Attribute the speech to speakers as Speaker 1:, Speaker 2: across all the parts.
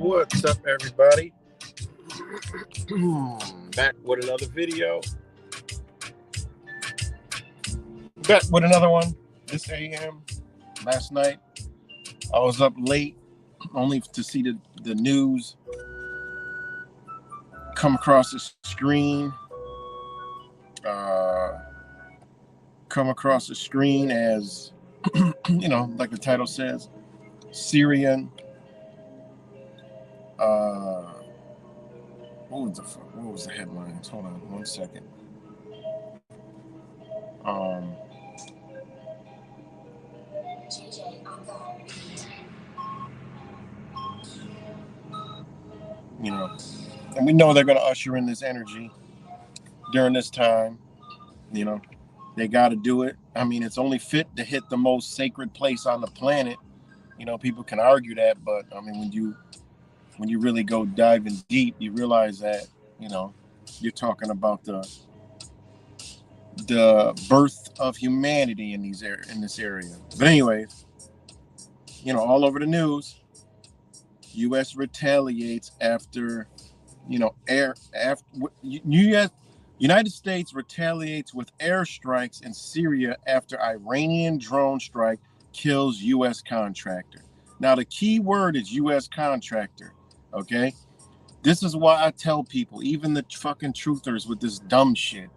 Speaker 1: What's up, everybody? Back with another video. Back with another one this AM. Last night, I was up late only to see the news come across the screen. Come across the screen as, like the title says, Syrian. What was the headlines? Hold on 1 second. And we know they're going to usher in this energy during this time. They got to do it. I mean, it's only fit to hit the most sacred place on the planet. People can argue that, but I mean, when you really go diving deep, you realize that, you're talking about the birth of humanity in this area. But anyway, all over the news, U.S. retaliates after, United States retaliates with airstrikes in Syria after Iranian drone strike kills U.S. contractor. Now, the key word is U.S. contractor. Okay, this is why I tell people, even the fucking truthers with this dumb shit,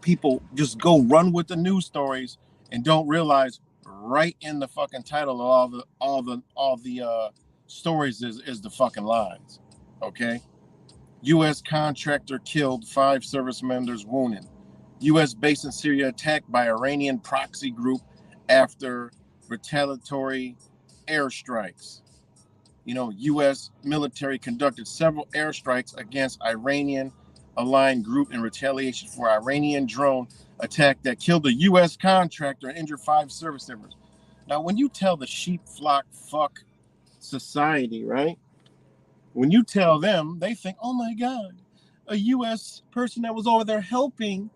Speaker 1: people just go run with the news stories and don't realize right in the fucking title of all the stories is the fucking lies. Okay, U.S. contractor killed, 5 service members wounded. U.S. base in Syria attacked by Iranian proxy group after retaliatory airstrikes. U.S. military conducted several airstrikes against Iranian aligned group in retaliation for Iranian drone attack that killed a U.S. contractor and injured 5 service members. Now, when you tell the sheep flock fuck society, right? When you tell them, they think, oh my God, a U.S. person that was over there helping.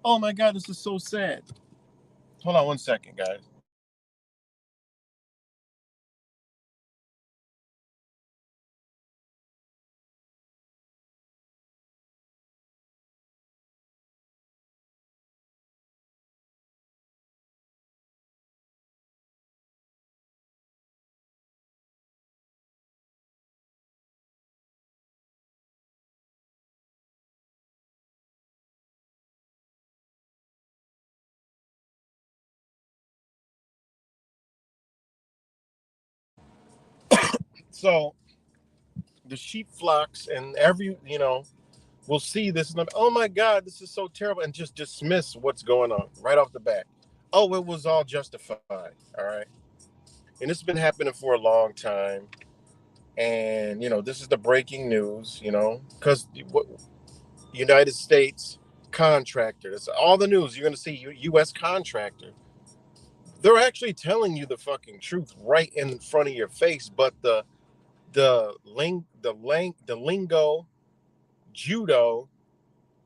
Speaker 1: Oh my God, this is so sad. Hold on one second, guys. So the sheep flocks and will see this and oh my God, this is so terrible, and just dismiss what's going on right off the bat. Oh, it was all justified. All right. And this has been happening for a long time. And, this is the breaking news, because United States contractor, that's all the news. You're going to see U.S. contractor. They're actually telling you the fucking truth right in front of your face. But the lingo, judo,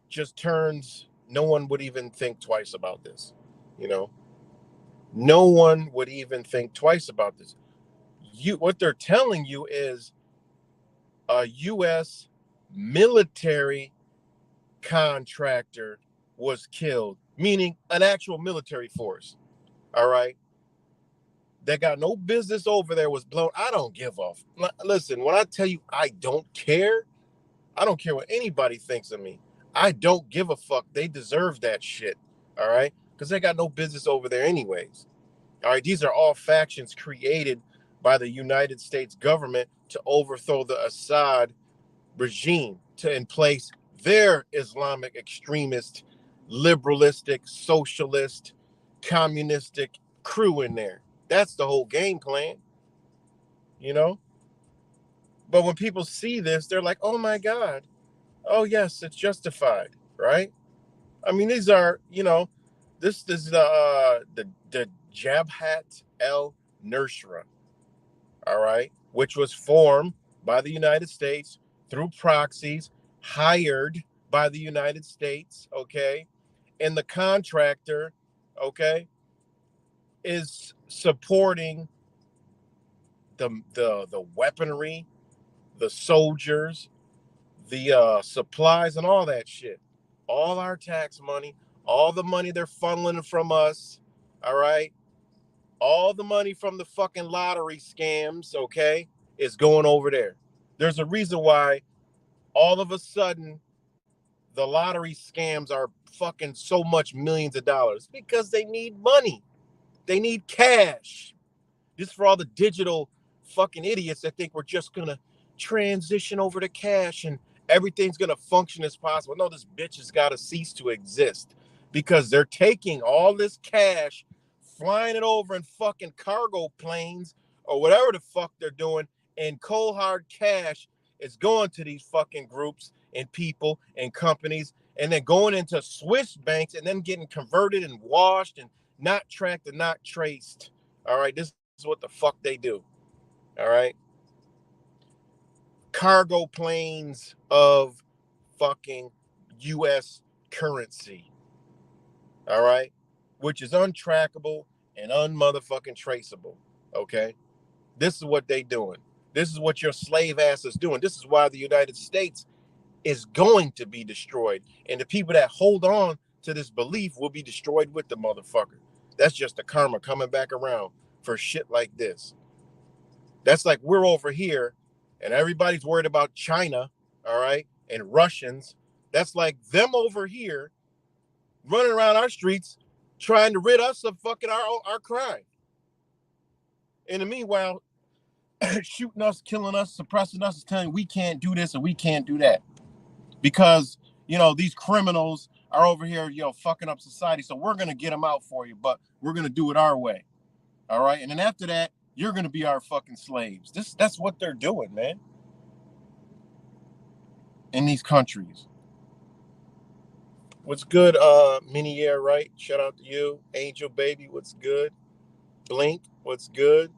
Speaker 1: just turns. No one would even think twice about this. No one would even think twice about this. What they're telling you is a U.S. military contractor was killed, meaning an actual military force. All right. That got no business over there was blown. I don't give off. Listen, when I tell you I don't care what anybody thinks of me. I don't give a fuck. They deserve that shit. All right. Because they got no business over there, anyways. All right. These are all factions created by the United States government to overthrow the Assad regime, to in place their Islamic extremist, liberalistic, socialist, communistic crew in there. That's the whole game plan, you know? But when people see this, they're like, oh my God, oh yes, it's justified, right? I mean, these are, this is the Jabhat el Nusra, all right, which was formed by the United States through proxies, hired by the United States, okay? And the contractor, okay, is supporting the weaponry, the soldiers, the supplies, and all that shit. All our tax money, all the money they're funneling from us, all right? All the money from the fucking lottery scams, okay, is going over there. There's a reason why all of a sudden the lottery scams are fucking so much millions of dollars, because they need money. They need cash. This is for all the digital fucking idiots that think we're just gonna transition over to cash and everything's gonna function as possible. No, this bitch has got to cease to exist, because they're taking all this cash, flying it over in fucking cargo planes or whatever the fuck they're doing, and cold hard cash is going to these fucking groups and people and companies, and then going into Swiss banks and then getting converted and washed and not tracked and not traced. All right, this is what the fuck they do. All right. Cargo planes of fucking US currency. All right. Which is untrackable and unmotherfucking traceable. Okay. This is what they doing. This is what your slave ass is doing. This is why the United States is going to be destroyed. And the people that hold on to this belief will be destroyed with the motherfucker. That's just the karma coming back around for shit like this. That's like we're over here and everybody's worried about China, all right, and Russians. That's like them over here running around our streets trying to rid us of fucking our crime. In the meanwhile, shooting us, killing us, suppressing us, telling we can't do this and we can't do that. Because, these criminals are over here, fucking up society. So we're going to get them out for you, but we're going to do it our way. All right. And then after that, you're going to be our fucking slaves. That's what they're doing, man. In these countries. What's good, Mini Air, right? Shout out to you. Angel Baby, what's good? Blink, what's good?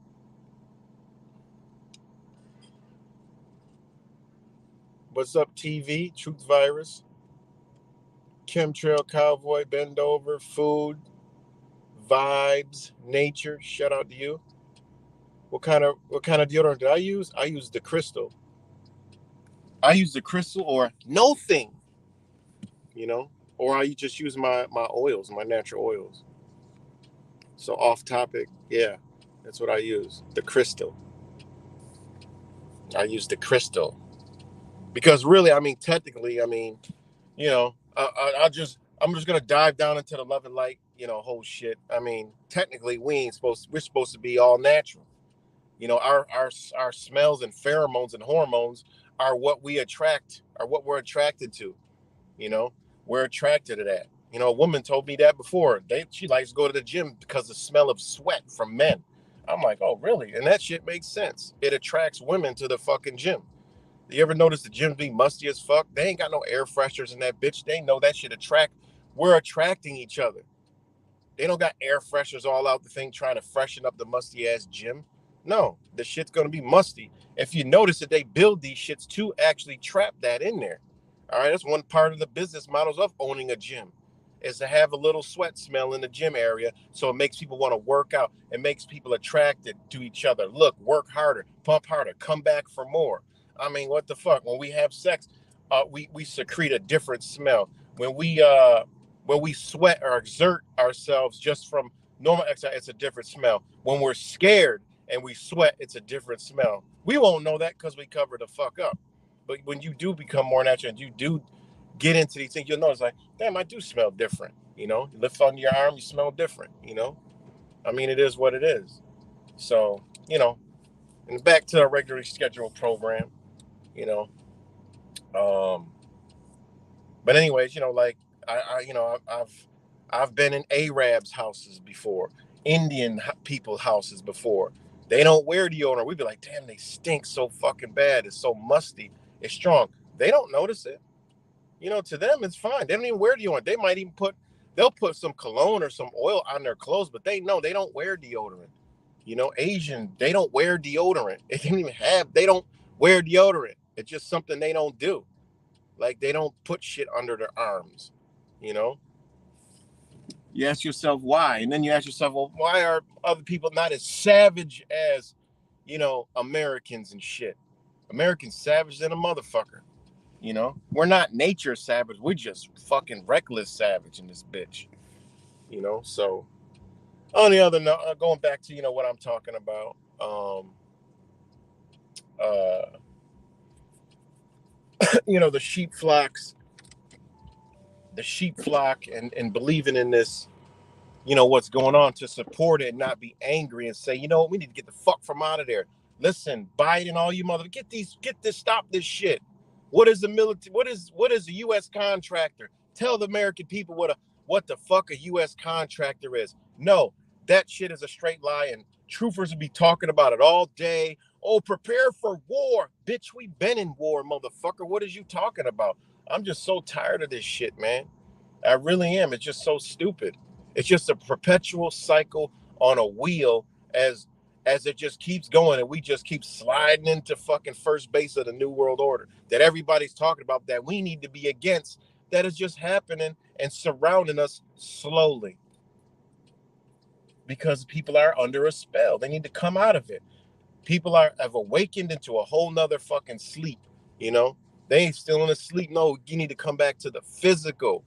Speaker 1: What's up, TV? Truth Virus. Chemtrail Cowboy, Bend Over, Food, Vibes, Nature. Shout out to you. What kind of deodorant did I use? I used the Crystal. I use the Crystal or no thing, you know, or I just use my oils, my natural oils. So off topic, yeah, that's what I use. The Crystal. I use the Crystal because really, I mean, technically, I mean, you know, I'm just gonna dive down into the love and light, you know, whole shit. I mean, technically, we're supposed to be all natural. You know, our smells and pheromones and hormones are what we attract, are what we're attracted to. You know, we're attracted to that. You know, a woman told me that before. She likes to go to the gym because the smell of sweat from men. I'm like, oh, really? And that shit makes sense. It attracts women to the fucking gym. You ever notice the gyms be musty as fuck? They ain't got no air fresheners in that bitch. They know that shit attract. We're attracting each other. They don't got air fresheners all out the thing trying to freshen up the musty ass gym. No, the shit's gonna be musty. If you notice that they build these shits to actually trap that in there. All right, that's one part of the business models of owning a gym, is to have a little sweat smell in the gym area, so it makes people want to work out. It makes people attracted to each other. Look, work harder, pump harder, come back for more. I mean, what the fuck? When we have sex, we secrete a different smell. When we sweat or exert ourselves just from normal exercise, it's a different smell. When we're scared and we sweat, it's a different smell. We won't know that because we cover the fuck up. But when you do become more natural and you do get into these things, you'll notice like, damn, I do smell different. You know, you lift on your arm, you smell different. You know, I mean, it is what it is. So, you know, and back to a regularly scheduled program, you know. But anyways, you know, like I've been in Arabs' houses before, Indian people's houses before. They don't wear deodorant. We'd be like, damn, they stink so fucking bad. It's so musty. It's strong. They don't notice it. You know, to them, it's fine. They don't even wear deodorant. They might even they'll put some cologne or some oil on their clothes, but they know they don't wear deodorant. You know, Asian, they don't wear deodorant. They don't wear deodorant. It's just something they don't do. Like they don't put shit under their arms, you know? You ask yourself why. And then you ask yourself, well, why are other people not as savage as, you know, Americans and shit? Americans savage than a motherfucker. You know, we're not nature savage. We're just fucking reckless savage in this bitch. You know, so on the other note, going back to, you know, what I'm talking about, uh, you know, the sheep flock and believing in this, you know, what's going on, to support it and not be angry and say, you know what, we need to get the fuck from out of there. Listen, Biden, all you mother, get this, stop this shit. What is the military? What is a U.S. contractor? Tell the American people what the fuck a U.S. contractor is. No, that shit is a straight lie, and truthers will be talking about it all day. Oh, prepare for war. Bitch, we've been in war, motherfucker. What is you talking about? I'm just so tired of this shit, man. I really am. It's just so stupid. It's just a perpetual cycle on a wheel as it just keeps going, and we just keep sliding into fucking first base of the new world order that everybody's talking about, that we need to be against, that is just happening and surrounding us slowly because people are under a spell. They need to come out of it. People have awakened into a whole nother fucking sleep, you know? They ain't still in a sleep. No, you need to come back to the physical,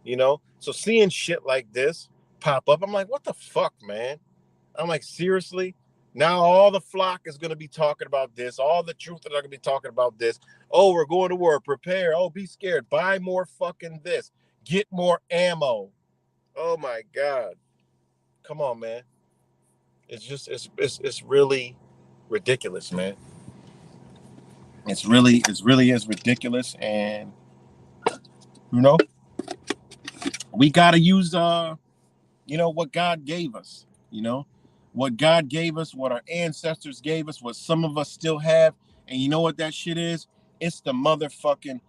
Speaker 1: you know? So seeing shit like this pop up, I'm like, what the fuck, man? I'm like, seriously? Now all the flock is going to be talking about this. All the truthers are going to be talking about this. Oh, we're going to war. Prepare. Oh, be scared. Buy more fucking this. Get more ammo. Oh my God. Come on, man. It's just, it's really ridiculous, man. It really is ridiculous. And, you know, we got to use, you know, what God gave us, you know, what God gave us, what our ancestors gave us, what some of us still have. And you know what that shit is? It's the motherfucking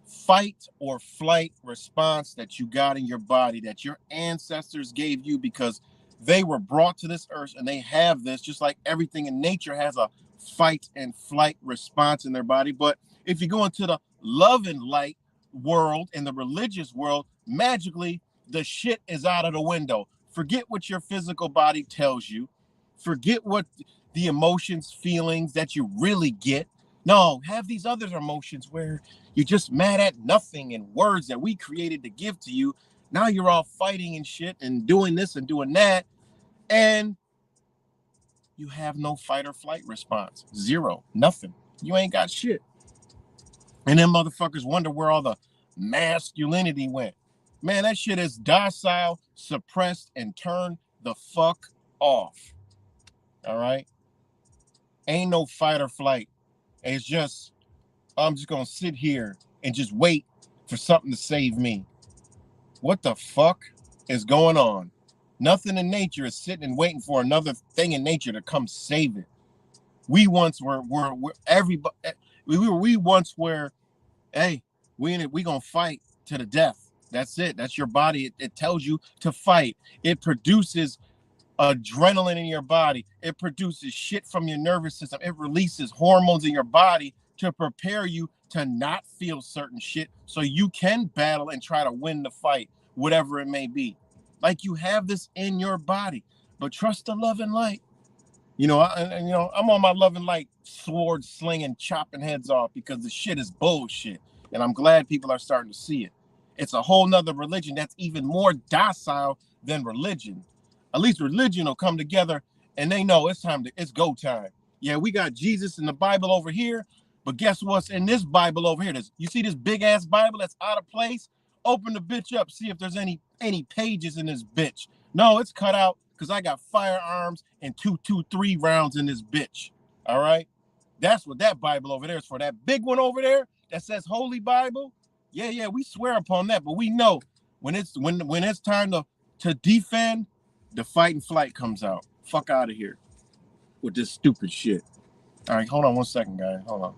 Speaker 1: fight or flight response that you got in your body, that your ancestors gave you because they were brought to this earth and they have this, just like everything in nature has a fight and flight response in their body. But if you go into the love and light world, in the religious world, magically the shit is out of the window. Forget what your physical body tells you. Forget what the emotions, feelings that you really get. No, have these other emotions where you're just mad at nothing and words that we created to give to you. Now you're all fighting and shit and doing this and doing that. And you have no fight or flight response. Zero. Nothing. You ain't got shit. And then motherfuckers wonder where all the masculinity went. Man, that shit is docile, suppressed, and turned the fuck off. All right? Ain't no fight or flight. It's just, I'm just gonna sit here and just wait for something to save me. What the fuck is going on? Nothing in nature is sitting and waiting for another thing in nature to come save it. We once were everybody. We once were, hey, we gonna fight to the death. That's it. That's your body. It tells you to fight. It produces adrenaline in your body. It produces shit from your nervous system. It releases hormones in your body to prepare you to not feel certain shit so you can battle and try to win the fight, whatever it may be. Like, you have this in your body, but trust the love and light. You know, I'm on my love and light sword slinging, chopping heads off because the shit is bullshit. And I'm glad people are starting to see it. It's a whole nother religion that's even more docile than religion. At least religion will come together and they know it's go time. Yeah, we got Jesus in the Bible over here, but guess what's in this Bible over here? You see this big ass Bible that's out of place? Open the bitch up, see if there's any pages in this bitch. No, it's cut out because I got firearms and 223 rounds in this bitch. All right, that's what that Bible over there is for. That big one over there that says Holy Bible. Yeah, we swear upon that, but we know when it's time to defend, the fight and flight comes out. Fuck out of here with this stupid shit. All right, hold on 1 second, guys. Hold on.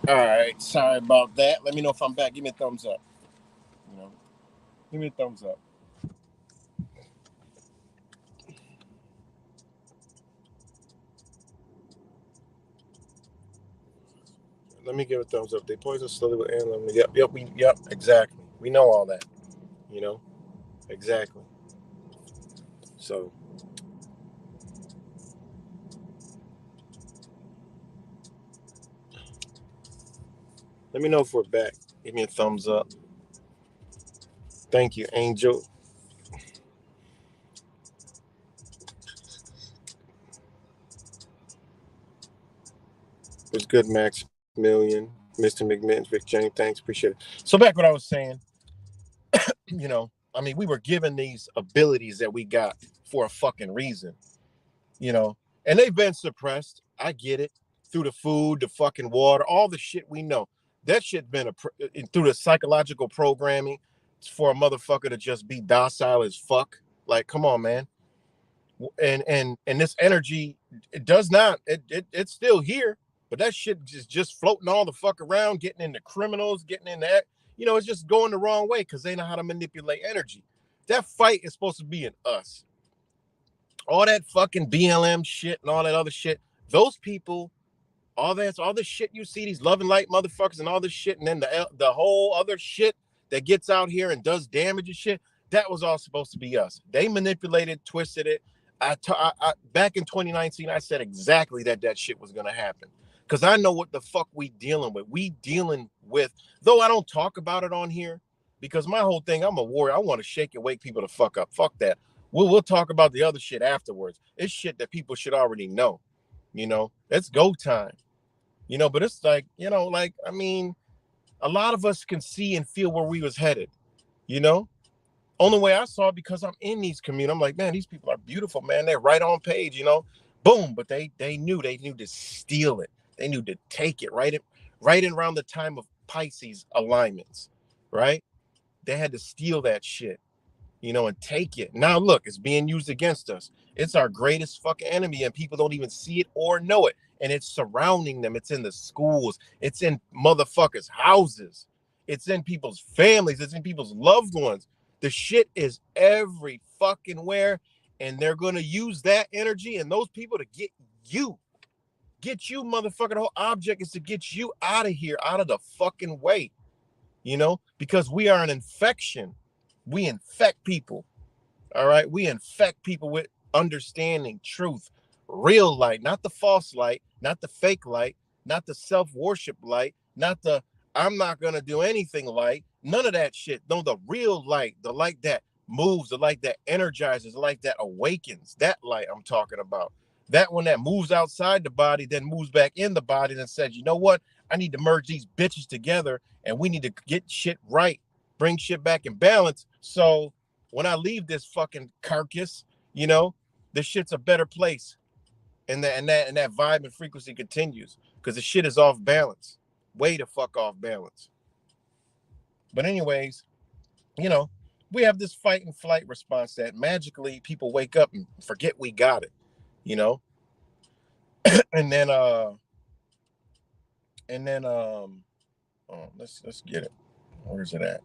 Speaker 1: All right, sorry about that. Let me know if I'm back. Give me a thumbs up. You know, give me a thumbs up. Let me give a thumbs up. They poison slowly with air. Yep, exactly. We know all that. You know, exactly. So, let me know if we're back. Give me a thumbs up. Thank you, Angel. What's good, Maximilian, Mr. McMahon, Vic James? Thanks, appreciate it. So back what I was saying, you know, I mean, we were given these abilities that we got for a fucking reason, you know, and they've been suppressed. I get it. Through the food, the fucking water, all the shit we know. That shit been through the psychological programming for a motherfucker to just be docile as fuck. Like, come on, man. And this energy, it does not, it's still here, but that shit is just floating all the fuck around, getting into criminals, getting into that. You know, it's just going the wrong way because they know how to manipulate energy. That fight is supposed to be in us. All that fucking BLM shit and all that other shit, those people, all this shit you see, these love and light motherfuckers and all this shit, and then the whole other shit that gets out here and does damage and shit, that was all supposed to be us. They manipulated, twisted it. Back in 2019, I said exactly that shit was gonna happen because I know what the fuck we dealing with. Though I don't talk about it on here because my whole thing, I'm a warrior. I want to shake and wake people to fuck up. Fuck that. We'll talk about the other shit afterwards. It's shit that people should already know. You know, it's go time. you know. But it's like, you know, like, I mean, a lot of us can see and feel where we was headed, you know. Only way I saw it, because I'm in these communities. I'm like, man, these people are beautiful, man. They're right on page, you know. Boom, but they knew to steal it. They knew to take it right in around the time of Pisces alignments, right? They had to steal that shit, you know, and take it. Now look, it's being used against us. It's our greatest fucking enemy, and people don't even see it or know it. And it's surrounding them. It's in the schools. It's in motherfuckers' houses. It's in people's families. It's in people's loved ones. The shit is every fucking where, and they're gonna use that energy and those people to get you. Get you, motherfucker. The whole object is to get you out of here, out of the fucking way, you know, because we are an infection. We infect people. All right. We infect people with understanding, truth, real light, not the false light, not the fake light, not the self-worship light, not the I'm not going to do anything light. None of that shit. No, the real light, the light that moves, the light that energizes, the light that awakens. That light I'm talking about. That one that moves outside the body, then moves back in the body and says, you know what? I need to merge these bitches together, and we need to get shit right, bring shit back in balance. So when I leave this fucking carcass, you know, this shit's a better place. And that vibe and frequency continues, because the shit is off balance. Way to fuck off balance. But anyways, you know, we have this fight and flight response that magically people wake up and forget we got it, you know? And then and then oh, let's get it. Where's it at?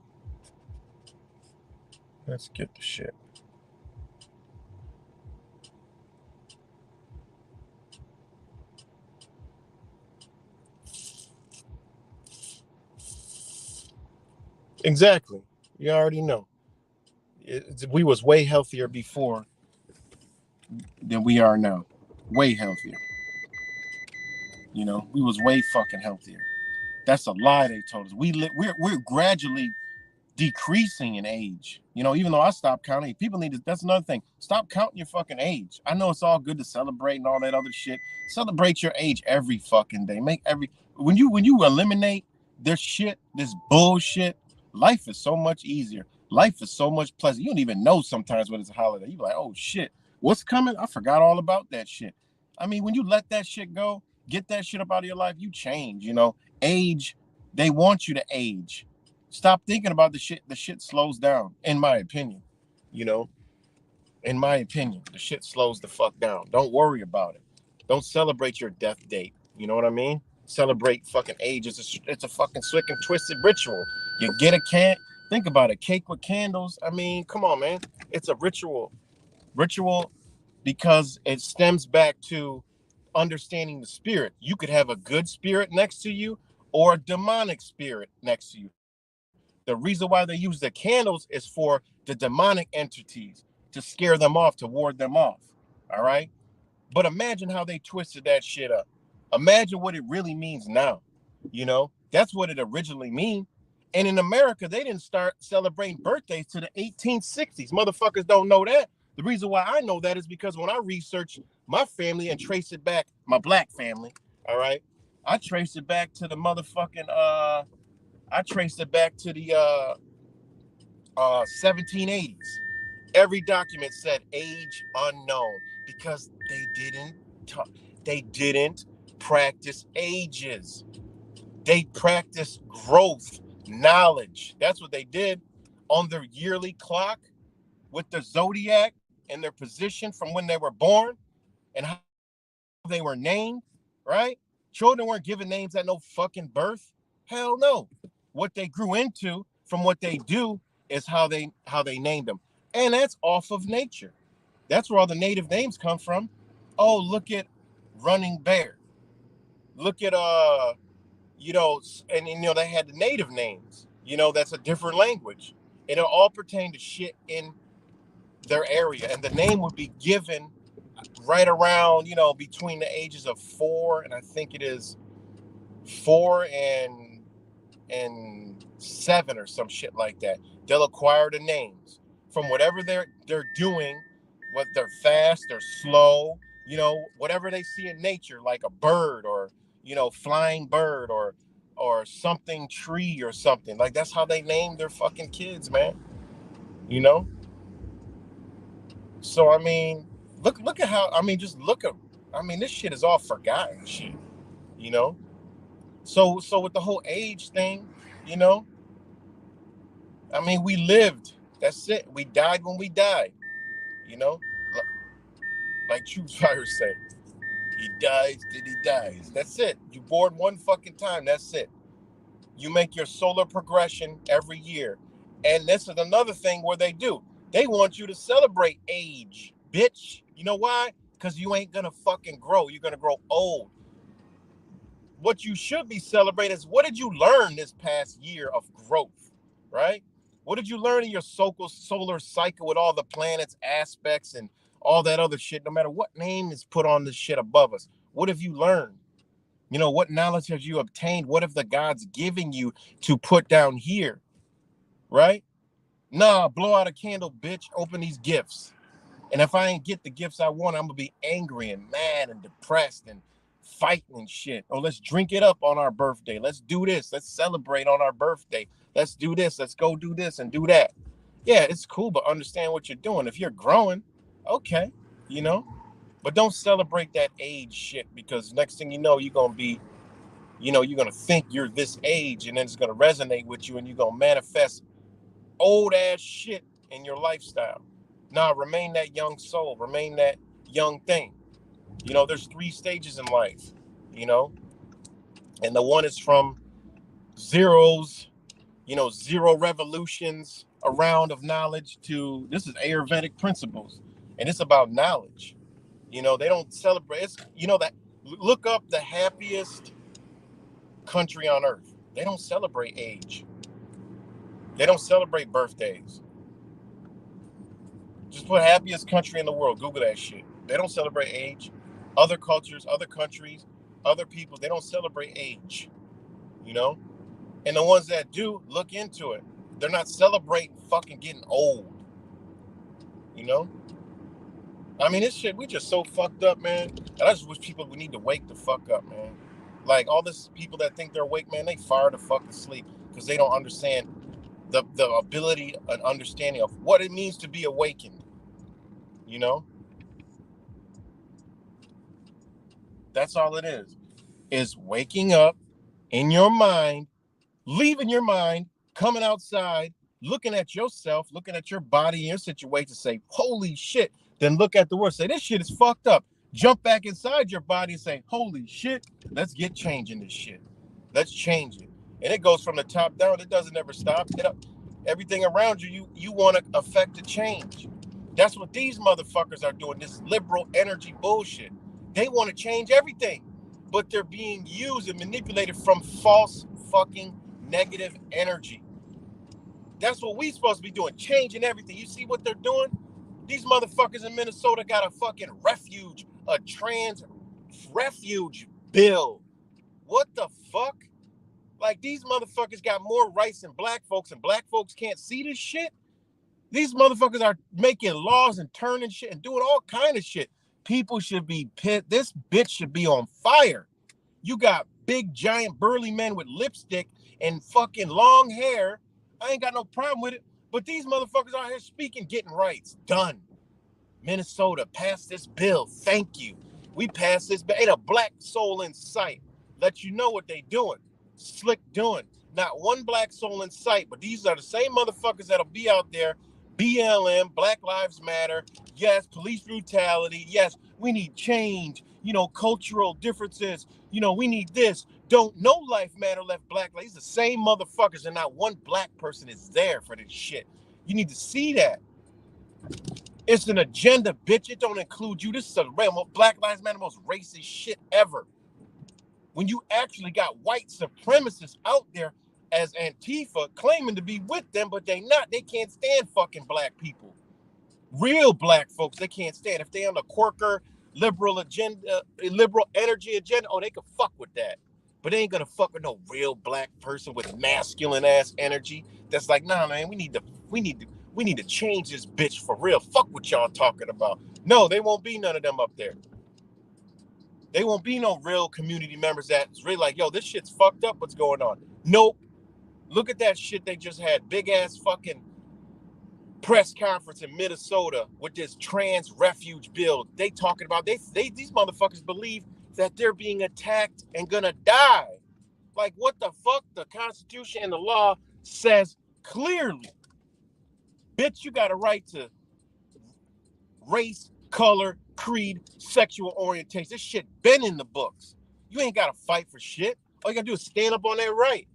Speaker 1: Let's get the shit. Exactly. You already know. We was way healthier before than we are now. Way healthier. You know, we was way fucking healthier. That's a lie they told us. We're gradually decreasing in age. You know, even though I stopped counting, people need to. That's another thing. Stop counting your fucking age. I know it's all good to celebrate and all that other shit. Celebrate your age every fucking day. Make every when you eliminate this shit, this bullshit. Life is so much easier. Life is so much pleasant. You don't even know sometimes when it's a holiday. You be like, oh shit, what's coming? I forgot all about that shit. I mean, when you let that shit go, get that shit up out of your life, you change. You know, age. They want you to age. Stop thinking about the shit. The shit slows down, in my opinion. You know, in my opinion, the shit slows the fuck down. Don't worry about it. Don't celebrate your death date. You know what I mean? Celebrate fucking age. It's a fucking slick and twisted ritual. You get a can. Think about it. Cake with candles. I mean, come on, man. It's a ritual. Ritual because it stems back to understanding the spirit. You could have a good spirit next to you or a demonic spirit next to you. The reason why they use the candles is for the demonic entities, to scare them off, to ward them off. All right. But imagine how they twisted that shit up. Imagine what it really means now. You know, that's what it originally mean. And in America, they didn't start celebrating birthdays to the 1860s. Motherfuckers don't know that. The reason why I know that is because when I researched my family and trace it back, my black family, all right, I traced it back to the motherfucking I traced it back to the 1780s. Every document said age unknown, because they didn't practice ages. They practiced growth, knowledge. That's what they did on their yearly clock with the zodiac and their position from when they were born and how they were named, right? Children weren't given names at no fucking birth. Hell no. What they grew into from what they do is how they named them. And that's off of nature. That's where all the native names come from. Oh, look at Running Bear. Look at you know, and you know, they had the native names. You know, that's a different language. And it all pertained to shit in their area. And the name would be given right around, you know, between the ages of 4 and I think it is 4 and 7 or some shit like that. They'll acquire the names from whatever they're doing, whether they're fast or slow, you know, whatever they see in nature, like a bird or, flying bird or something tree or something. Like that's how they name their fucking kids, man. You know? So I mean, look at how just look at this shit is all forgotten shit, you know? So with the whole age thing, you know, we lived. That's it. We died when we died, you know? Like True Fires say. He dies, then he dies. That's it. You born one fucking time. That's it. You make your solar progression every year. And this is another thing where they do. They want you to celebrate age, bitch. You know why? Because you ain't gonna fucking grow. You're gonna grow old. What you should be celebrating is, what did you learn this past year of growth, right? What did you learn in your solar cycle with all the planets, aspects, and all that other shit, no matter what name is put on this shit above us? What have you learned? What knowledge have you obtained? What have the gods giving you to put down here, right? Nah, blow out a candle, bitch. Open these gifts. And if I ain't get the gifts I want, I'm going to be angry and mad and depressed and fighting and shit. Oh, let's drink it up on our birthday. Let's do this. Let's celebrate on our birthday. Let's do this. Let's go do this and do that. Yeah, it's cool, but understand what you're doing. If you're growing, okay, but don't celebrate that age shit, because next thing you know, you're going to be, you're going to think you're this age, and then it's going to resonate with you, and you're going to manifest old ass shit in your lifestyle. Nah, remain that young soul, remain that young thing. There's 3 stages in life, and the one is from zeros, 0 revolutions, a round of knowledge, to this is Ayurvedic principles, and it's about knowledge. They don't celebrate. It's, that look up the happiest country on earth. They don't celebrate age. They don't celebrate birthdays. Just put happiest country in the world. Google that shit. They don't celebrate age. Other cultures, other countries, other people, they don't celebrate age. And the ones that do, look into it. They're not celebrating fucking getting old. This shit, we just so fucked up, man. And I just wish people would need to wake the fuck up, man. Like, all this people that think they're awake, man, they fire the fuck asleep because they don't understand the ability and understanding of what it means to be awakened. That's all it is waking up in your mind, leaving your mind, coming outside, looking at yourself, looking at your body and your situation, say, holy shit. Then look at the world, say, this shit is fucked up. Jump back inside your body and say, holy shit, let's get change in this shit. Let's change it. And it goes from the top down. It doesn't ever stop. Everything around you want to affect the change. That's what these motherfuckers are doing, this liberal energy bullshit. They want to change everything, but they're being used and manipulated from false fucking negative energy. That's what we supposed to be doing, changing everything. You see what they're doing? These motherfuckers in Minnesota got a fucking a trans refuge bill. What the fuck? Like, these motherfuckers got more rights than black folks, and black folks can't see this shit. These motherfuckers are making laws and turning shit and doing all kind of shit. People should be pissed. This bitch should be on fire. You got big, giant, burly men with lipstick and fucking long hair. I ain't got no problem with it. But these motherfuckers out here speaking, getting rights. Done. Minnesota, pass this bill. Thank you. We passed this bill. Ain't a black soul in sight. Let you know what they doing. Slick doing. Not one black soul in sight. But these are the same motherfuckers that'll be out there. BLM, Black Lives Matter. Yes, police brutality. Yes, we need change. Cultural differences. We need this. Don't no life matter left black. It's the same motherfuckers, and not one black person is there for this shit. You need to see that. It's an agenda, bitch. It don't include you. This is Black Lives Matter, most racist shit ever. When you actually got white supremacists out there as Antifa claiming to be with them, but they not. They can't stand fucking black people. Real black folks, they can't stand. If they on the quirker, liberal agenda, liberal energy agenda, they could fuck with that. But they ain't gonna fuck with no real black person with masculine ass energy. That's like, nah, man, we need to change this bitch for real. Fuck what y'all talking about. No, they won't be none of them up there. They won't be no real community members that's really like, yo, this shit's fucked up. What's going on? Nope. Look at that shit they just had. Big ass fucking press conference in Minnesota with this trans refuge bill. They talking about these motherfuckers believe that they're being attacked and gonna die. Like, what the fuck? The Constitution and the law says clearly, bitch, you got a right to race, color, creed, sexual orientation. This shit been in the books. You ain't gotta fight for shit. All you gotta do is stand up on that right.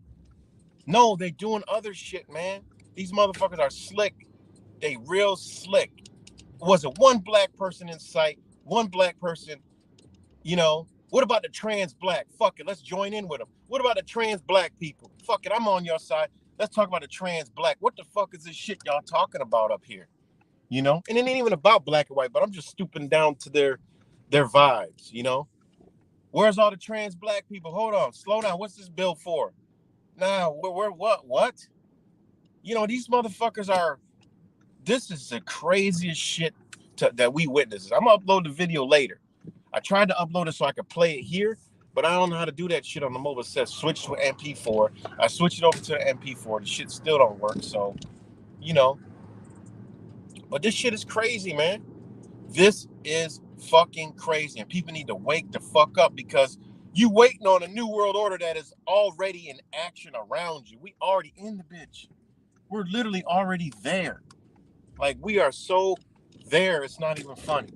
Speaker 1: No, they doing other shit, man. These motherfuckers are slick. They real slick. Was it one black person in sight? One black person, you know? What about the trans black? Fuck it, let's join in with them. What about the trans black people? Fuck it, I'm on your side. Let's talk about the trans black. What the fuck is this shit y'all talking about up here? You know? And it ain't even about black and white, but I'm just stooping down to their vibes, you know? Where's all the trans black people? Hold on, slow down. What's this bill for? Nah, we're what? You know, these motherfuckers are, this is the craziest shit that we witnessed. I'm gonna upload the video later. I tried to upload it so I could play it here, but I don't know how to do that shit on the mobile. It says switch to an MP4. I switched it over to an MP4. The shit still don't work, so, you know. But this shit is crazy, man. This is fucking crazy, and people need to wake the fuck up because you waiting on a new world order that is already in action around you. We already in the bitch. We're literally already there. Like, we are so there, it's not even funny.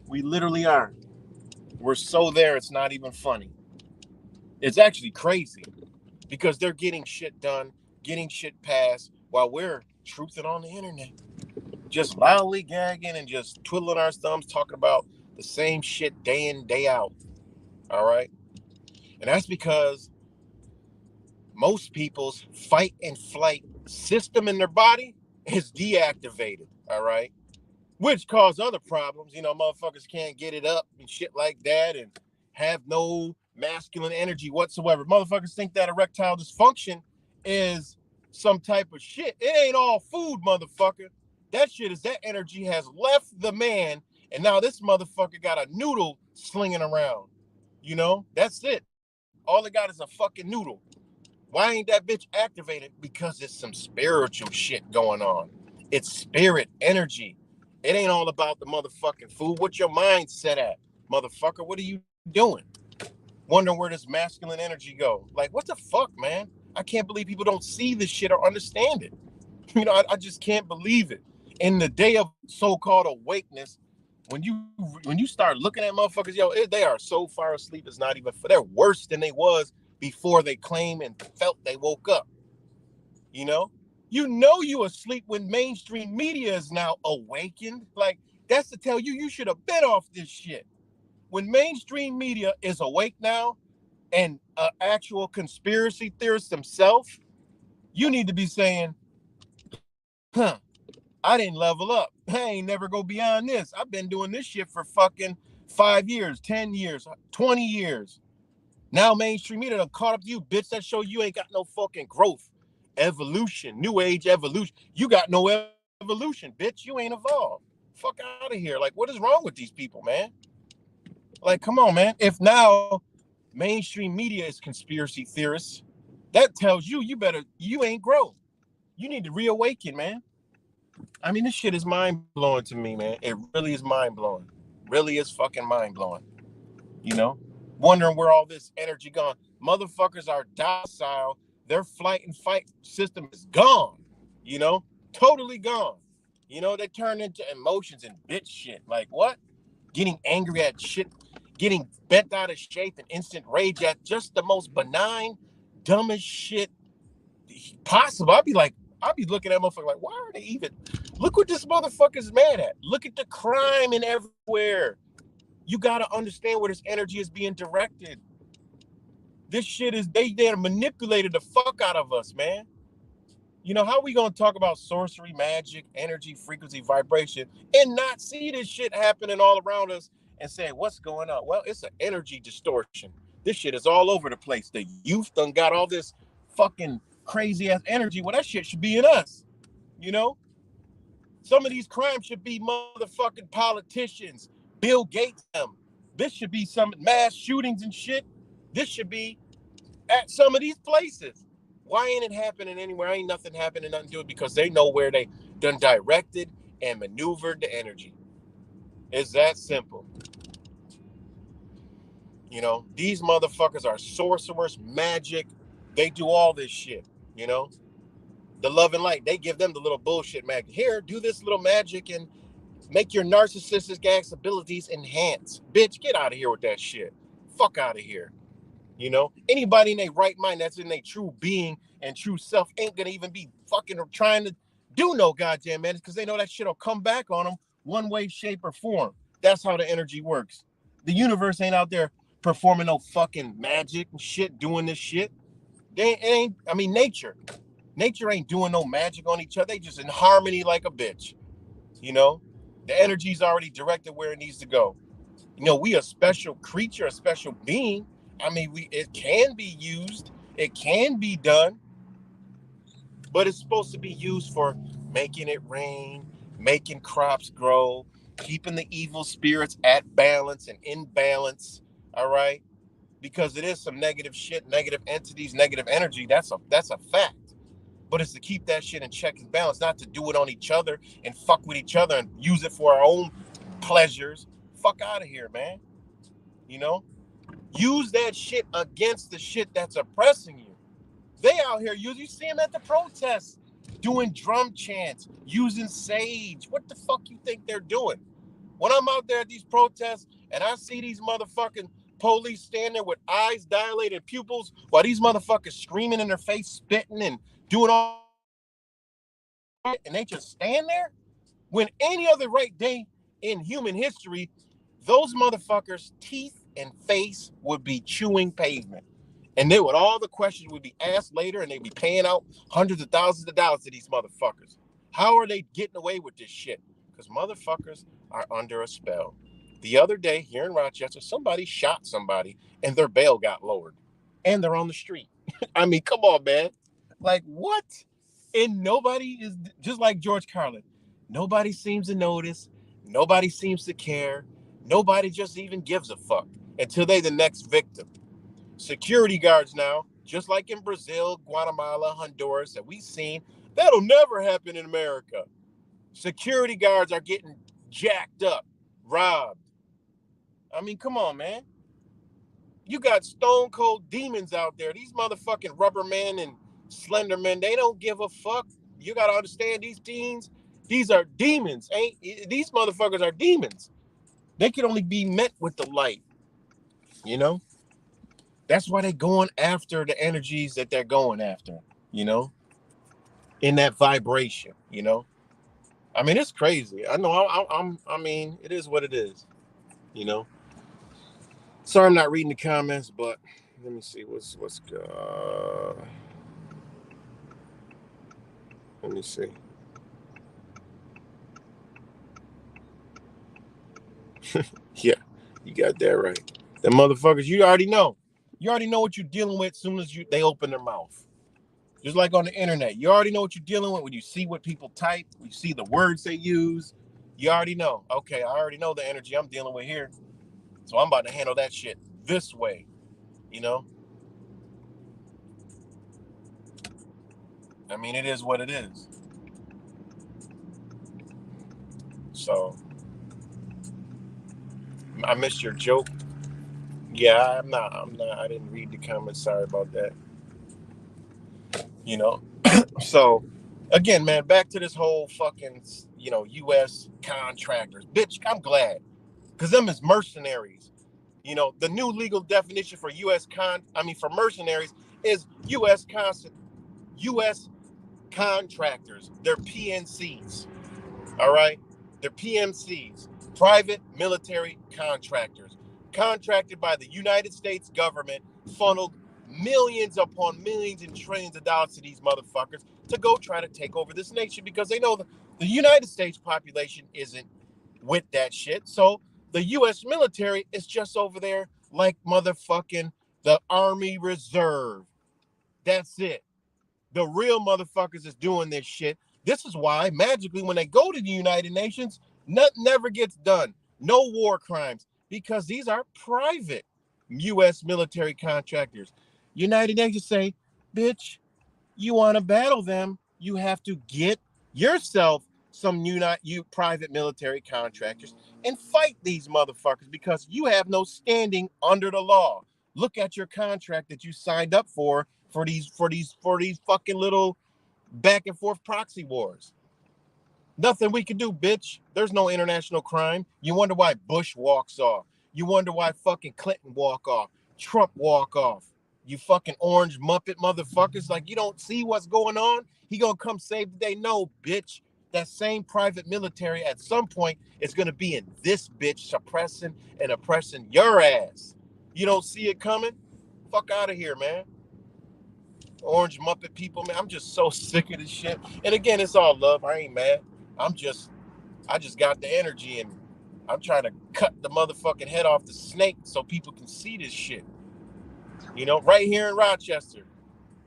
Speaker 1: We literally are. We're so there, it's not even funny. It's actually crazy because they're getting shit done, getting shit passed while we're truthing on the internet. Just loudly gagging and just twiddling our thumbs, talking about the same shit day in, day out. All right? And that's because most people's fight and flight system in their body is deactivated. All right? Which cause other problems. You know, motherfuckers can't get it up and shit like that and have no masculine energy whatsoever. Motherfuckers think that erectile dysfunction is some type of shit. It ain't all food, motherfucker. That shit is that energy has left the man, and now this motherfucker got a noodle slinging around. You know, that's it. All it got is a fucking noodle. Why ain't that bitch activated? Because it's some spiritual shit going on. It's spirit energy. It ain't all about the motherfucking food. What's your mind set at, motherfucker? What are you doing? Wondering where this masculine energy go. Like, what the fuck, man? I can't believe people don't see this shit or understand it. You know, I just can't believe it. In the day of so-called awakeness, when you start looking at motherfuckers, yo, they are so far asleep, it's not even, they're worse than they was before they claim and felt they woke up. You know you asleep when mainstream media is now awakened. Like, that's to tell you should have been off this shit. When mainstream media is awake now and actual conspiracy theorists themselves, you need to be saying, I didn't level up. I ain't never go beyond this. I've been doing this shit for fucking 5 years, 10 years, 20 years. Now mainstream media done caught up to you, bitch. That show you ain't got no fucking growth, evolution, new age evolution. You got no evolution, bitch. You ain't evolved. Fuck out of here. Like, what is wrong with these people, man? Like, come on, man. If now mainstream media is conspiracy theorists, that tells you you ain't grow. You need to reawaken, man. I mean, this shit is mind-blowing to me, man. It really is mind-blowing. Really is fucking mind-blowing. You know? Wondering where all this energy gone. Motherfuckers are docile. Their flight and fight system is gone. You know? Totally gone. You know, they turn into emotions and bitch shit. Like, what? Getting angry at shit. Getting bent out of shape and instant rage at just the most benign, dumbest shit possible. I'll be looking at motherfuckers like, why are they even? Look what this motherfucker's mad at. Look at the crime and everywhere. You got to understand where this energy is being directed. This shit is, they manipulated the fuck out of us, man. You know, how are we going to talk about sorcery, magic, energy, frequency, vibration, and not see this shit happening all around us and say, what's going on? Well, it's an energy distortion. This shit is all over the place. The youth done got all this fucking crazy ass energy. Well, that shit should be in us. You know? Some of these crimes should be motherfucking politicians, Bill Gates, them, This should be some mass shootings and shit. This should be at some of these places. Why ain't it happening anywhere? Ain't nothing happening, nothing to it, because they know where they done directed and maneuvered the energy. It's that simple. You know, these motherfuckers are sorcerers, magic. They do all this shit, you know? The love and light, they give them the little bullshit magic. Here, do this little magic and make your narcissistic ass abilities enhance. Bitch, get out of here with that shit. Fuck out of here. You know, anybody in their right mind that's in their true being and true self ain't gonna even be fucking trying to do no goddamn man, because they know that shit'll come back on them one way, shape, or form. That's how the energy works. The universe ain't out there performing no fucking magic and shit, doing this shit. I mean, nature ain't doing no magic on each other. They just in harmony like a bitch. You know, the energy's already directed where it needs to go. You know, we a special creature, a special being. I mean, it can be used, it can be done, but it's supposed to be used for making it rain, making crops grow, keeping the evil spirits at balance and in balance. All right, because it is some negative shit, negative entities, negative energy. That's a fact. But it's to keep that shit in check and balance, not to do it on each other and fuck with each other and use it for our own pleasures. Fuck out of here, man. You know? Use that shit against the shit that's oppressing you. They out here you see them at the protests, doing drum chants, using sage. What the fuck you think they're doing? When I'm out there at these protests and I see these motherfucking police standing there with eyes dilated, pupils, while these motherfuckers screaming in their face, spitting and doing all, and they just stand there, when any other right day in human history, those motherfuckers' teeth and face would be chewing pavement. And they would, all the questions would be asked later, and they'd be paying out hundreds of thousands of dollars to these motherfuckers. How are they getting away with this shit? Because motherfuckers are under a spell. The other day here in Rochester, somebody shot somebody and their bail got lowered. And they're on the street. I mean, come on, man. Like, what? And nobody is, just like George Carlin, nobody seems to notice. Nobody seems to care. Nobody just even gives a fuck until they the next victim. Security guards now, just like in Brazil, Guatemala, Honduras, that we've seen, that'll never happen in America. Security guards are getting jacked up, robbed. I mean, come on, man. You got stone cold demons out there. These motherfucking rubber men and slender men, they don't give a fuck. You got to understand, these teens, these are demons. These motherfuckers are demons. They can only be met with the light, you know? That's why they're going after the energies that they're going after, you know? In that vibration, you know? I mean, it's crazy. I know. I mean, it is what it is, you know? Sorry, I'm not reading the comments, but let me see what's let me see. Yeah, you got that right. The motherfuckers, you already know. You already know what you're dealing with as soon as they open their mouth. Just like on the internet, you already know what you're dealing with when you see what people type, you see the words they use. You already know. Okay, I already know the energy I'm dealing with here, so I'm about to handle that shit this way. You know. I mean, it is what it is. So, I missed your joke. Yeah, I'm not. I didn't read the comments. Sorry about that. You know. So, again, man, back to this whole fucking, U.S. contractors. Bitch, I'm glad. Because them is mercenaries. You know, the new legal definition for for mercenaries is U.S. contractors. They're PNCs. All right? They're PMCs, private military contractors, contracted by the United States government, funneled millions upon millions and trillions of dollars to these motherfuckers to go try to take over this nation, because they know the United States population isn't with that shit. So the U.S. military is just over there like motherfucking the Army Reserve. That's it. The real motherfuckers is doing this shit. This is why, magically, when they go to the United Nations, nothing never gets done. No war crimes. because these are private U.S. military contractors. United Nations say, bitch, you want to battle them, you have to get yourself some private military contractors and fight these motherfuckers because you have no standing under the law. Look at your contract that you signed up for these fucking little back and forth proxy wars. Nothing we can do, bitch. There's no international crime. You wonder why Bush walks off. You wonder why fucking Clinton walk off. Trump walk off. You fucking orange Muppet motherfuckers. Like, you don't see what's going on? He gonna come save the day? No, bitch. That same private military at some point is gonna be in this bitch suppressing and oppressing your ass. You don't see it coming? Fuck out of here, man. Orange Muppet people, man. I'm just so sick of this shit. And again, it's all love. I ain't mad. I just got the energy and I'm trying to cut the motherfucking head off the snake so people can see this shit. You know, right here in Rochester,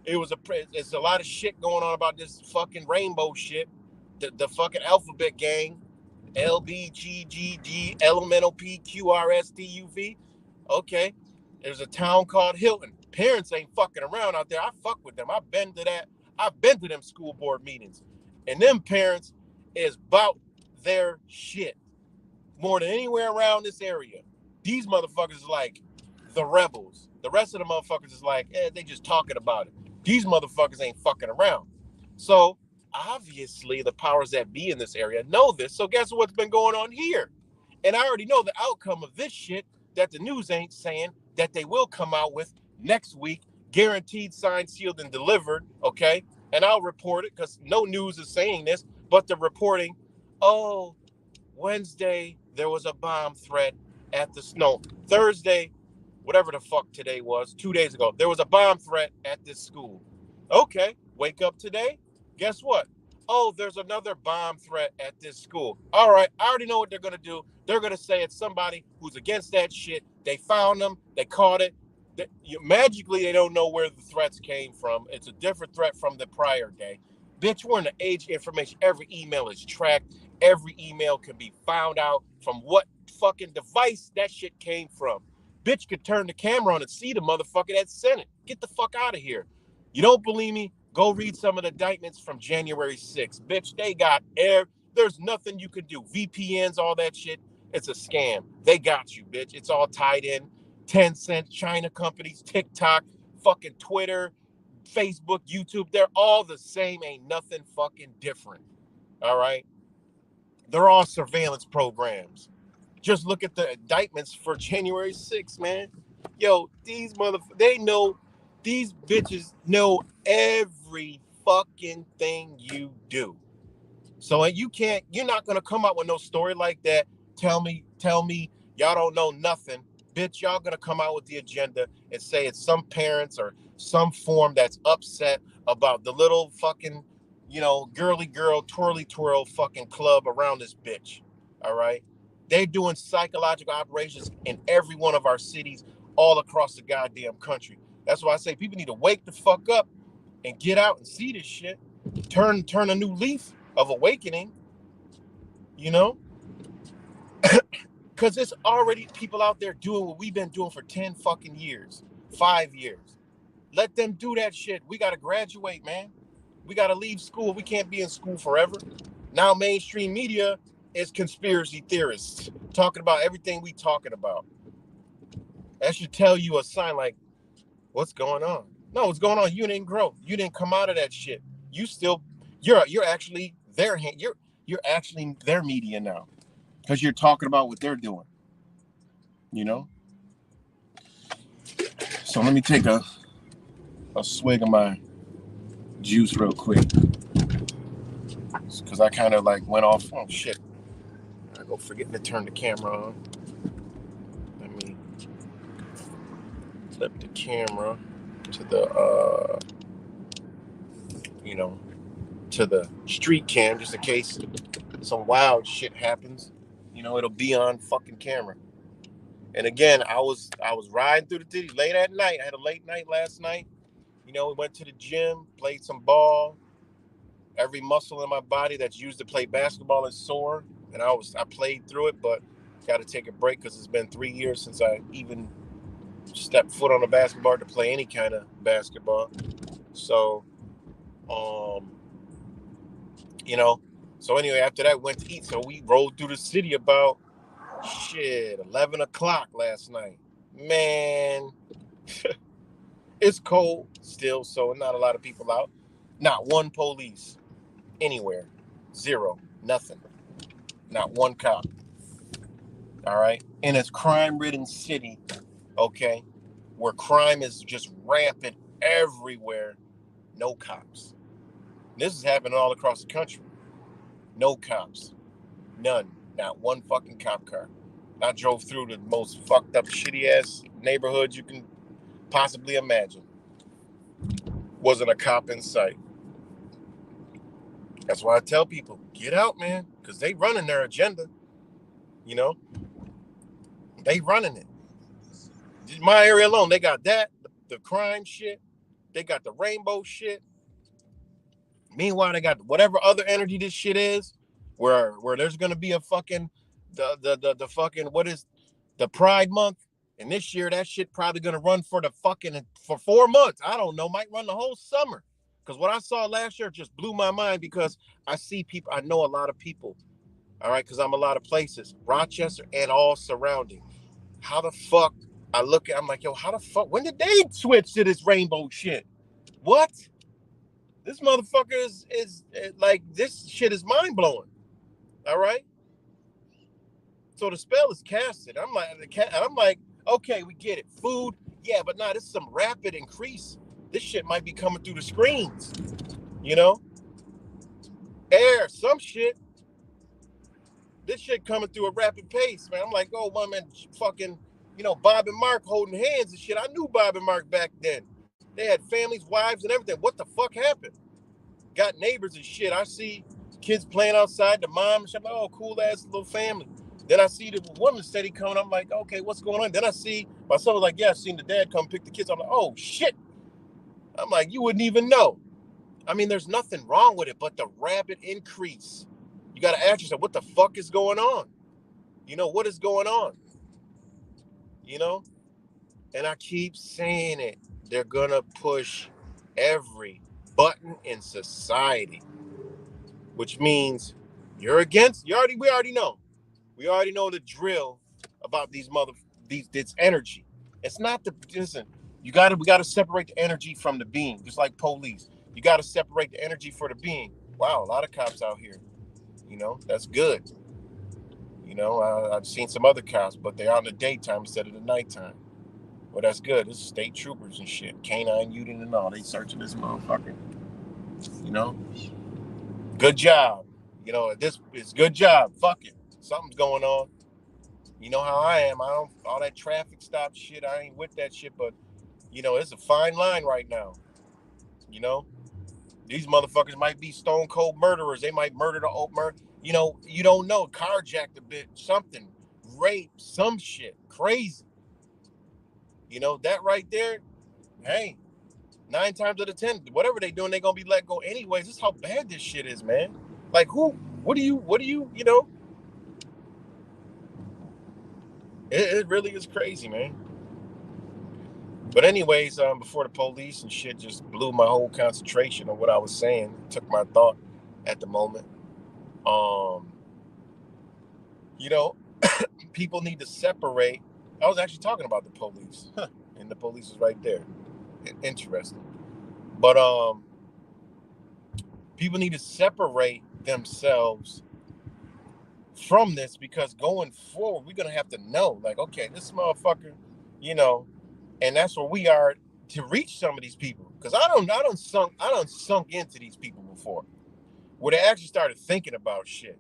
Speaker 1: it's a lot of shit going on about this fucking rainbow shit. The fucking alphabet gang, LBGGG, elemental PQRSTUV. Okay. There's a town called Hilton. Parents ain't fucking around out there. I fuck with them. I've been to them school board meetings. And them parents is about their shit more than anywhere around this area. These motherfuckers is like the rebels. The rest of the motherfuckers is like, they just talking about it. These motherfuckers ain't fucking around. So obviously the powers that be in this area know this. So guess what's been going on here? And I already know the outcome of this shit that the news ain't saying that they will come out with next week, guaranteed, signed, sealed, and delivered, okay? And I'll report it because no news is saying this, but the reporting, oh, Wednesday, there was a bomb threat at the snow. Thursday, whatever the fuck today was, 2 days ago, there was a bomb threat at this school. Okay, wake up today. Guess what? Oh, there's another bomb threat at this school. All right, I already know what they're going to do. They're going to say it's somebody who's against that shit. They found them. They caught it. Magically, they don't know where the threats came from. It's a different threat from the prior day. Bitch, we're in the age of information. Every email is tracked. Every email can be found out from what fucking device that shit came from. Bitch could turn the camera on and see the motherfucker that sent it. Get the fuck out of here. You don't believe me? Go read some of the indictments from January 6th. Bitch, they got air. There's nothing you can do. VPNs, all that shit. It's a scam. They got you, bitch. It's all tied in. Tencent, China companies, TikTok, fucking Twitter, Facebook, YouTube. They're all the same. Ain't nothing fucking different. All right? They're all surveillance programs. Just look at the indictments for January 6th, man. Yo, these they know, these bitches know every fucking thing you do. So you're not gonna come out with no story like that. Tell me, y'all don't know nothing. Bitch, y'all gonna come out with the agenda and say it's some parents or some form that's upset about the little fucking, girly girl, twirly twirl fucking club around this bitch. All right. They're doing psychological operations in every one of our cities all across the goddamn country. That's why I say people need to wake the fuck up and get out and see this shit. Turn a new leaf of awakening, because there's already people out there doing what we've been doing for 10 fucking years, 5 years. Let them do that shit. We got to graduate, man. We got to leave school. We can't be in school forever. Now mainstream media is conspiracy theorists talking about everything we talking about. That should tell you a sign like, what's going on? No, what's going on? You didn't grow. You didn't come out of that shit. You're actually their hand. You're actually their media now, because you're talking about what they're doing. So let me take a swig of my juice real quick, because I kind of like went off. Oh shit! I go forgetting to turn the camera on. Let me flip the camera to the to the street cam, just in case some wild shit happens. It'll be on fucking camera. And again, I was riding through the city late at night. I had a late night last night. We went to the gym, played some ball. Every muscle in my body that's used to play basketball is sore, and I played through it. But Got to take a break because it's been 3 years since I even stepped foot on a basketball to play any kind of basketball. So, you know, so anyway, after that, went to eat. So we rolled through the city about 11 o'clock last night. Man, it's cold still, so not a lot of people out. Not one police anywhere. Zero. Nothing. Not one cop. All right. In this crime-ridden city, okay, where crime is just rampant everywhere, no cops. This is happening all across the country. No cops. None. Not one fucking cop car. I drove through the most fucked up, shitty-ass neighborhood you can possibly imagine. Wasn't a cop in sight. That's why I tell people, get out, man, because they running their agenda. You know? They running it. My area alone, they got that, the crime shit. They got the rainbow shit. Meanwhile, they got whatever other energy this shit is, where there's gonna be a fucking the fucking what is the Pride Month, and this year that shit probably gonna run for 4 months. I don't know, might run the whole summer. Because what I saw last year just blew my mind because I see people, I know a lot of people, all right, because I'm a lot of places, Rochester and all surrounding. How the fuck I look at, I'm like, yo, how the fuck, when did they switch to this rainbow shit? What? This motherfucker is like, this shit is mind blowing. All right. So the spell is casted. I'm like, okay, we get it. Food, yeah, but nah, this is some rapid increase. This shit might be coming through the screens, you know? Air, some shit. This shit coming through a rapid pace, man. I'm like, oh, my man, fucking, Bob and Mark holding hands and shit. I knew Bob and Mark back then. They had families, wives, and everything. What the fuck happened? Got neighbors and shit. I see kids playing outside, the mom and shit. I'm like, oh, cool ass little family. Then I see the woman steady coming. I'm like, okay, what's going on? Then I see my son was like, yeah, I seen the dad come pick the kids. I'm like, oh shit. I'm like, you wouldn't even know. I mean, there's nothing wrong with it, but the rapid increase. You got to ask yourself, what the fuck is going on? What is going on? And I keep saying it. They're going to push every button in society, which means you're against, we already know. We already know the drill about this energy. It's not listen, we got to separate the energy from the being, just like police. You got to separate the energy for the being. Wow, a lot of cops out here. That's good. I've seen some other cops, but they're out in the daytime instead of the nighttime. Well, that's good. This is state troopers and shit. Canine unit and all. They searching this motherfucker. Good job. This is good job. Fuck it. Something's going on. You know how I am. I don't, all that traffic stop shit, I ain't with that shit, but, it's a fine line right now. These motherfuckers might be stone cold murderers. They might murder the old murder. You don't know. Carjacked a bit, something, rape, some shit, crazy. That right there, hey, 9 times out of 10, whatever they doing, they gonna be let go anyways. This is how bad this shit is, man. Like what do you, it really is crazy, man. But anyways, before the police and shit just blew my whole concentration on what I was saying, took my thought at the moment. People need to separate. I was actually talking about the police, and the police is right there. Interesting. But people need to separate themselves from this, because going forward, we're gonna have to know, like, okay, this motherfucker, and that's where we are to reach some of these people. Because I don't sunk into these people before, where they actually started thinking about shit.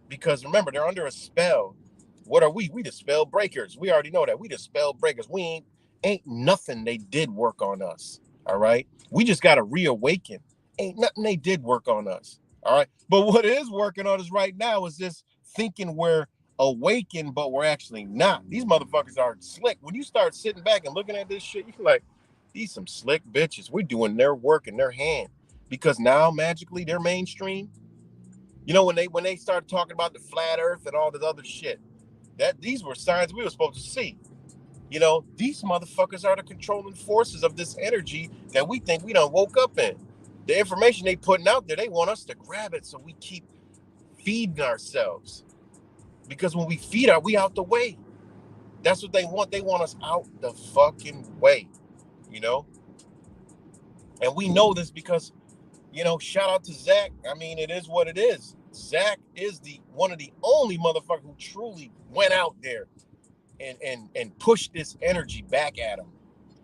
Speaker 1: Because remember, they're under a spell. What are we? We the spell breakers. We already know that. We the spell breakers. We ain't nothing they did work on us. All right. We just got to reawaken. Ain't nothing they did work on us. All right. But what is working on us right now is this thinking we're awakened, but we're actually not. These motherfuckers are slick. When you start sitting back and looking at this shit, you're like, these some slick bitches. We're doing their work in their hand, because now magically they're mainstream. When they start talking about the flat earth and all this other shit, That these were signs we were supposed to see. You know, these motherfuckers are the controlling forces of this energy that we think we done woke up in. The information they putting out there, they want us to grab it, so we keep feeding ourselves. Because when we feed we out the way. That's what they want. They want us out the fucking way, you know? And we know this because, you know, shout out to Zach. I mean, it is what it is. Zach is one of the only motherfuckers who truly went out there and pushed this energy back at him.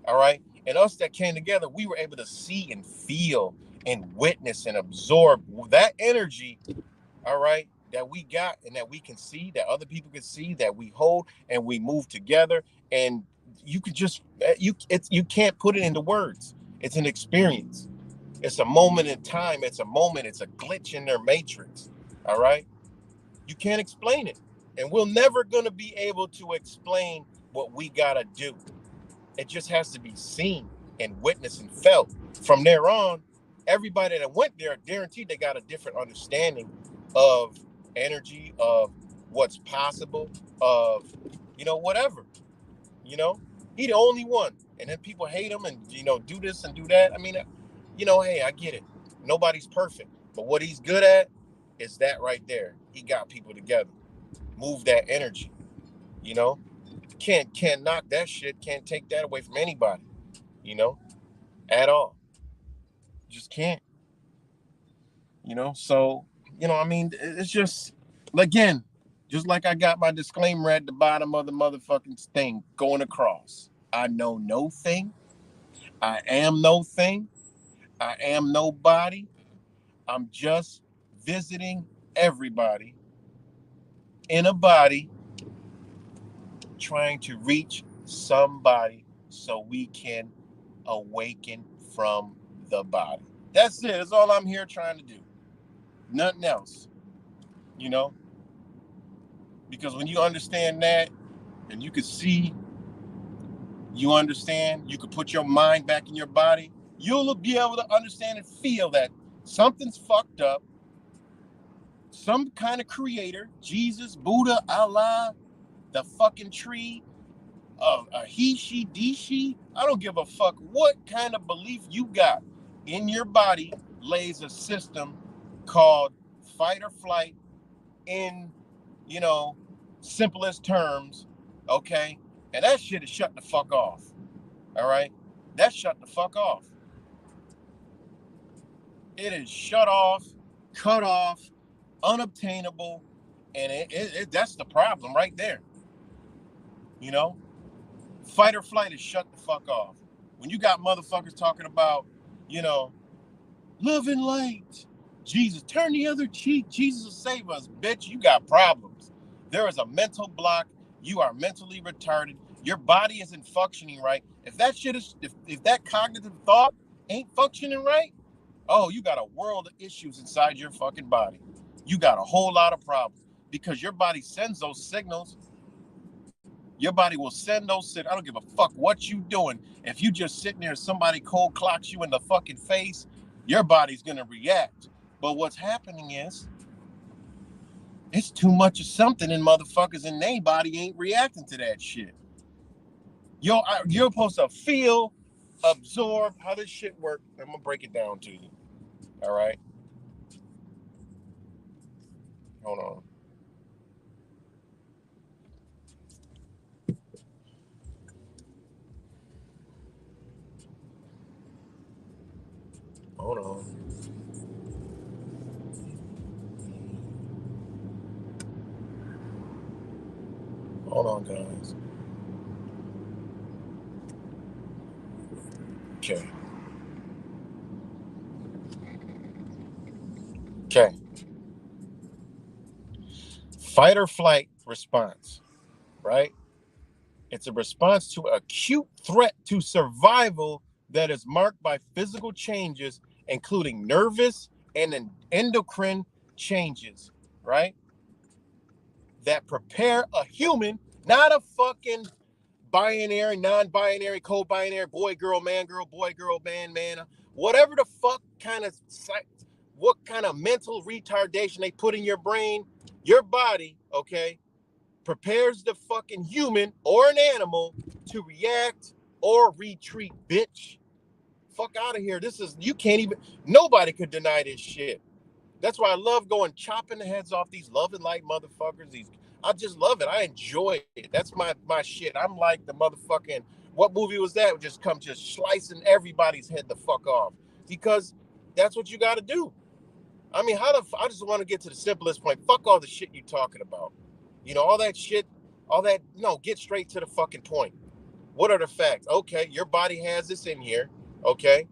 Speaker 1: All right. And us that came together, we were able to see and feel and witness and absorb that energy, all right, that we got and that we can see, that other people can see, that we hold, and we move together. And you can just you can't put it into words. It's an experience. It's a moment in time. It's a moment. It's a glitch in their matrix. All right. You can't explain it. And we're never going to be able to explain what we got to do. It just has to be seen and witnessed and felt. From there on, everybody that went there, guaranteed they got a different understanding of energy, of what's possible, of, you know, whatever. You know, he the only one. And then people hate him and, you know, do this and do that. I mean, you know, hey, I get it. Nobody's perfect. But what he's good at is that right there. He got people together. Move that energy, you know? Can't knock that shit. Can't take that away from anybody, you know, at all. Just can't, you know? So, you know, I mean, it's just, again, just like I got my disclaimer at the bottom of the motherfucking thing going across. I know no thing. I am no thing. I am nobody. I'm just visiting everybody in a body trying to reach somebody so we can awaken from the body. That's it. That's all I'm here trying to do. Nothing else, you know? Because when you understand that and you can see, you understand, you can put your mind back in your body, you'll be able to understand and feel that something's fucked up. Some kind of creator, Jesus, Buddha, Allah, the fucking tree, a he, she, she, I don't give a fuck what kind of belief you got. In your body lays a system called fight or flight in, you know, simplest terms, okay? And that shit is shut the fuck off, all right? That's shut the fuck off. It is shut off, cut off, unobtainable, and that's the problem right there, you know? Fight or flight is shut the fuck off. When you got motherfuckers talking about, you know, love and light, Jesus, turn the other cheek, Jesus will save us, bitch, you got problems. There is a mental block. You are mentally retarded. Your body isn't functioning right. If that shit is, if that cognitive thought ain't functioning right, oh, you got a world of issues inside your fucking body. You got a whole lot of problems because your body sends those signals. Your body will send those signals. I don't give a fuck what you doing. If you just sitting there, somebody cold clocks you in the fucking face, your body's gonna react. But what's happening is, it's too much of something in motherfuckers, and their body ain't reacting to that shit. You're supposed to feel, absorb how this shit works. I'm gonna break it down to you. All right. Hold on. Hold on. Hold on, guys. Okay. Okay. Fight or flight response, right? It's a response to acute threat to survival that is marked by physical changes, including nervous and endocrine changes, right? That prepare a human, not a fucking binary, non-binary, co-binary, boy, girl, man, man, whatever the fuck kind of, what kind of mental retardation they put in your brain, your body, okay? prepares the fucking human or an animal to react or retreat, bitch. Fuck out of here. You can't even, nobody could deny this shit. That's why I love going chopping the heads off these love and light motherfuckers. I just love it. I enjoy it. That's my shit. I'm like the motherfucking, what movie was that? Just slicing everybody's head the fuck off. Because that's what you got to do. I mean, I just want to get to the simplest point. Fuck all the shit you talking about. All that shit, no, get straight to the fucking point. What are the facts? Okay, your body has this in here. Okay.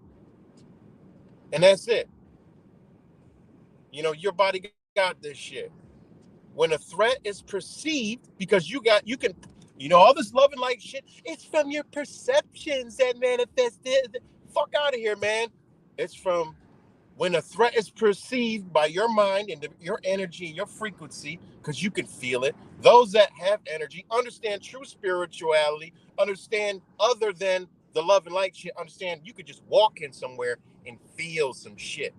Speaker 1: And that's it. Your body got this shit. When a threat is perceived, because you can, all this love and light shit, it's from your perceptions that manifest it. Fuck out of here, man. It's from when a threat is perceived by your mind and your energy and your frequency, because you can feel it. Those that have energy understand true spirituality, understand other than the love and light shit, understand you could just walk in somewhere and feel some shit.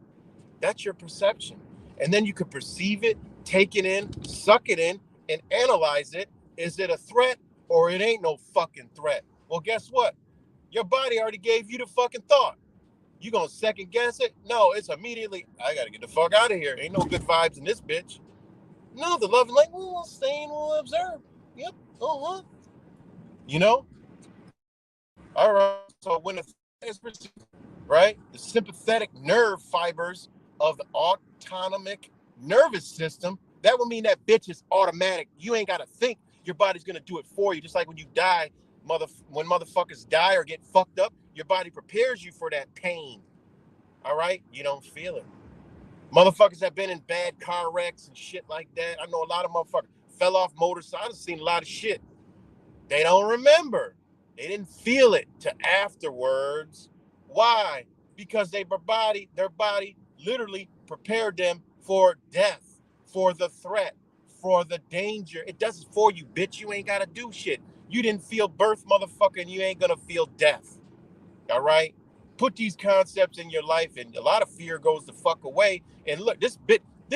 Speaker 1: That's your perception. And then you could perceive it, take it in, suck it in, and analyze it. Is it a threat or it ain't no fucking threat? Well, guess what? Your body already gave you the fucking thought. You gonna second guess it? No, it's immediately, I gotta get the fuck out of here. Ain't no good vibes in this bitch. No, the love and light, we'll stay and we'll observe. Yep, All right, so when it's perceived, right? The sympathetic nerve fibers of the autonomic nervous system, that would mean that bitch is automatic. You ain't got to think. Your body's going to do it for you. Just like when you die, when motherfuckers die or get fucked up, your body prepares you for that pain. All right? You don't feel it. Motherfuckers have been in bad car wrecks and shit like that. I know a lot of motherfuckers fell off motorcycles. I've seen a lot of shit. They don't remember. They didn't feel it to afterwards. Why? Because their body literally prepared them for death, for the threat, for the danger. It does it for you, bitch. You ain't got to do shit. You didn't feel birth, motherfucker, and you ain't going to feel death. All right? Put these concepts in your life, and a lot of fear goes the fuck away. And look, this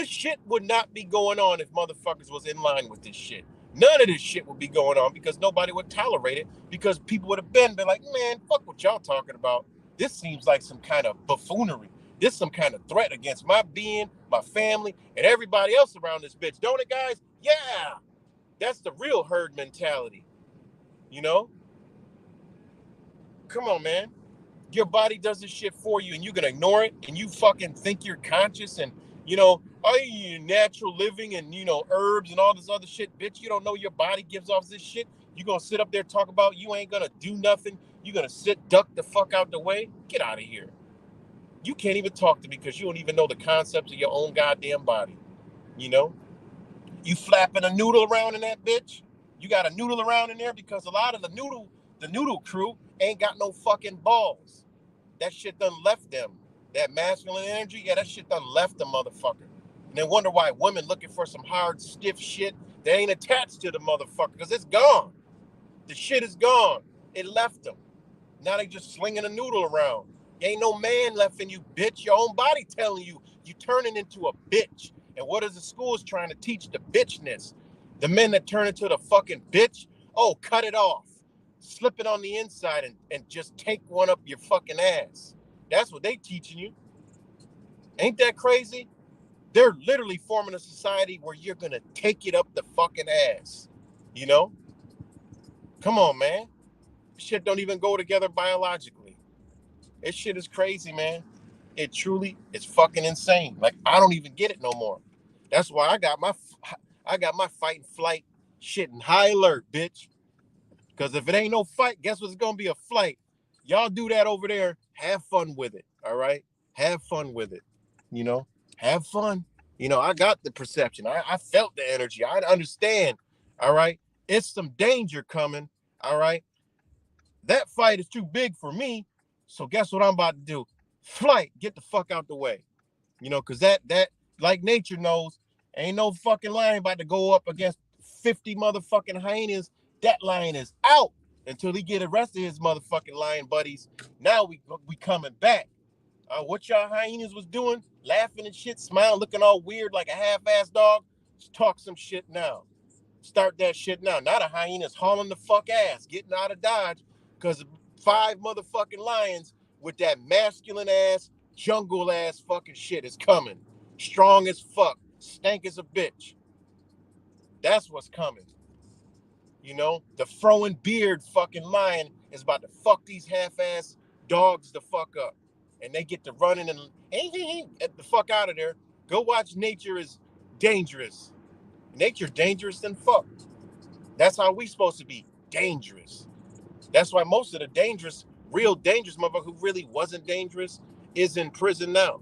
Speaker 1: shit would not be going on if motherfuckers was in line with this shit. None of this shit would be going on because nobody would tolerate it, because people would have been like, man, fuck what y'all talking about. This seems like some kind of buffoonery. This some kind of threat against my being, my family, and everybody else around this bitch. Don't it, guys? Yeah. That's the real herd mentality. Come on, man. Your body does this shit for you and you're going to ignore it and you fucking think you're conscious and, you natural living and, herbs and all this other shit. Bitch, you don't know your body gives off this shit. You're going to sit up there talk about you ain't going to do nothing. You're going to sit, duck the fuck out the way. Get out of here. You can't even talk to me because you don't even know the concepts of your own goddamn body. You flapping a noodle around in that bitch. You got a noodle around in there because a lot of the noodle crew ain't got no fucking balls. That shit done left them. That masculine energy, yeah, that shit done left the motherfucker. And they wonder why women looking for some hard, stiff shit, they ain't attached to the motherfucker because it's gone. The shit is gone. It left them. Now they just slinging a noodle around. Ain't no man left in you, bitch. Your own body telling you turning into a bitch. And what is the schools trying to teach? The bitchness. The men that turn into the fucking bitch, oh, cut it off. Slip it on the inside and just take one up your fucking ass. That's what they teaching you. Ain't that crazy? They're literally forming a society where you're going to take it up the fucking ass. Come on, man. Shit don't even go together biologically. This shit is crazy, man. It truly is fucking insane. Like, I don't even get it no more. That's why I got my fight and flight shit in high alert, bitch. Because if it ain't no fight, guess what's going to be? A flight. Y'all do that over there. Have fun with it. All right? Have fun with it. Have fun. I got the perception. I felt the energy. I understand. All right? It's some danger coming. All right? That fight is too big for me. So guess what I'm about to do? Flight. Get the fuck out the way. Because that, like nature knows, ain't no fucking lion about to go up against 50 motherfucking hyenas. That lion is out until he get the rest of his motherfucking lion buddies. Now we coming back. What y'all hyenas was doing, laughing and shit, smiling, looking all weird like a half-ass dog, just talk some shit now. Start that shit now. Now the hyena's hauling the fuck ass, getting out of Dodge, because 5 motherfucking lions with that masculine ass, jungle ass fucking shit is coming. Strong as fuck, stank as a bitch. That's what's coming. You know, the throwing beard fucking lion is about to fuck these half-ass dogs the fuck up. And they get to running and get the fuck out of there. Go watch Nature is Dangerous. Nature dangerous than fuck. That's how we supposed to be. Dangerous. That's why most of the dangerous, real dangerous motherfucker who really wasn't dangerous is in prison now.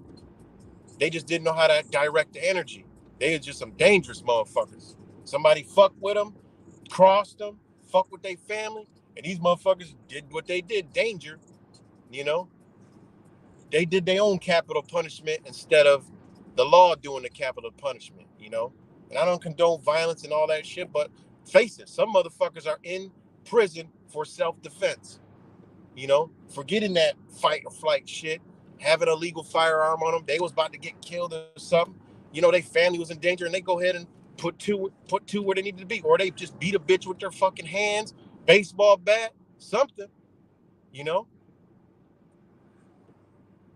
Speaker 1: They just didn't know how to direct the energy. They are just some dangerous motherfuckers. Somebody fucked with them, crossed them, fucked with their family, and these motherfuckers did what they did. Danger, you know? They did their own capital punishment instead of the law doing the capital punishment, you know? And I don't condone violence and all that shit, but face it, some motherfuckers are in prison for self-defense, you know? Forgetting that fight or flight shit, having a legal firearm on them, they was about to get killed or something. You know, their family was in danger, and they go ahead and put two where they needed to be, or they just beat a bitch with their fucking hands, baseball bat, something, you know?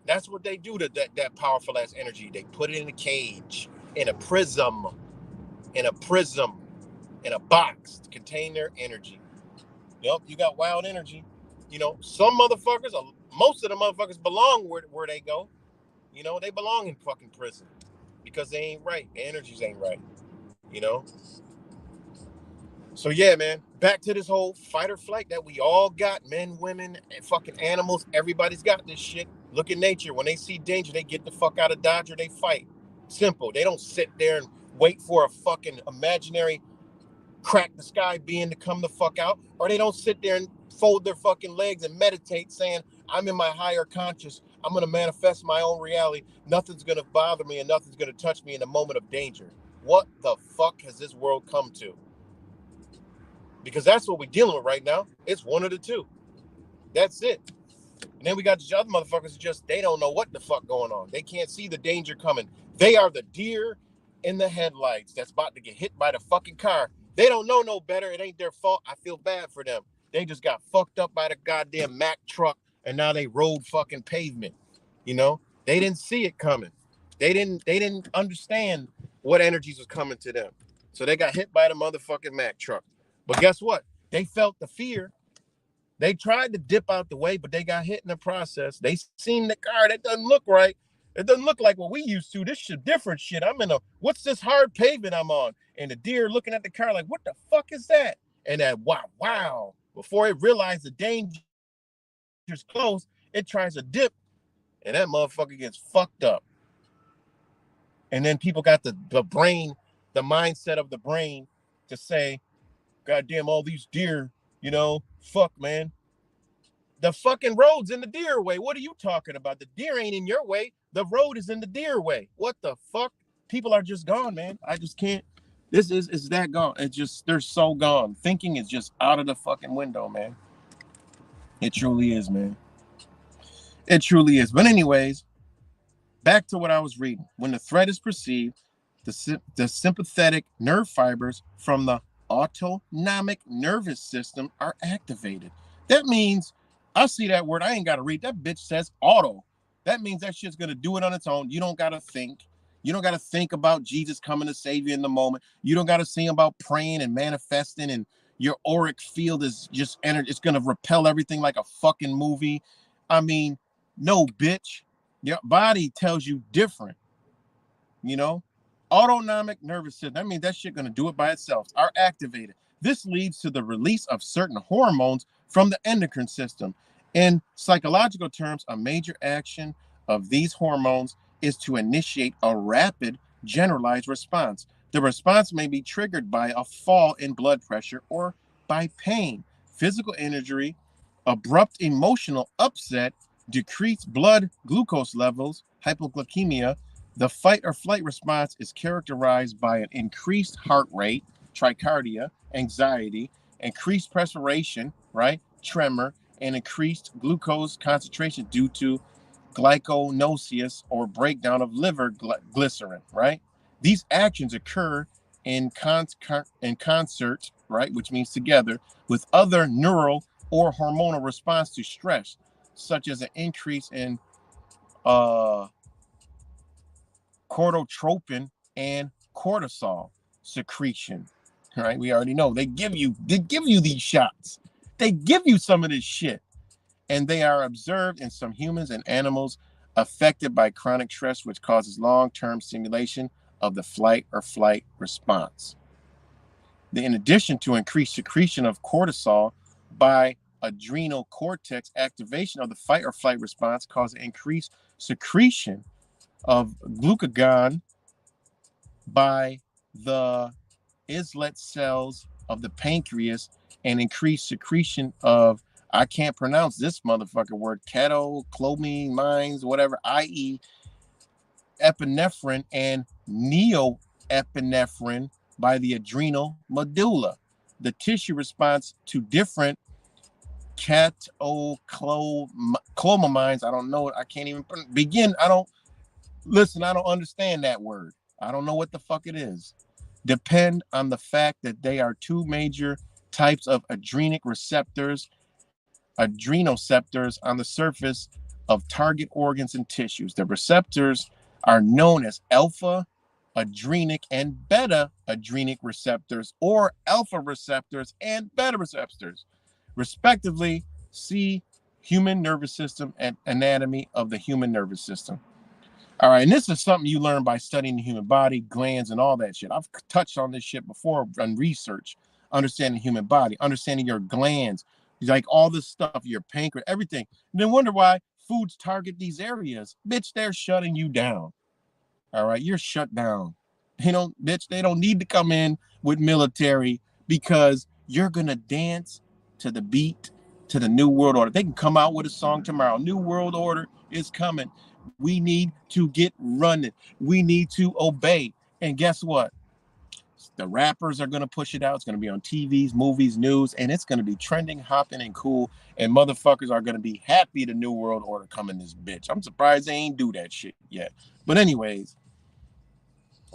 Speaker 1: That's what they do to that powerful ass energy. They put it in a cage, in a prism, in a box to contain their energy. Yep, you got wild energy. You know, some motherfuckers, most of the motherfuckers belong where they go. You know, they belong in fucking prison because they ain't right. Their energies ain't right. You know? So yeah, man, back to this whole fight or flight that we all got, men, women, and fucking animals. Everybody's got this shit. Look at nature. When they see danger, they get the fuck out of Dodge or they fight. Simple. They don't sit there and wait for a fucking imaginary crack the sky being to come the fuck out, or they don't sit there and fold their fucking legs and meditate saying, I'm in my higher conscious. I'm going to manifest my own reality. Nothing's going to bother me and nothing's going to touch me in a moment of danger. What the fuck has this world come to? Because that's what we're dealing with right now. It's one of the two. That's it. And then we got these other motherfuckers just, they don't know what the fuck going on. They can't see the danger coming. They are the deer in the headlights that's about to get hit by the fucking car. They don't know no better. It ain't their fault. I feel bad for them. They just got fucked up by the goddamn Mack truck, and now they rode fucking pavement. You know? They didn't see it coming. They didn't understand what energies was coming to them. So they got hit by the motherfucking Mack truck. But guess what? They felt the fear. They tried to dip out the way, but they got hit in the process. They seen the car. That doesn't look right. It doesn't look like what we used to. This shit different shit. I'm in what's this hard pavement I'm on? And the deer looking at the car like, what the fuck is that? And that wow. Before it realized the danger's close, it tries to dip, and that motherfucker gets fucked up. And then people got the brain, the mindset of the brain to say, goddamn, all these deer, you know, fuck, man. The fucking road's in the deer way. What are you talking about? The deer ain't in your way. The road is in the deer way. What the fuck? People are just gone, man. I just can't. This is that gone. It's just, they're so gone. Thinking is just out of the fucking window, man. It truly is, man. It truly is. But anyways, back to what I was reading. When the threat is perceived, the sympathetic nerve fibers from the autonomic nervous system are activated. That means, I see that word, I ain't got to read. That bitch says auto. That means that shit's going to do it on its own. You don't got to think. You don't got to think about Jesus coming to save you in the moment. You don't got to think about praying and manifesting, and your auric field is just energy. It's going to repel everything like a fucking movie. I mean, no, bitch. Your body tells you different, you know? Autonomic nervous system. That means that shit gonna do it by itself. Are activated. This leads to the release of certain hormones from the endocrine system. In psychological terms, a major action of these hormones is to initiate a rapid generalized response. The response may be triggered by a fall in blood pressure or by pain, physical injury, abrupt emotional upset, decreased blood glucose levels, hypoglycemia. The fight or flight response is characterized by an increased heart rate, tachycardia, anxiety, increased perspiration, right, tremor, and increased glucose concentration due to glyconesis or breakdown of liver glycerin, right? These actions occur in concert, right, which means together, with other neural or hormonal response to stress, such as an increase in corticotropin and cortisol secretion. Right? We already know they give you these shots. They give you some of this shit. And they are observed in some humans and animals affected by chronic stress, which causes long-term stimulation of the flight or flight response. In addition to increased secretion of cortisol by adrenal cortex, activation of the fight or flight response causes increased secretion of glucagon by the islet cells of the pancreas and increased secretion of, I can't pronounce this motherfucker word, catecholamines, whatever, i.e. epinephrine and neoepinephrine by the adrenal medulla. The tissue response to different catecholamines, I don't know, I can't even begin, I don't understand that word. I don't know what the fuck it is. Depend on the fact that they are two major types of adrenic receptors, adrenoceptors on the surface of target organs and tissues. The receptors are known as alpha adrenic and beta adrenic receptors, or alpha receptors and beta receptors, respectively. See human nervous system and anatomy of the human nervous system. All right, and this is something you learn by studying the human body, glands, and all that shit. I've touched on this shit before on research, understanding the human body, understanding your glands, like all this stuff, your pancreas, everything. And then wonder why foods target these areas. Bitch, they're shutting you down. All right, you're shut down. They don't need to come in with military because you're going to dance to the beat, to the New World Order. They can come out with a song tomorrow. New World Order is coming. We need to get running. We need to obey. And guess what? The rappers are going to push it out. It's going to be on TVs, movies, news, and it's going to be trending, hopping, and cool. And motherfuckers are going to be happy the New World Order come in this bitch. I'm surprised they ain't do that shit yet. But anyways,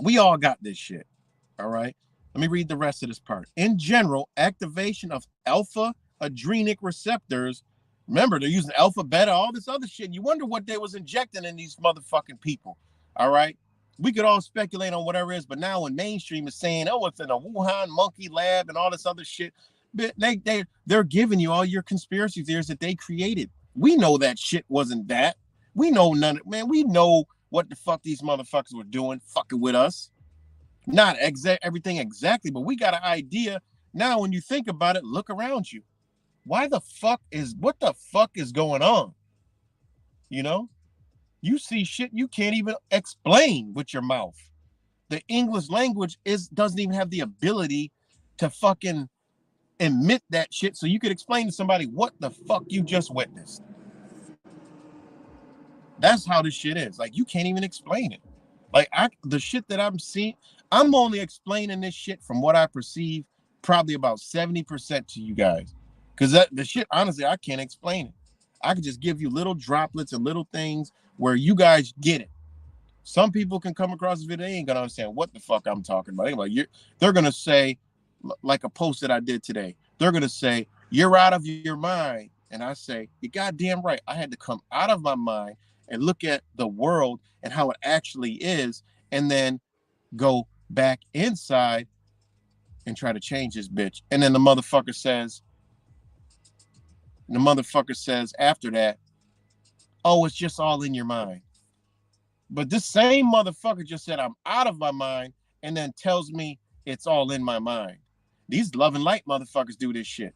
Speaker 1: we all got this shit. All right? Let me read the rest of this part. In general, activation of alpha adrenic receptors. Remember, they're using alpha, beta, all this other shit. You wonder what they was injecting in these motherfucking people. All right? We could all speculate on whatever it is, but now when mainstream is saying, oh, it's in a Wuhan monkey lab and all this other shit, they're giving you all your conspiracy theories that they created. We know that shit wasn't that. We know none of, man, we know what the fuck these motherfuckers were doing, fucking with us. Not everything exactly, but we got an idea. Now, when you think about it, look around you. What the fuck is going on? You know? You see shit you can't even explain with your mouth. The English language doesn't even have the ability to fucking emit that shit so you could explain to somebody what the fuck you just witnessed. That's how this shit is. Like, you can't even explain it. Like, the shit that I'm seeing, I'm only explaining this shit from what I perceive, probably about 70% to you guys. Because the shit, honestly, I can't explain it. I could just give you little droplets and little things where you guys get it. Some people can come across this video, they ain't gonna understand what the fuck I'm talking about. They're gonna say, like a post that I did today, they're gonna say, you're out of your mind. And I say, you're goddamn right. I had to come out of my mind and look at the world and how it actually is, and then go back inside and try to change this bitch. And then the motherfucker says after that, oh, it's just all in your mind. But this same motherfucker just said I'm out of my mind and then tells me it's all in my mind. These love and light motherfuckers do this shit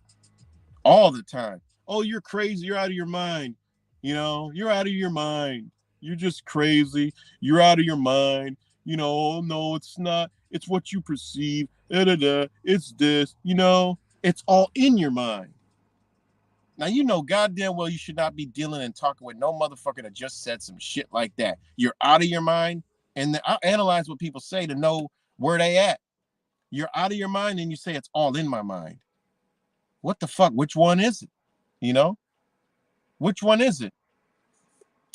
Speaker 1: all the time. Oh, you're crazy. You're out of your mind. You know, you're out of your mind. You're just crazy. You're out of your mind. You know, oh, no, it's not. It's what you perceive. It's this. You know, it's all in your mind. Now, you know goddamn well you should not be dealing and talking with no motherfucker that just said some shit like that. You're out of your mind. And I analyze what people say to know where they at. You're out of your mind and you say it's all in my mind. What the fuck? Which one is it? You know? Which one is it?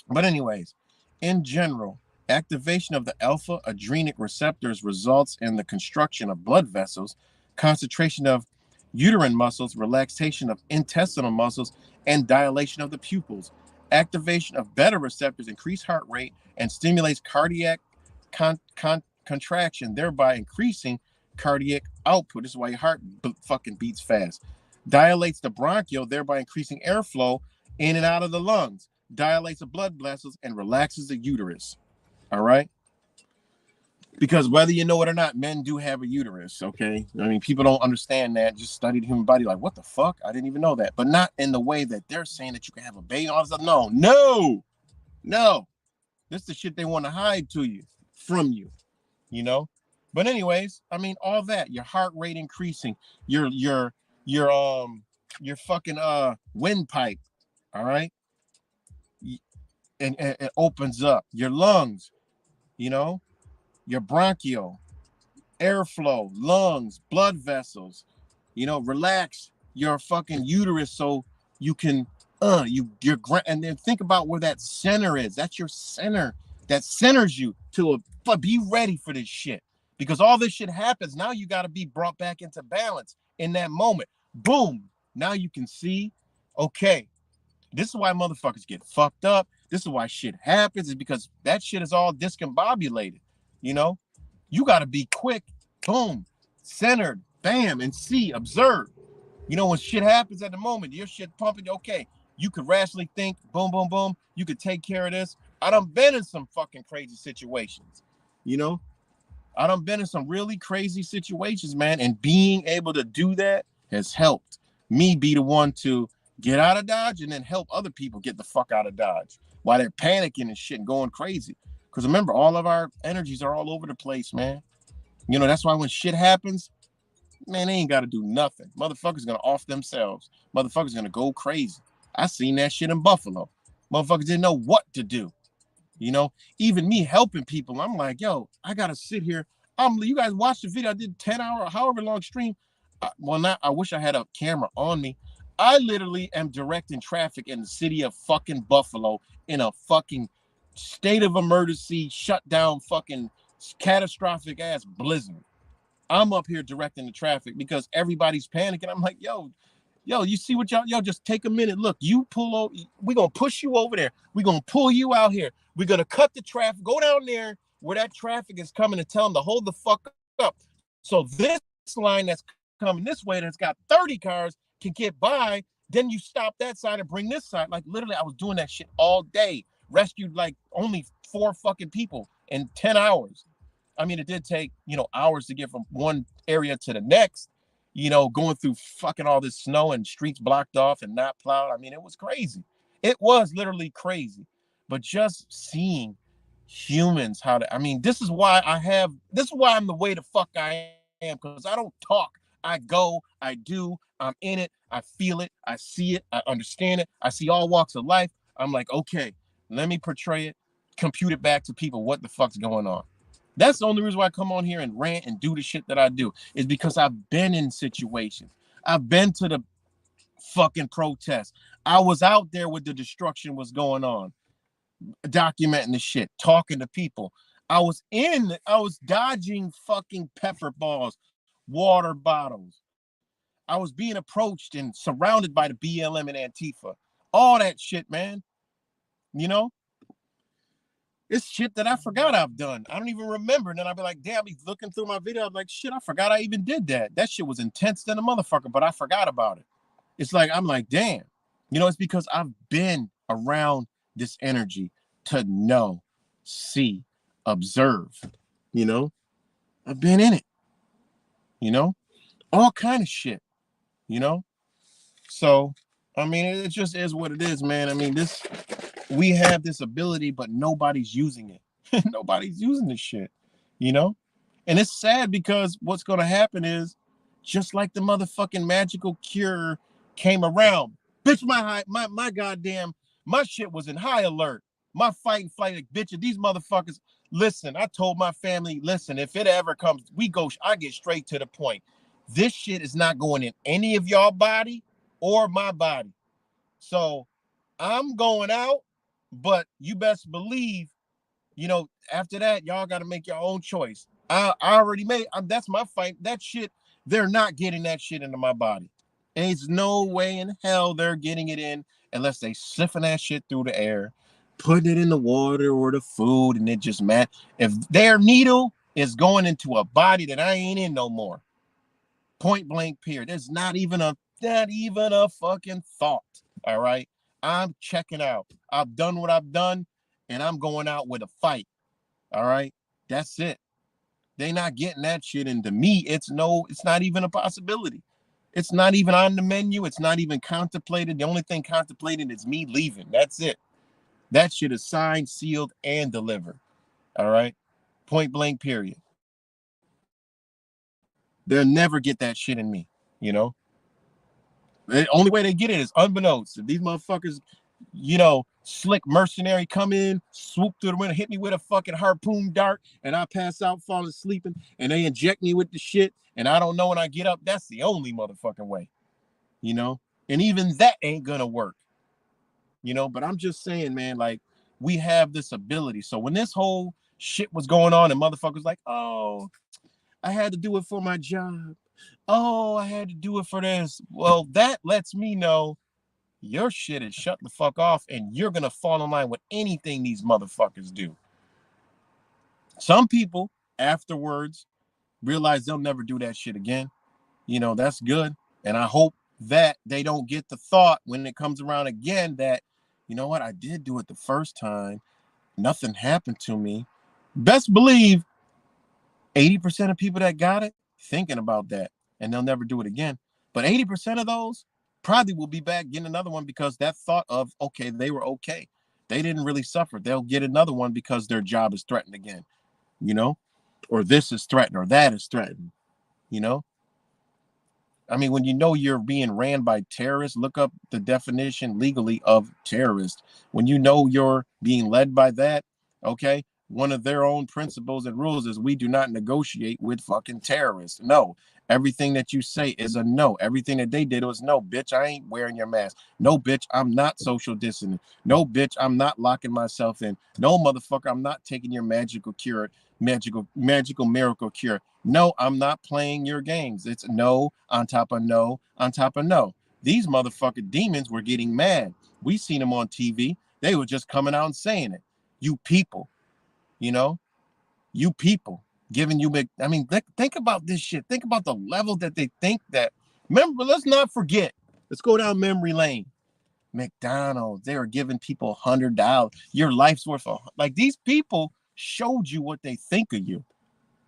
Speaker 1: But anyways, in general, Activation of the alpha adrenic receptors results in the construction of blood vessels, concentration of uterine muscles, relaxation of intestinal muscles, and dilation of the pupils. Activation of beta receptors increase heart rate and stimulates cardiac contraction, thereby increasing cardiac output. This is why your heart fucking beats fast. Dilates the bronchiole, thereby increasing airflow in and out of the lungs. Dilates the blood vessels and relaxes the uterus. All right. Because whether you know it or not, men do have a uterus. Okay. I mean, people don't understand that. Just study the human body. Like, what the fuck? I didn't even know that. But not in the way that they're saying that you can have a baby. All this. No. This is the shit they want to hide from you. But anyways, I mean, all that, your heart rate increasing, your fucking windpipe, all right, and it opens up your lungs, your bronchial, airflow, lungs, blood vessels, relax your fucking uterus so you can and then think about where that center is. That's your center. That centers you to be ready for this shit. Because all this shit happens. Now you got to be brought back into balance in that moment. Boom. Now you can see, okay, this is why motherfuckers get fucked up. This is why shit happens, is because that shit is all discombobulated. You got to be quick. Boom. Centered. Bam. And see, observe. When shit happens at the moment, your shit pumping, okay, you could rationally think, boom, boom, boom, you could take care of this. I done been in some fucking crazy situations, I done been in some really crazy situations, man, and being able to do that has helped me be the one to get out of Dodge and then help other people get the fuck out of Dodge while they're panicking and shit and going crazy. Because remember, all of our energies are all over the place, man. That's why when shit happens, man, they ain't got to do nothing. Motherfuckers gonna off themselves. Motherfuckers gonna go crazy. I seen that shit in Buffalo. Motherfuckers didn't know what to do. Even me helping people, I'm like, yo, I gotta sit here. You guys watch the video. I did 10-hour, however long stream. I wish I had a camera on me. I literally am directing traffic in the city of fucking Buffalo in a fucking state of emergency, shut down, fucking catastrophic ass blizzard. I'm up here directing the traffic because everybody's panicking. I'm like, yo, you see what y'all just take a minute. Look, you pull over. We're going to push you over there. We're going to pull you out here. We're going to cut the traffic. Go down there where that traffic is coming and tell them to hold the fuck up. So this line that's coming this way that's got 30 cars can get by. Then you stop that side and bring this side. Like literally, I was doing that shit all day. Rescued like only 4 fucking people in 10 hours. I mean, it did take, hours to get from one area to the next, going through fucking all this snow and streets blocked off and not plowed. I mean, it was crazy. It was literally crazy. But just seeing humans, this is why I'm the way the fuck I am, because I don't talk. I go, I do, I'm in it, I feel it, I see it, I understand it, I see all walks of life. I'm like, okay, let me portray it, compute it back to people what the fuck's going on. That's the only reason why I come on here and rant and do the shit that I do, is because I've been in situations. I've been to the fucking protests. I was out there when the destruction was going on, documenting the shit, talking to people. I was dodging fucking pepper balls, water bottles. I was being approached and surrounded by the BLM and Antifa. All that shit, man. It's shit that I forgot I've done. I don't even remember. And then I'll be like, damn, I'll be looking through my video. I'm like, shit, I forgot I even did that. That shit was intense than a motherfucker, but I forgot about it. It's like, I'm like, damn. It's because I've been around this energy to know, see, observe. I've been in it. All kind of shit. So, I mean, it just is what it is, man. I mean, we have this ability, but nobody's using it. Nobody's using this shit, And it's sad because what's going to happen is just like the motherfucking magical cure came around. Bitch, my goddamn, my shit was in high alert. My fight and flight, like, bitch, these motherfuckers, listen, I told my family, listen, if it ever comes, I get straight to the point. This shit is not going in any of y'all body or my body. So I'm going out. But you best believe You know, after that, y'all got to make your own choice. I already made. That's my fight. That shit. They're not getting that shit into my body. There's no way in hell they're getting it in unless they siphon that shit through the air, putting it in the water or the food, and it just if their needle is going into a body that I ain't in no more. Point blank period. There's not even a fucking thought. All right. I'm checking out. I've done what I've done, and I'm going out with a fight. All right. That's it. They not getting that shit into me. It's not even a possibility. It's not even on the menu. It's not even contemplated. The only thing contemplated is me leaving. That's it. That shit is signed, sealed, and delivered. All right. Point blank period. They'll never get that shit in me. You know? The only way they get it is unbeknownst. If these motherfuckers, slick mercenary come in, swoop through the window, hit me with a fucking harpoon dart, and I pass out, falling asleep, and they inject me with the shit, and I don't know when I get up. That's the only motherfucking way, And even that ain't gonna work, But I'm just saying, man, like, we have this ability. So when this whole shit was going on, and motherfuckers like, oh, I had to do it for my job. Oh, I had to do it for this. Well, that lets me know your shit is shut the fuck off, and you're gonna fall in line with anything these motherfuckers do. Some people afterwards realize they'll never do that shit again. That's good. And I hope that they don't get the thought when it comes around again that, you know what, I did do it the first time. Nothing happened to me. Best believe 80% of people that got it thinking about that, and they'll never do it again. But 80% of those probably will be back getting another one because that thought of, okay, they were okay. They didn't really suffer. They'll get another one because their job is threatened again, or this is threatened or that is threatened, you know? I mean, when you're being ran by terrorists, look up the definition legally of terrorist. When you're being led by that, okay, one of their own principles and rules is we do not negotiate with fucking terrorists. No, everything that you say is a no. Everything that they did was no, bitch, I ain't wearing your mask. No, bitch, I'm not social distancing. No, bitch, I'm not locking myself in. No, motherfucker, I'm not taking your magical miracle cure. No, I'm not playing your games. It's no on top of no on top of no. These motherfucking demons were getting mad. We seen them on TV. They were just coming out and saying it. You people, you know, you people giving you big. I mean, think about this shit. Think about the level that they think that. Remember, let's not forget. Let's go down memory lane. McDonald's, they were giving people $100. Your life's worth of, like, these people showed you what they think of you.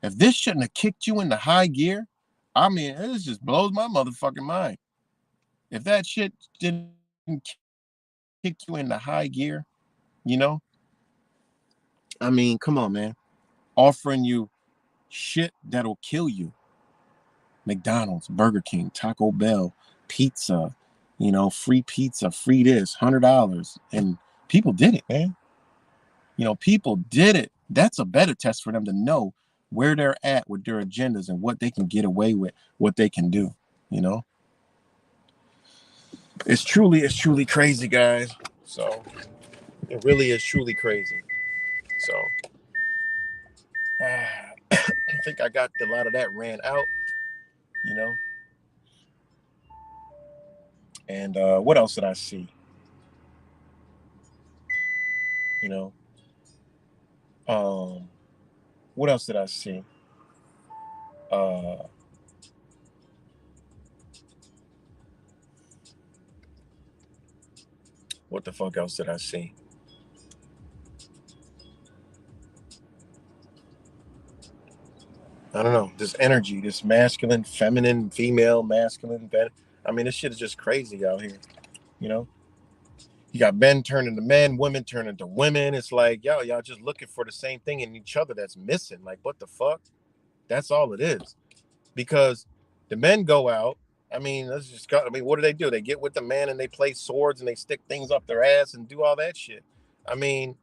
Speaker 1: If this shouldn't have kicked you into high gear, I mean, it just blows my motherfucking mind. If that shit didn't kick you into high gear, you know, I mean, come on, man. Offering you shit that'll kill you. McDonald's, Burger King, Taco Bell, pizza, free pizza, free this, $100. And people did it, man. People did it. That's a better test for them to know where they're at with their agendas and what they can get away with, what they can do. It's truly crazy, guys. So it really is truly crazy. So I think I got a lot of that ran out, you know. And what else did I see? You know, what else did I see? Uh, what the fuck else did I see? I don't know. This energy, this masculine, feminine, female, masculine. I mean, this shit is just crazy out here. You know, you got men turning to men, women turning to women. It's like, y'all just looking for the same thing in each other that's missing. Like, what the fuck? That's all it is. Because the men go out. I mean, what do? They get with the man and they play swords and they stick things up their ass and do all that shit. I mean,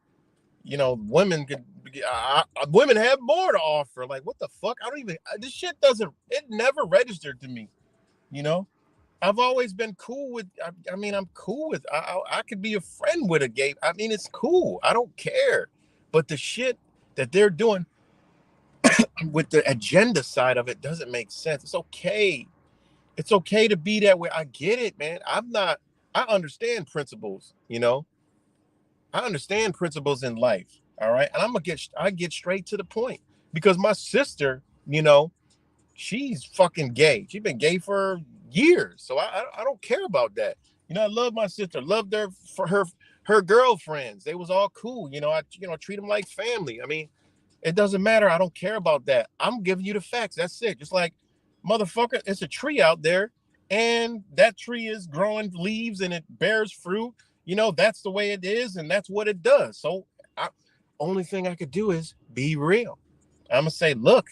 Speaker 1: women could. Women have more to offer. Like, what the fuck? I don't even. This shit doesn't. It never registered to me. You know. I've always been cool with. I'm cool with. I could be a friend with a gay. I mean, it's cool. I don't care. But the shit that they're doing with the agenda side of it doesn't make sense. It's okay. It's okay to be that way. I get it, man. I understand principles, I understand principles in life. All right. And I get straight to the point because my sister, she's fucking gay. She's been gay for years. So I don't care about that. I love my sister, loved her for her girlfriends. They was all cool. I treat them like family. I mean, it doesn't matter. I don't care about that. I'm giving you the facts. That's it. Just like, motherfucker, it's a tree out there and that tree is growing leaves and it bears fruit. That's the way it is and that's what it does. So only thing I could do is be real. I'm going to say, look,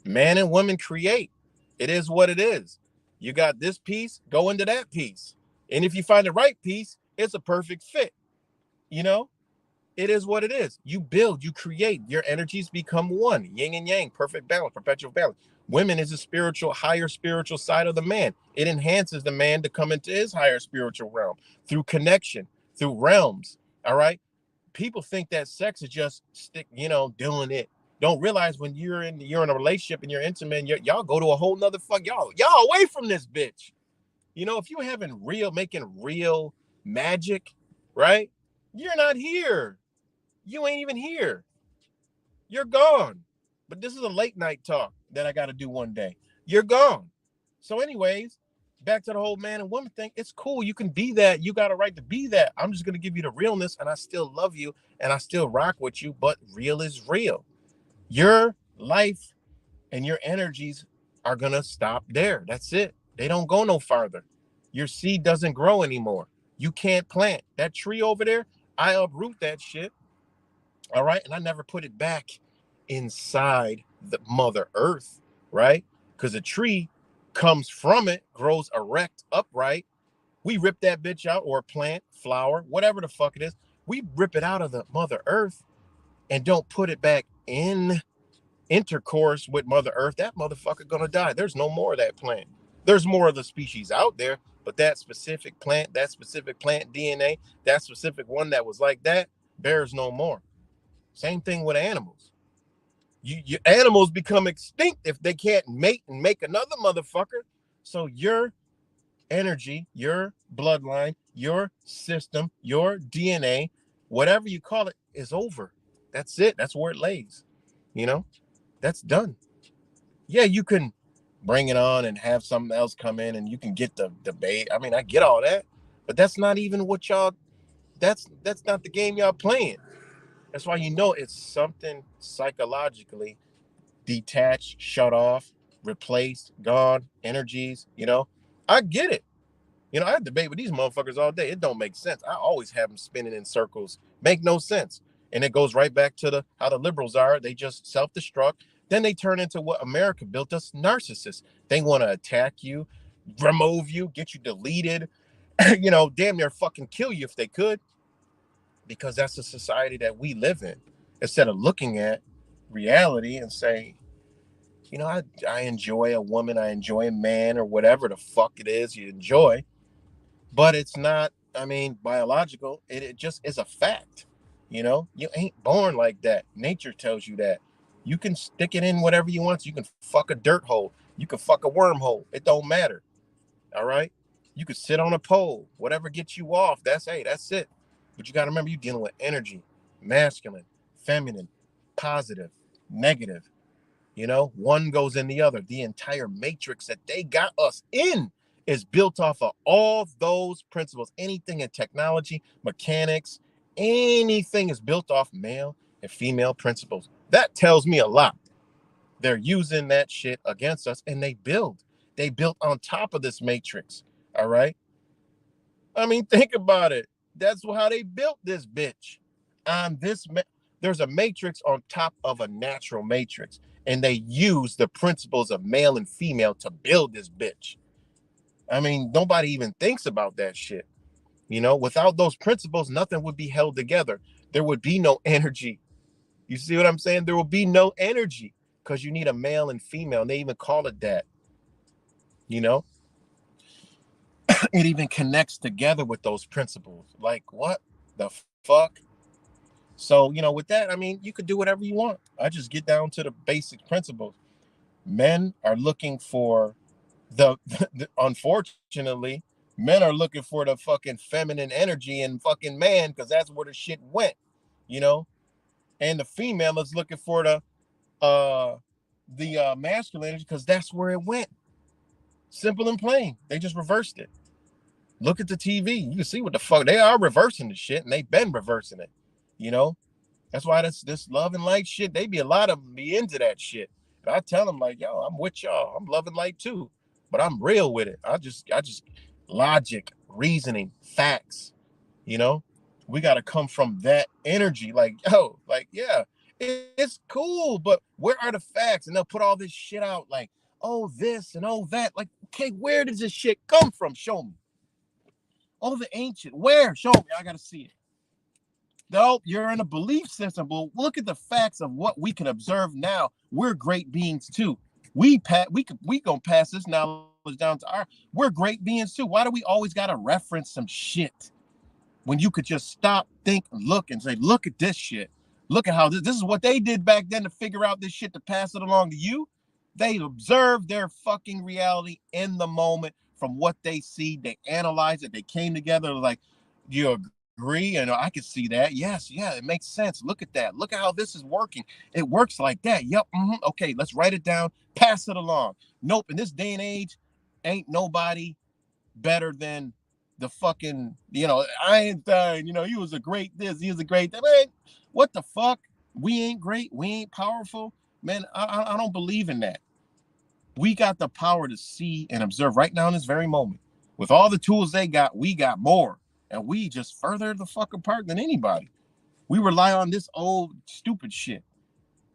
Speaker 1: man and woman create. It is what it is. You got this piece, go into that piece. And if you find the right piece, it's a perfect fit. It is what it is. You build, you create, your energies become one, yin and yang, perfect balance, perpetual balance. Women is a higher spiritual side of the man. It enhances the man to come into his higher spiritual realm through connection, through realms. All right. People think that sex is just doing it. Don't realize when you're in a relationship and you're intimate, y'all go to a whole nother y'all away from this bitch. If you're making real magic, right? You're not here. You ain't even here. You're gone. But this is a late night talk that I got to do one day. You're gone. So anyways, back to the whole man and woman thing. It's cool. You can be that. You got a right to be that. I'm just going to give you the realness and I still love you and I still rock with you, but real is real. Your life and your energies are going to stop there. That's it. They don't go no farther. Your seed doesn't grow anymore. You can't plant. That tree over there, I uproot that shit. All right. And I never put it back inside the Mother Earth, right? Because a tree comes from it, grows erect, upright. We rip that bitch out, or plant, flower, whatever the fuck it is. We rip it out of the Mother Earth and don't put it back in intercourse with Mother Earth. That motherfucker gonna die. There's no more of that plant. There's more of the species out there, but that specific plant DNA, that specific one that was like that, bears no more. Same thing with animals. You animals become extinct if they can't mate and make another motherfucker. So your energy, your bloodline, your system, your DNA, whatever you call it, is over. That's it. That's where it lays. That's done. Yeah, you can bring it on and have something else come in and you can get the debate. I mean, I get all that, but that's not even what that's not the game y'all playing. That's why it's something psychologically detached, shut off, replaced, gone, energies, I get it. I debate with these motherfuckers all day. It don't make sense. I always have them spinning in circles. Make no sense. And it goes right back to how the liberals are. They just self-destruct. Then they turn into what America built us, narcissists. They want to attack you, remove you, get you deleted, damn near fucking kill you if they could. Because that's the society that we live in. Instead of looking at reality and say, I enjoy a woman, I enjoy a man, or whatever the fuck it is you enjoy. But it's not, biological. It just is a fact. You ain't born like that. Nature tells you that. You can stick it in whatever you want. You can fuck a dirt hole. You can fuck a wormhole. It don't matter. All right. You can sit on a pole. Whatever gets you off. That's it. But you got to remember, you're dealing with energy, masculine, feminine, positive, negative. One goes in the other. The entire matrix that they got us in is built off of all those principles. Anything in technology, mechanics, anything is built off male and female principles. That tells me a lot. They're using that shit against us, and they built on top of this matrix. All right. Think about it. That's how they built this bitch. There's a matrix on top of a natural matrix, and they use the principles of male and female to build this bitch. Nobody even thinks about that shit. Without those principles, nothing would be held together. There would be no energy. You see what I'm saying? There will be no energy because you need a male and female, and they even call it that. It even connects together with those principles. Like, what the fuck? So, with that, I mean, you could do whatever you want. I just get down to the basic principles. Men are looking for unfortunately, men are looking for the fucking feminine energy in fucking man because that's where the shit went, you know? And the female is looking for the masculine energy because that's where it went. Simple and plain. They just reversed it. Look at the TV. You can see what the fuck they are reversing the shit, and they've been reversing it. You know, that's why this love and light shit. They be a lot of them be into that shit. And I tell them like, yo, I'm with y'all. I'm loving light too, but I'm real with it. I just logic, reasoning, facts. You know, we got to come from that energy. Like, yo, like, yeah, it's cool, but where are the facts? And they'll put all this shit out like, oh, this and oh, that. Like, okay, where does this shit come from? Show me. Oh, the ancient. Where? Show me. I got to see it. No, you're in a belief system. Well, look at the facts of what we can observe now. We're great beings too. We gonna pass this knowledge down to we're great beings too. Why do we always gotta reference some shit when you could just stop, think, look, and say, look at this shit. Look at how this is what they did back then to figure out this shit to pass it along to you. They observed their fucking reality in the moment from what they see. They analyze it. They came together like, you agree? And I can see that. Yes, yeah, it makes sense. Look at that. Look at how this is working. It works like that. Yep. Okay, let's write it down. Pass it along. Nope. In this day and age, ain't nobody better than the fucking, Einstein, he was a great this, he was a great that. Man, what the fuck? We ain't great, we ain't powerful. Man, I don't believe in that. We got the power to see and observe right now in this very moment. With all the tools they got, we got more. And we just further the fuck apart than anybody. We rely on this old stupid shit.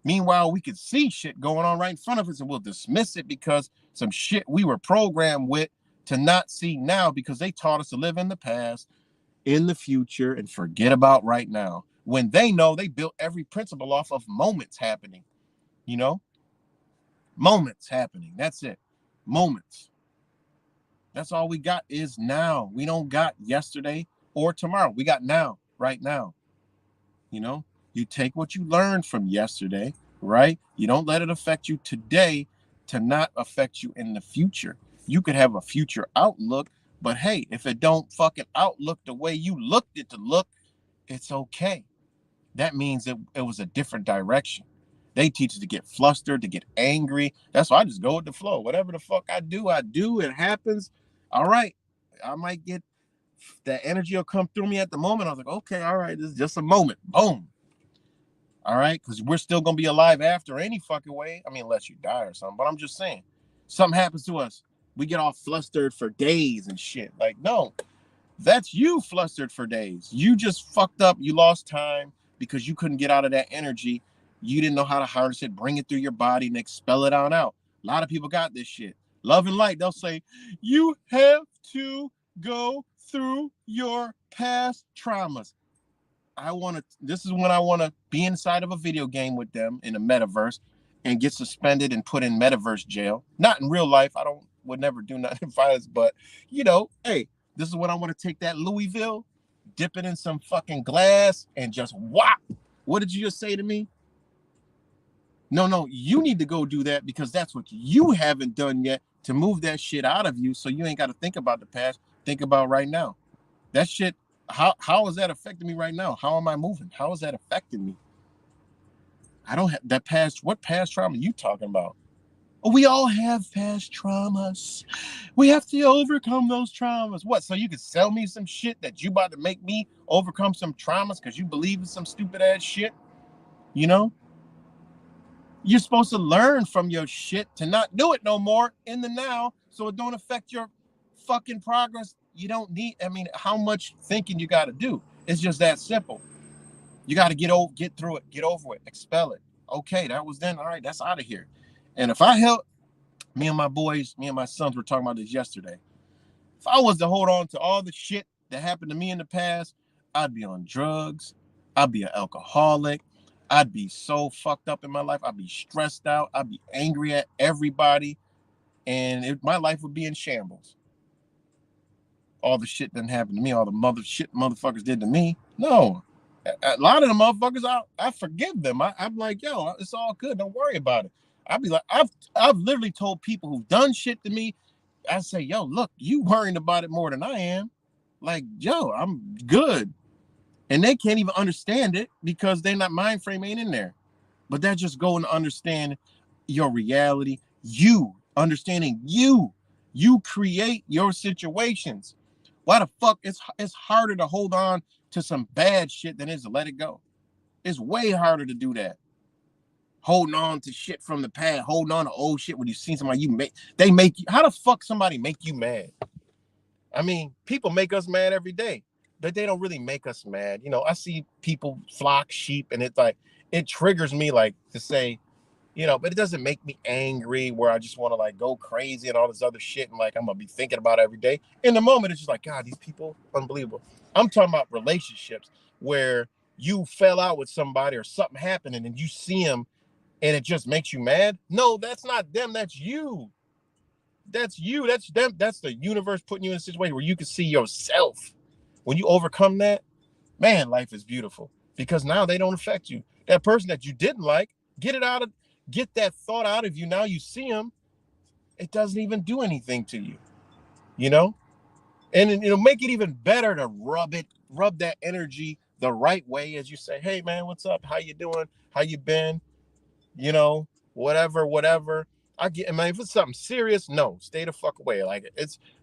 Speaker 1: Meanwhile, we could see shit going on right in front of us and we'll dismiss it because some shit we were programmed with to not see now because they taught us to live in the past, in the future, and forget about right now. When they know they built every principle off of moments happening, you know? Moments happening. That's it. Moments. That's all we got is now. We don't got yesterday or tomorrow. We got now, right now. You take what you learned from yesterday, right? You don't let it affect you today to not affect you in the future. You could have a future outlook, but hey, if it don't fucking outlook the way you looked it to look, it's okay. That means it was a different direction. They teach us to get flustered, to get angry. That's why I just go with the flow. Whatever the fuck I do. It happens. All right. I might get that energy will come through me at the moment. I was like, okay, all right, this is just a moment. Boom. All right, because we're still gonna be alive after any fucking way. I mean, unless you die or something. But I'm just saying, something happens to us, we get all flustered for days and shit. Like, no, that's you flustered for days. You just fucked up. You lost time because you couldn't get out of that energy. You didn't know how to harness it, bring it through your body, and expel it on out. A lot of people got this shit. Love and light, they'll say, you have to go through your past traumas. This is when I want to be inside of a video game with them in a metaverse and get suspended and put in metaverse jail. Not in real life. Would never do nothing violence, but hey, this is when I want to take that Louisville, dip it in some fucking glass and just whop. What did you just say to me? No, you need to go do that because that's what you haven't done yet to move that shit out of you so you ain't got to think about the past. Think about right now. That shit, how is that affecting me right now? How am I moving? How is that affecting me? I don't have that past. What past trauma are you talking about? Oh, we all have past traumas. We have to overcome those traumas. What? So you could sell me some shit that you about to make me overcome some traumas because you believe in some stupid ass shit? You know? You're supposed to learn from your shit to not do it no more in the now so it don't affect your fucking progress. You don't need, how much thinking you got to do? It's just that simple. You got to get through it, get over it, expel it. Okay, that was then. All right, that's out of here. And if I help, me and my sons were talking about this yesterday. If I was to hold on to all the shit that happened to me in the past, I'd be on drugs. I'd be an alcoholic. I'd be so fucked up in my life. I'd be stressed out. I'd be angry at everybody. And my life would be in shambles. All the shit didn't happen to me. All the motherfuckers did to me. No. A lot of the motherfuckers, I forgive them. I'm like, yo, it's all good. Don't worry about it. I'd be like, I've literally told people who've done shit to me, I say, yo, look, you worrying about it more than I am. Like, yo, I'm good. And they can't even understand it because they're not mind frame ain't in there. But they're just going to understand your reality. You understanding you create your situations. Why the fuck it's harder to hold on to some bad shit than it is to let it go. It's way harder to do that. Holding on to shit from the past, holding on to old shit when you see somebody they make you. How the fuck somebody make you mad? I mean, people make us mad every day, but they don't really make us mad. You know, I see people flock sheep, and it's like it triggers me, like to say, you know, but it doesn't make me angry where I just want to like go crazy and all this other shit, and like I'm gonna be thinking about it every day. In the moment, it's just like, God, these people, unbelievable. I'm talking about relationships where you fell out with somebody or something happened, and then you see them, and it just makes you mad. No, that's not them. That's you. That's you. That's them. That's the universe putting you in a situation where you can see yourself. When you overcome that, man, life is beautiful because now they don't affect you. That person that you didn't like, get that thought out of you. Now you see them, it doesn't even do anything to you, you know? And it'll make it even better to rub that energy the right way as you say, hey man, what's up? How you doing? How you been? You know, whatever. I mean, if it's something serious, no, stay the fuck away. Like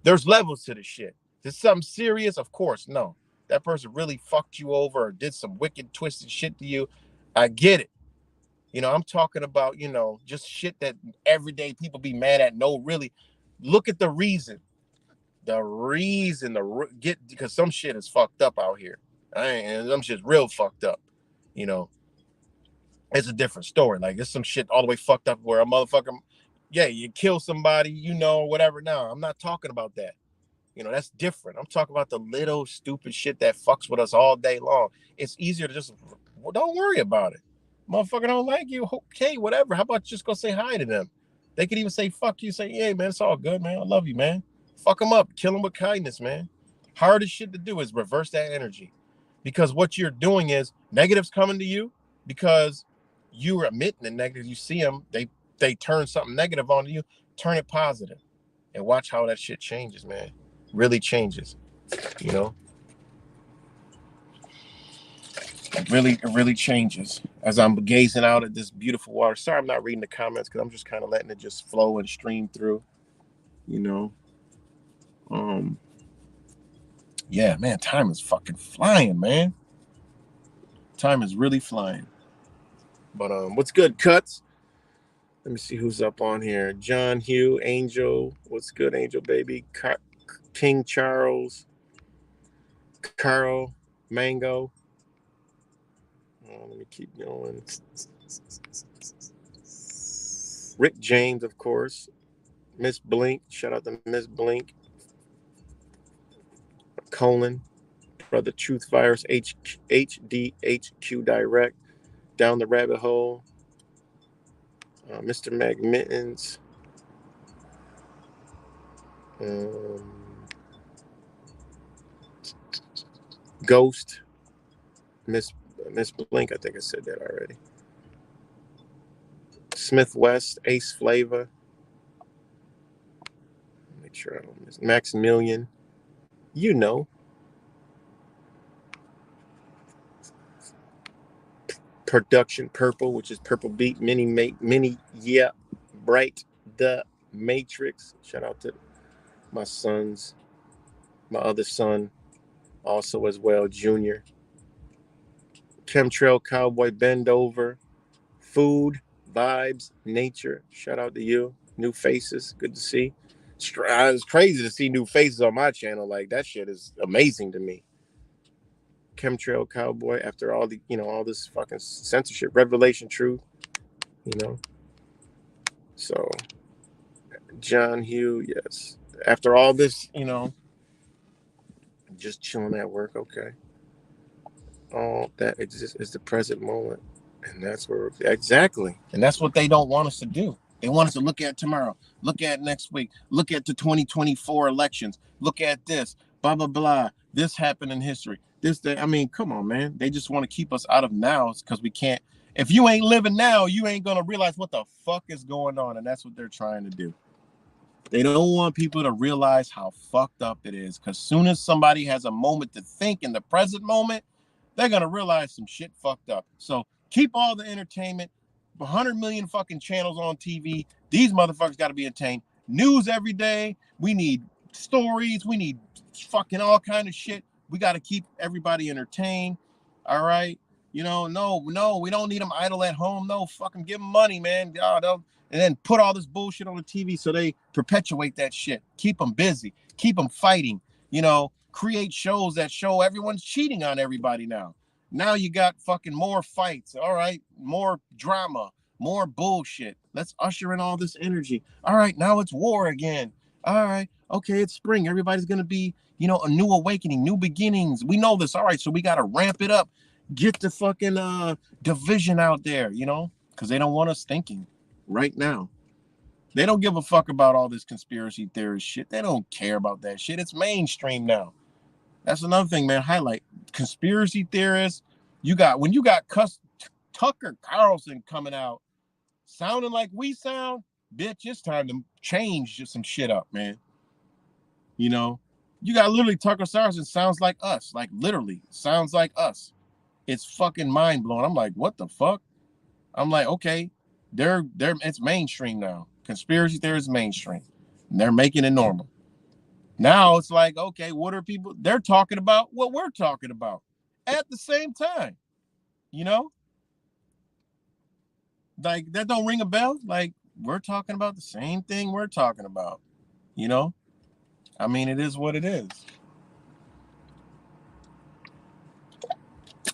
Speaker 1: there's levels to this shit. If it's something serious, of course, no. That person really fucked you over or did some wicked, twisted shit to you. I get it. You know, I'm talking about, you know, just shit that everyday people be mad at. No, really, look at the reason. Because some shit is fucked up out here. And some shit's real fucked up. You know, it's a different story. Like, it's some shit all the way fucked up where a motherfucker, yeah, you kill somebody, you know, whatever. Now, I'm not talking about that. You know, that's different. I'm talking about the little stupid shit that fucks with us all day long. It's easier to just, well, don't worry about it. Motherfucker don't like you. Okay, whatever. How about just go say hi to them? They could even say, fuck you. Say, hey, man, it's all good, man. I love you, man. Fuck them up. Kill them with kindness, man. Hardest shit to do is reverse that energy. Because what you're doing is negatives coming to you because you are emitting the negative. You see them, they turn something negative onto you. Turn it positive and watch how that shit changes, man. Really changes, you know. It really changes as I'm gazing out at this beautiful water. Sorry, I'm not reading the comments because I'm just kind of letting it just flow and stream through, you know. Yeah, man, time is fucking flying, man. Time is really flying. But what's good, Cuts? Let me see who's up on here. John Hugh, Angel. What's good, Angel baby? King Charles, Carl, Mango. Let me keep going. Rick James, of course. Miss Blink. Shout out to Miss Blink. Colin. Brother Truth Virus. HDHQ Direct. Down the Rabbit Hole. Mr. Magmittens. Ghost. Miss Blink, I think I said that already. Smith West, Ace Flavor. Make sure I don't miss. Maximilian. You know. Production Purple, which is Purple Beat, Mini, yeah, Bright, The Matrix. Shout out to my sons, my other son, also as well, Junior. Chemtrail Cowboy, Bend Over, Food, Vibes, Nature. Shout out to you. New faces, good to see. It's crazy to see new faces on my channel. Like, that shit is amazing to me. Chemtrail Cowboy, after all the, you know, all this fucking censorship, Revelation Truth, you know. So, John Hugh, yes. After all this, you know, just chilling at work, okay. All that exists is the present moment. And that's where, exactly. And that's what they don't want us to do. They want us to look at tomorrow, look at next week, look at the 2024 elections, look at this. blah, blah, blah. This happened in history. This, that. I mean, come on, man. They just want to keep us out of now because we can't. If you ain't living now, you ain't going to realize what the fuck is going on. And that's what they're trying to do. They don't want people to realize how fucked up it is. Because soon as somebody has a moment to think in the present moment, they're going to realize some shit fucked up. So keep all the entertainment, 100 million fucking channels on TV. These motherfuckers got to be entertained. News every day. We need stories. We need fucking all kind of shit. We got to keep everybody entertained. All right. You know, no, we don't need them idle at home. No, fucking give them money, man. And then put all this bullshit on the TV so they perpetuate that shit. Keep them busy. Keep them fighting. You know, create shows that show everyone's cheating on everybody now. Now you got fucking more fights. All right. More drama, more bullshit. Let's usher in all this energy. All right. Now it's war again. All right. Okay. It's spring. Everybody's going to be, you know, a new awakening, new beginnings. We know this. All right. So we got to ramp it up. Get the fucking division out there, you know, because they don't want us thinking right now. They don't give a fuck about all this conspiracy theorist shit. They don't care about that shit. It's mainstream now. That's another thing, man. Highlight conspiracy theorists. When you got Tucker Carlson coming out sounding like we sound, bitch, it's time to change some shit up, man. You know, you got literally Tucker Carlson sounds like us, like literally sounds like us. It's fucking mind blowing. I'm like, what the fuck? I'm like, okay, it's mainstream now. Conspiracy theory is mainstream. And they're making it normal. Now it's like, okay, what are people? They're talking about what we're talking about at the same time. You know? Like, that don't ring a bell? Like, we're talking about the same thing we're talking about. You know? I mean, it is what it is.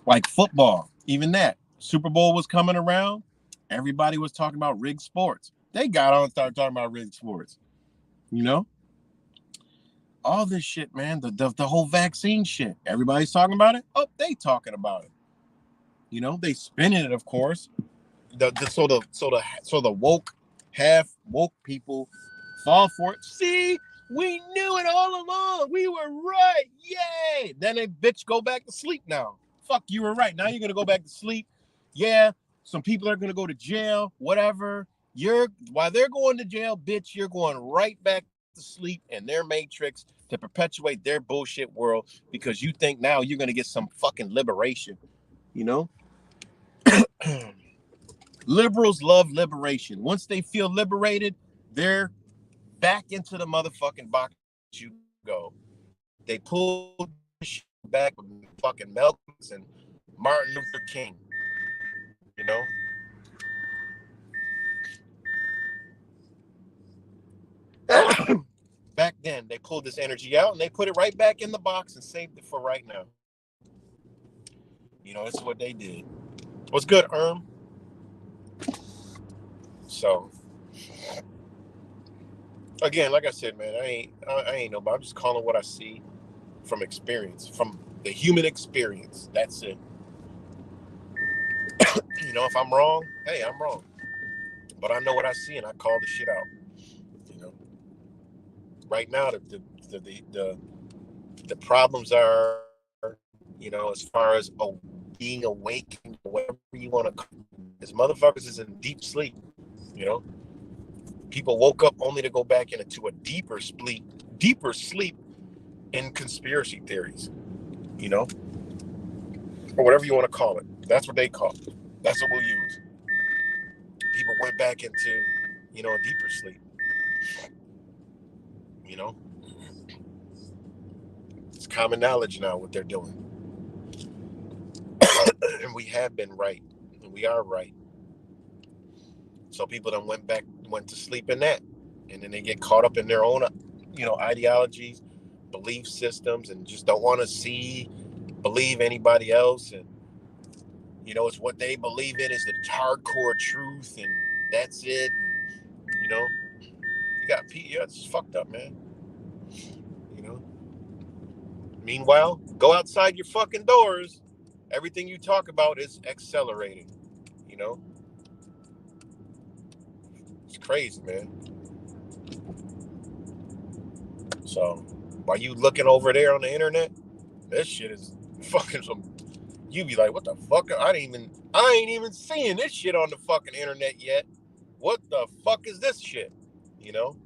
Speaker 1: Like football, even that. Super Bowl was coming around. Everybody was talking about rigged sports. They got on and started talking about rigged sports. You know? All this shit, man. The whole vaccine shit. Everybody's talking about it. Oh, they talking about it. You know, they spinning it, of course. So the woke, half woke people fall for it. See, we knew it all along. We were right. Yay! Then they bitch go back to sleep now. Fuck, you were right. Now you're gonna go back to sleep. Yeah, some people are gonna go to jail. Whatever. While they're going to jail, bitch, you're going right back to sleep in their matrix to perpetuate their bullshit world because you think now you're gonna get some fucking liberation. You know. Liberals love liberation. Once they feel liberated, they're back into the motherfucking box you go. They pulled back with fucking Malcolm and Martin Luther King. You know? Back then, they pulled this energy out and they put it right back in the box and saved it for right now. You know, that's what they did. What's good, So, again, like I said, man, I ain't nobody. I'm just calling what I see from experience, from the human experience. That's it. You know, if I'm wrong, hey, I'm wrong. But I know what I see and I call the shit out. You know, right now the problems are, you know, as far as being awakened, whatever you want to call it, this motherfuckers is in deep sleep. You know, people woke up only to go back into a deeper sleep in conspiracy theories. You know, or whatever you want to call it. That's what they call it. That's what we'll use. People went back into, you know, a deeper sleep. You know, it's common knowledge now what they're doing. And we have been right. And we are right. So people done went to sleep in that. And then they get caught up in their own, you know, ideologies, belief systems, and just don't want to believe anybody else. And, you know, it's what they believe in is the hardcore truth, and that's it. And, you know, it's fucked up, man. You know. Meanwhile, go outside your fucking doors. Everything you talk about is accelerating. You know. It's crazy, man. So, While you looking over there on the internet, this shit is fucking some. You be like, what the fuck? I ain't even seeing this shit on the fucking internet yet. What the fuck is this shit? You know,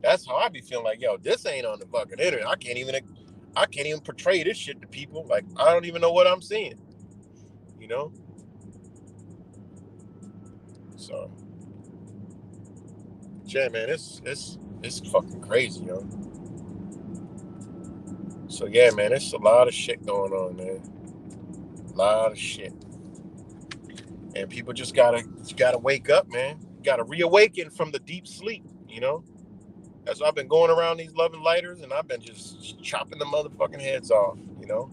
Speaker 1: that's how I be feeling like, yo, this ain't on the fucking internet. I can't even portray this shit to people. Like, I don't even know what I'm seeing. You know? So, yeah, man, it's fucking crazy, yo. So yeah, man, it's a lot of shit going on, man. A lot of shit. And people just gotta wake up, man. Gotta reawaken from the deep sleep, you know? As I've been going around these love and lighters, and I've been just chopping the motherfucking heads off, you know?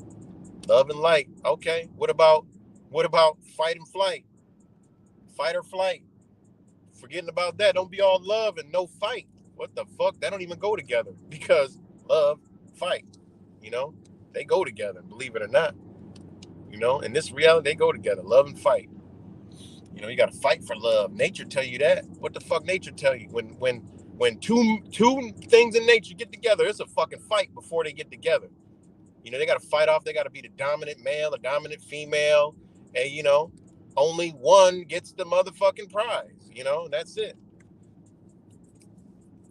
Speaker 1: Love and light. Okay. What about fight and flight? Fight or flight? Forgetting about that. Don't be all love and no fight. What the fuck? That don't even go together. Because love, fight. You know? They go together, believe it or not. You know, in this reality, they go together. Love and fight. You know, you gotta fight for love. Nature tell you that. What the fuck nature tell you? When two things in nature get together, it's a fucking fight before they get together. You know, they got to fight off. They got to be the dominant male, the dominant female. And, you know, only one gets the motherfucking prize. You know, that's it.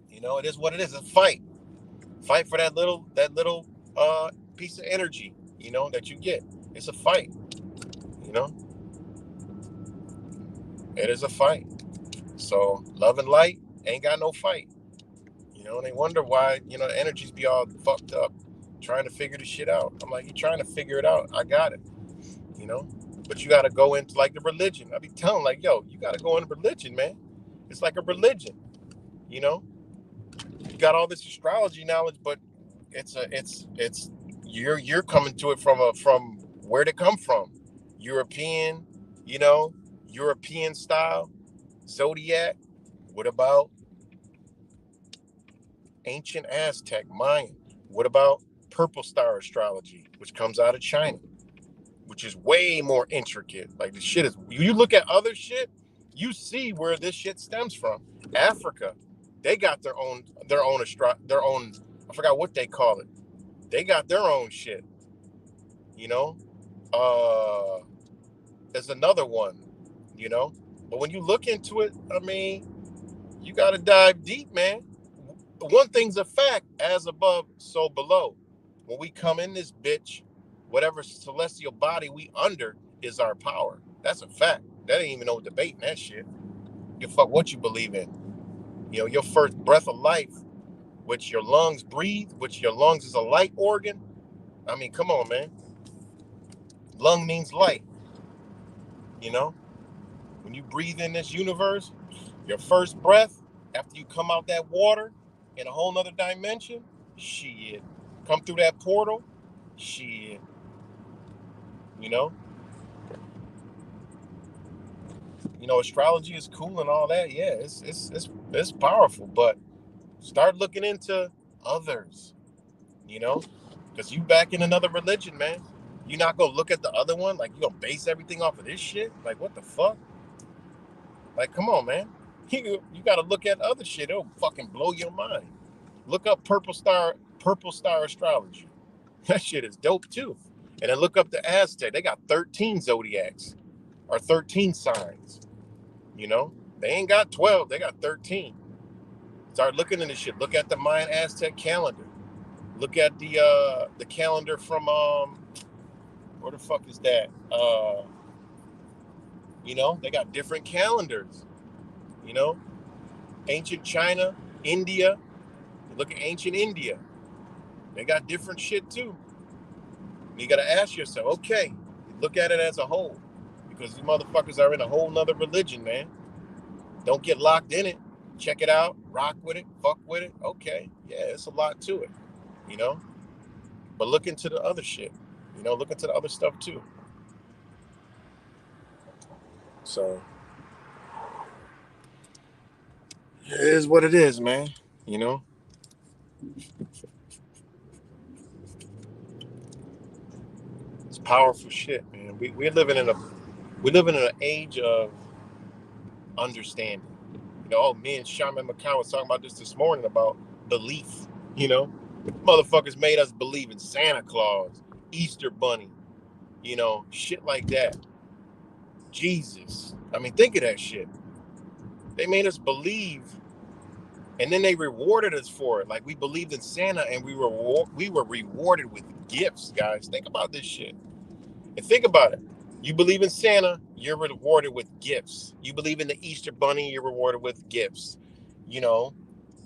Speaker 1: You know, it is what it is. It's a fight. Fight for that little piece of energy, you know, that you get. It's a fight. You know, it is a fight. So love and light ain't got no fight. You know, and they wonder why, you know, the energies be all fucked up trying to figure the shit out. I'm like, you trying to figure it out. I got it. You know, but you got to go into like the religion. I be telling like, yo, you got to go into religion, man. It's like a religion. You know, you got all this astrology knowledge, but it's you're coming to it from where'd it come from? European, you know, European style zodiac. What about ancient Aztec, Mayan? What about purple star astrology, which comes out of China, which is way more intricate. Like the shit is, you look at other shit, you see where this shit stems from. Africa, they got their own, I forgot what they call it. They got their own shit, you know? There's another one, you know? But when you look into it, I mean, you got to dive deep, man. One thing's a fact, as above, so below. When we come in this bitch, whatever celestial body we under is our power. That's a fact. That ain't even no debating that shit. You fuck what you believe in. You know, your first breath of life, which your lungs breathe, which your lungs is a light organ. I mean, come on, man. Lung means light. You know, when you breathe in this universe, your first breath, after you come out that water in a whole nother dimension, shit. Come through that portal, shit. You know? You know, astrology is cool and all that. Yeah, it's powerful, but start looking into others, you know? Because you back in another religion, man. You're not gonna look at the other one, like you gonna base everything off of this shit? Like what the fuck? Like, come on, man. You gotta look at other shit. It'll fucking blow your mind. Look up purple star astrology. That shit is dope too. And then look up the Aztec. They got 13 zodiacs or 13 signs. You know, they ain't got 12. They got 13. Start looking into shit. Look at the Mayan Aztec calendar. Look at the calendar from where the fuck is that? You know, they got different calendars. You know, ancient China, India. Look at ancient India. They got different shit too. You got to ask yourself, okay, look at it as a whole, because these motherfuckers are in a whole nother religion, man. Don't get locked in it. Check it out, rock with it, fuck with it. Okay, yeah, it's a lot to it, you know. But look into the other shit, you know. Look into the other stuff too. So it is what it is, man. You know. It's powerful shit, man. We're living in an age of understanding. You know, me and Shaman McCown was talking about this morning about belief. You know, Motherfuckers made us believe in Santa Claus, Easter Bunny, you know, shit like that. Jesus. I mean, think of that shit. They made us believe, and then they rewarded us for it. Like, we believed in Santa, and we were rewarded with gifts, guys. Think about this shit. And think about it. You believe in Santa, you're rewarded with gifts. You believe in the Easter Bunny, you're rewarded with gifts. You know,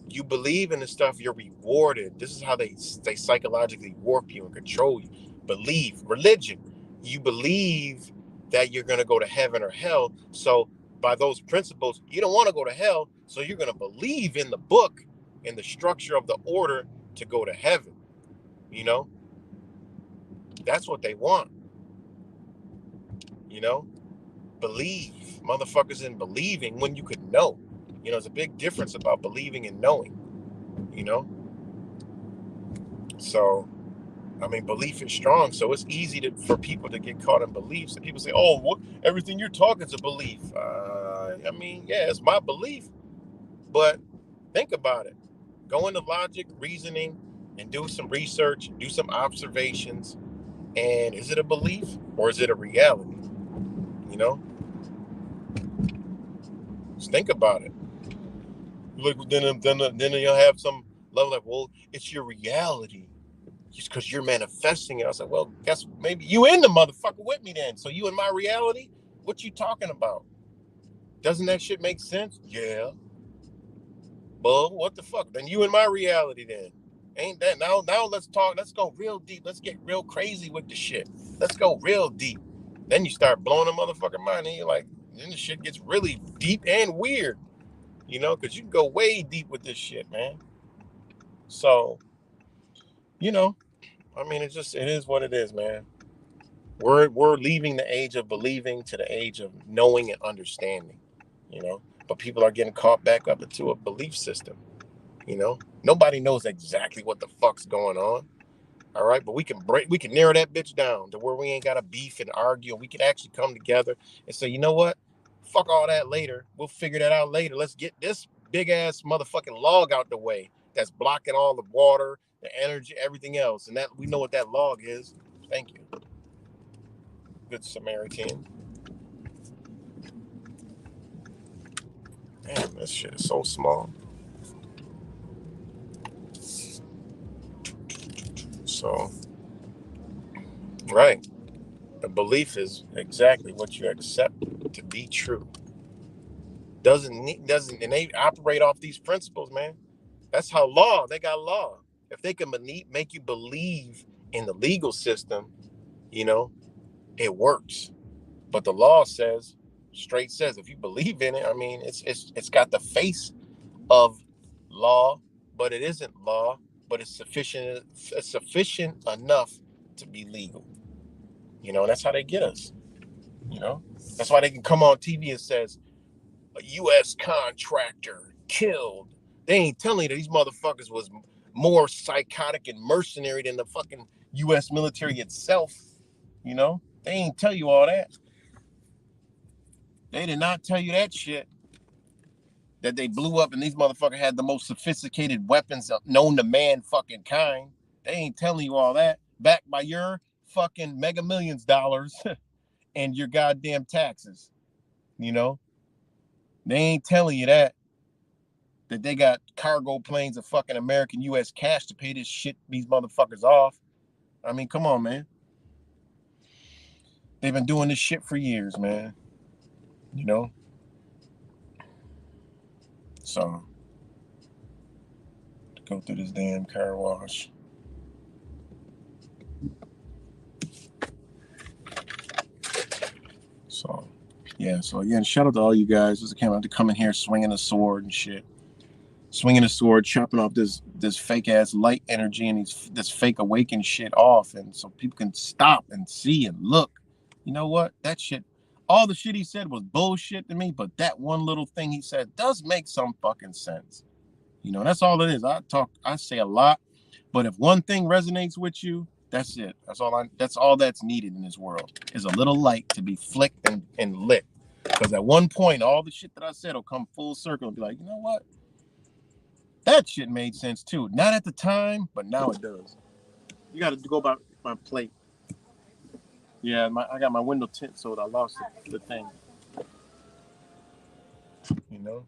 Speaker 1: you believe in the stuff, you're rewarded. This is how they psychologically warp you and control you. Believe. Religion. You believe that you're going to go to heaven or hell. So by those principles, you don't want to go to hell. So you're going to believe in the book, in the structure of the order to go to heaven. You know, that's what they want. You know, believe. Motherfuckers in believing when you could know. You know, there's a big difference about believing and knowing. You know, so I mean, belief is strong, so it's easy for people to get caught in beliefs. And people say, "Oh, what? Everything you're talking is a belief." I mean, yeah, it's my belief, but think about it. Go into logic, reasoning, and do some research, do some observations. And is it a belief or is it a reality? You know, just think about it. Like, then you'll have some level like, well, it's your reality. Just because you're manifesting it. I was like, well, guess maybe you in the motherfucker with me then. So you in my reality? What you talking about? Doesn't that shit make sense? Yeah. Well, what the fuck? Then you in my reality then. Ain't that now let's talk, let's go real deep. Let's get real crazy with the shit. Let's go real deep. Then you start blowing a motherfucking mind and you're like, then the shit gets really deep and weird. You know, because you can go way deep with this shit, man. So, you know, I mean, it is what it is, man. We're leaving the age of believing to the age of knowing and understanding, you know. But people are getting caught back up into a belief system, you know. Nobody knows exactly what the fuck's going on. All right, but we can narrow that bitch down to where we ain't gotta beef and argue, and we can actually come together and say, you know what? Fuck all that later. We'll figure that out later. Let's get this big ass motherfucking log out the way that's blocking all the water, the energy, everything else. And that we know what that log is. Thank you. Good Samaritan. Damn, this shit is so small. So, right. The belief is exactly what you accept to be true. And they operate off these principles, man. That's how they got law. If they can make you believe in the legal system, you know, it works. But the law says, straight says, if you believe in it, I mean, it's got the face of law, but it isn't law, but it's sufficient enough to be legal. You know, and that's how they get us. You know, that's why they can come on TV and says a U.S. contractor killed. They ain't telling you that these motherfuckers was more psychotic and mercenary than the fucking U.S. military itself. You know, they ain't tell you all that. They did not tell you that shit. That they blew up and these motherfuckers had the most sophisticated weapons known to man fucking kind. They ain't telling you all that. Backed by your fucking mega millions dollars and your goddamn taxes. You know? They ain't telling you that they got cargo planes of fucking American U.S. cash to pay this shit, these motherfuckers off. I mean, come on, man. They've been doing this shit for years, man. You know? So, to go through this damn car wash. So, yeah. So, again, shout out to all you guys. Just came out to come in here swinging a sword and shit. Swinging a sword, chopping off this fake ass light energy and this fake awakened shit off, and so people can stop and see and look. You know what? That shit, all the shit he said was bullshit to me, but that one little thing he said does make some fucking sense. You know, that's all it is. I say a lot, but if one thing resonates with you, that's it. That's all that's needed in this world is a little light to be flicked and lit. Because at one point, all the shit that I said will come full circle and be like, you know what? That shit made sense too. Not at the time, but now it does. You got to go by my plate. Yeah, I got my window tint, so I lost the thing. You know.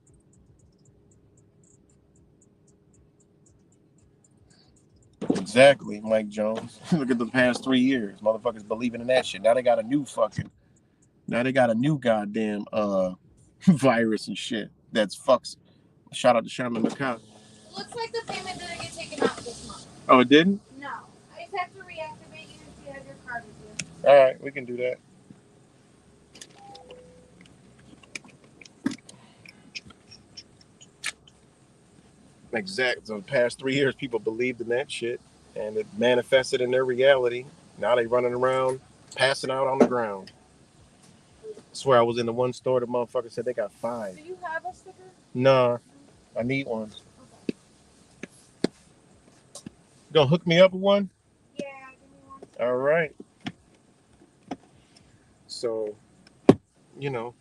Speaker 1: Exactly, Mike Jones. Look at the past 3 years. Motherfuckers believing in that shit. Now they got a new goddamn virus and shit that's fucks. Shout out to Sherman McCall.
Speaker 2: Looks like the payment didn't get taken out this month.
Speaker 1: Oh, it didn't?
Speaker 2: No. I just have to reactivate you if you have your card with you.
Speaker 1: Alright, we can do that. Exactly. So the past 3 years, people believed in that shit, and it manifested in their reality. Now they running around, passing out on the ground. I swear I was in the one store, the motherfucker said they got 5.
Speaker 2: Do you have a sticker?
Speaker 1: Nah, I need one. Okay. You gonna hook me up with one?
Speaker 2: Yeah, give me one.
Speaker 1: All right. So, you know,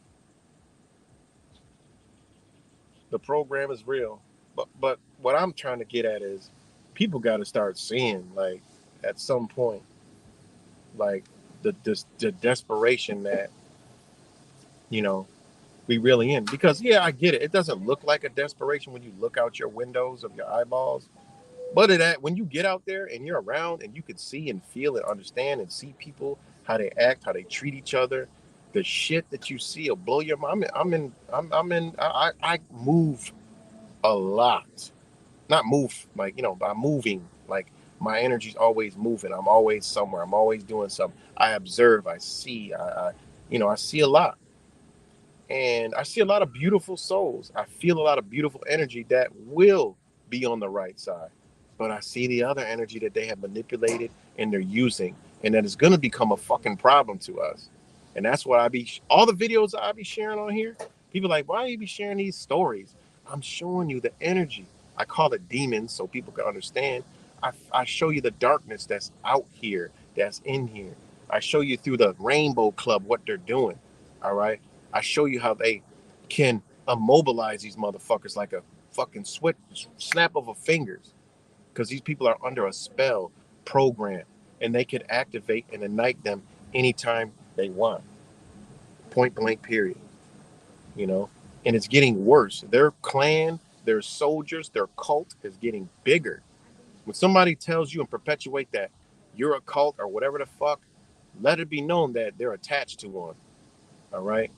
Speaker 1: the program is real. But what I'm trying to get at is people got to start seeing, like, at some point, like, the desperation that, you know, we really in. Because, yeah, I get it. It doesn't look like a desperation when you look out your windows of your eyeballs. But when you get out there and you're around and you can see and feel and understand and see people, how they act, how they treat each other, the shit that you see will blow your mind. I move a lot. Not move, like, but I'm moving. Like, my energy's always moving. I'm always somewhere. I'm always doing something. I observe. I see. I see a lot. And I see a lot of beautiful souls. I feel a lot of beautiful energy that will be on the right side. But I see the other energy that they have manipulated and they're using. And that is going to become a fucking problem to us. And that's why all the videos I be sharing on here, people are like, why you be sharing these stories? I'm showing you the energy. I call it demons so people can understand. I show you the darkness that's out here, that's in here. I show you through the Rainbow Club what they're doing. All right. I show you how they can immobilize these motherfuckers like a fucking snap of a fingers, because these people are under a spell program and they can activate and ignite them anytime they want. Point blank, period. And it's getting worse. Their clan, their soldiers, their cult is getting bigger. When somebody tells you and perpetuate that you're a cult or whatever the fuck, let it be known that they're attached to one. All right.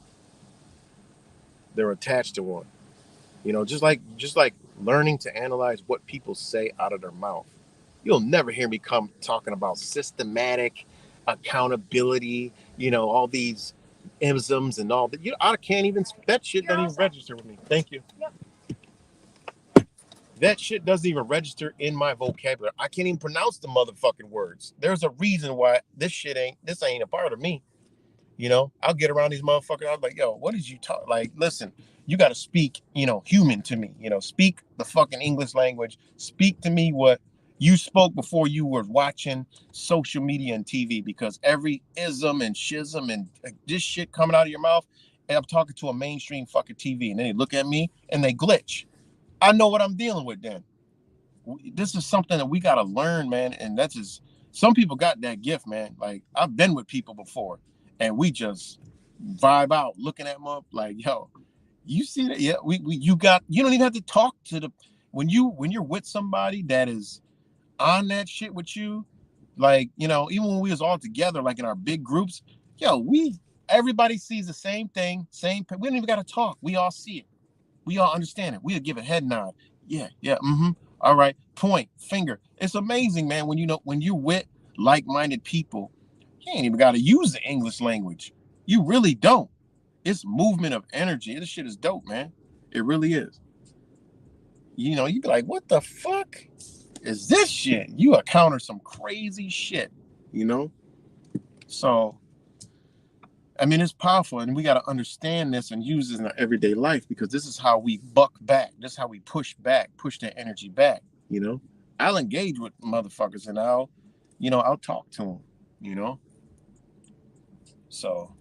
Speaker 1: They're attached to one. Just like learning to analyze what people say out of their mouth. You'll never hear me come talking about systematic accountability, all these isms and all that. I can't even, that shit doesn't even register with me. Thank you. Yep. That shit doesn't even register in my vocabulary. I can't even pronounce the motherfucking words. There's a reason why this ain't a part of me. I'll get around these motherfuckers. I'm like, yo, what did you talk? Like, listen, you got to speak, human to me. Speak the fucking English language. Speak to me what you spoke before you were watching social media and TV, because every ism and schism and this shit coming out of your mouth, and I'm talking to a mainstream fucking TV, and then they look at me and they glitch. I know what I'm dealing with then. This is something that we got to learn, man. And that's just, some people got that gift, man. Like, I've been with people before and we just vibe out looking at them up like, yo, you see that? Yeah, you don't even have to talk to when you're with somebody that is on that shit with you, like, even when we was all together, like in our big groups, yo, everybody sees the same thing, we don't even got to talk. We all see it. We all understand it. We'll give a head nod. Yeah, all right. Point, finger. It's amazing, man. When you're with like-minded people, you ain't even got to use the English language. You really don't. It's movement of energy. This shit is dope, man. It really is. You be like, what the fuck is this shit? You encounter some crazy shit, So, I mean, it's powerful, and we got to understand this and use this in our everyday life, because this is how we buck back. This is how we push that energy back. I'll engage with motherfuckers and I'll talk to them. So,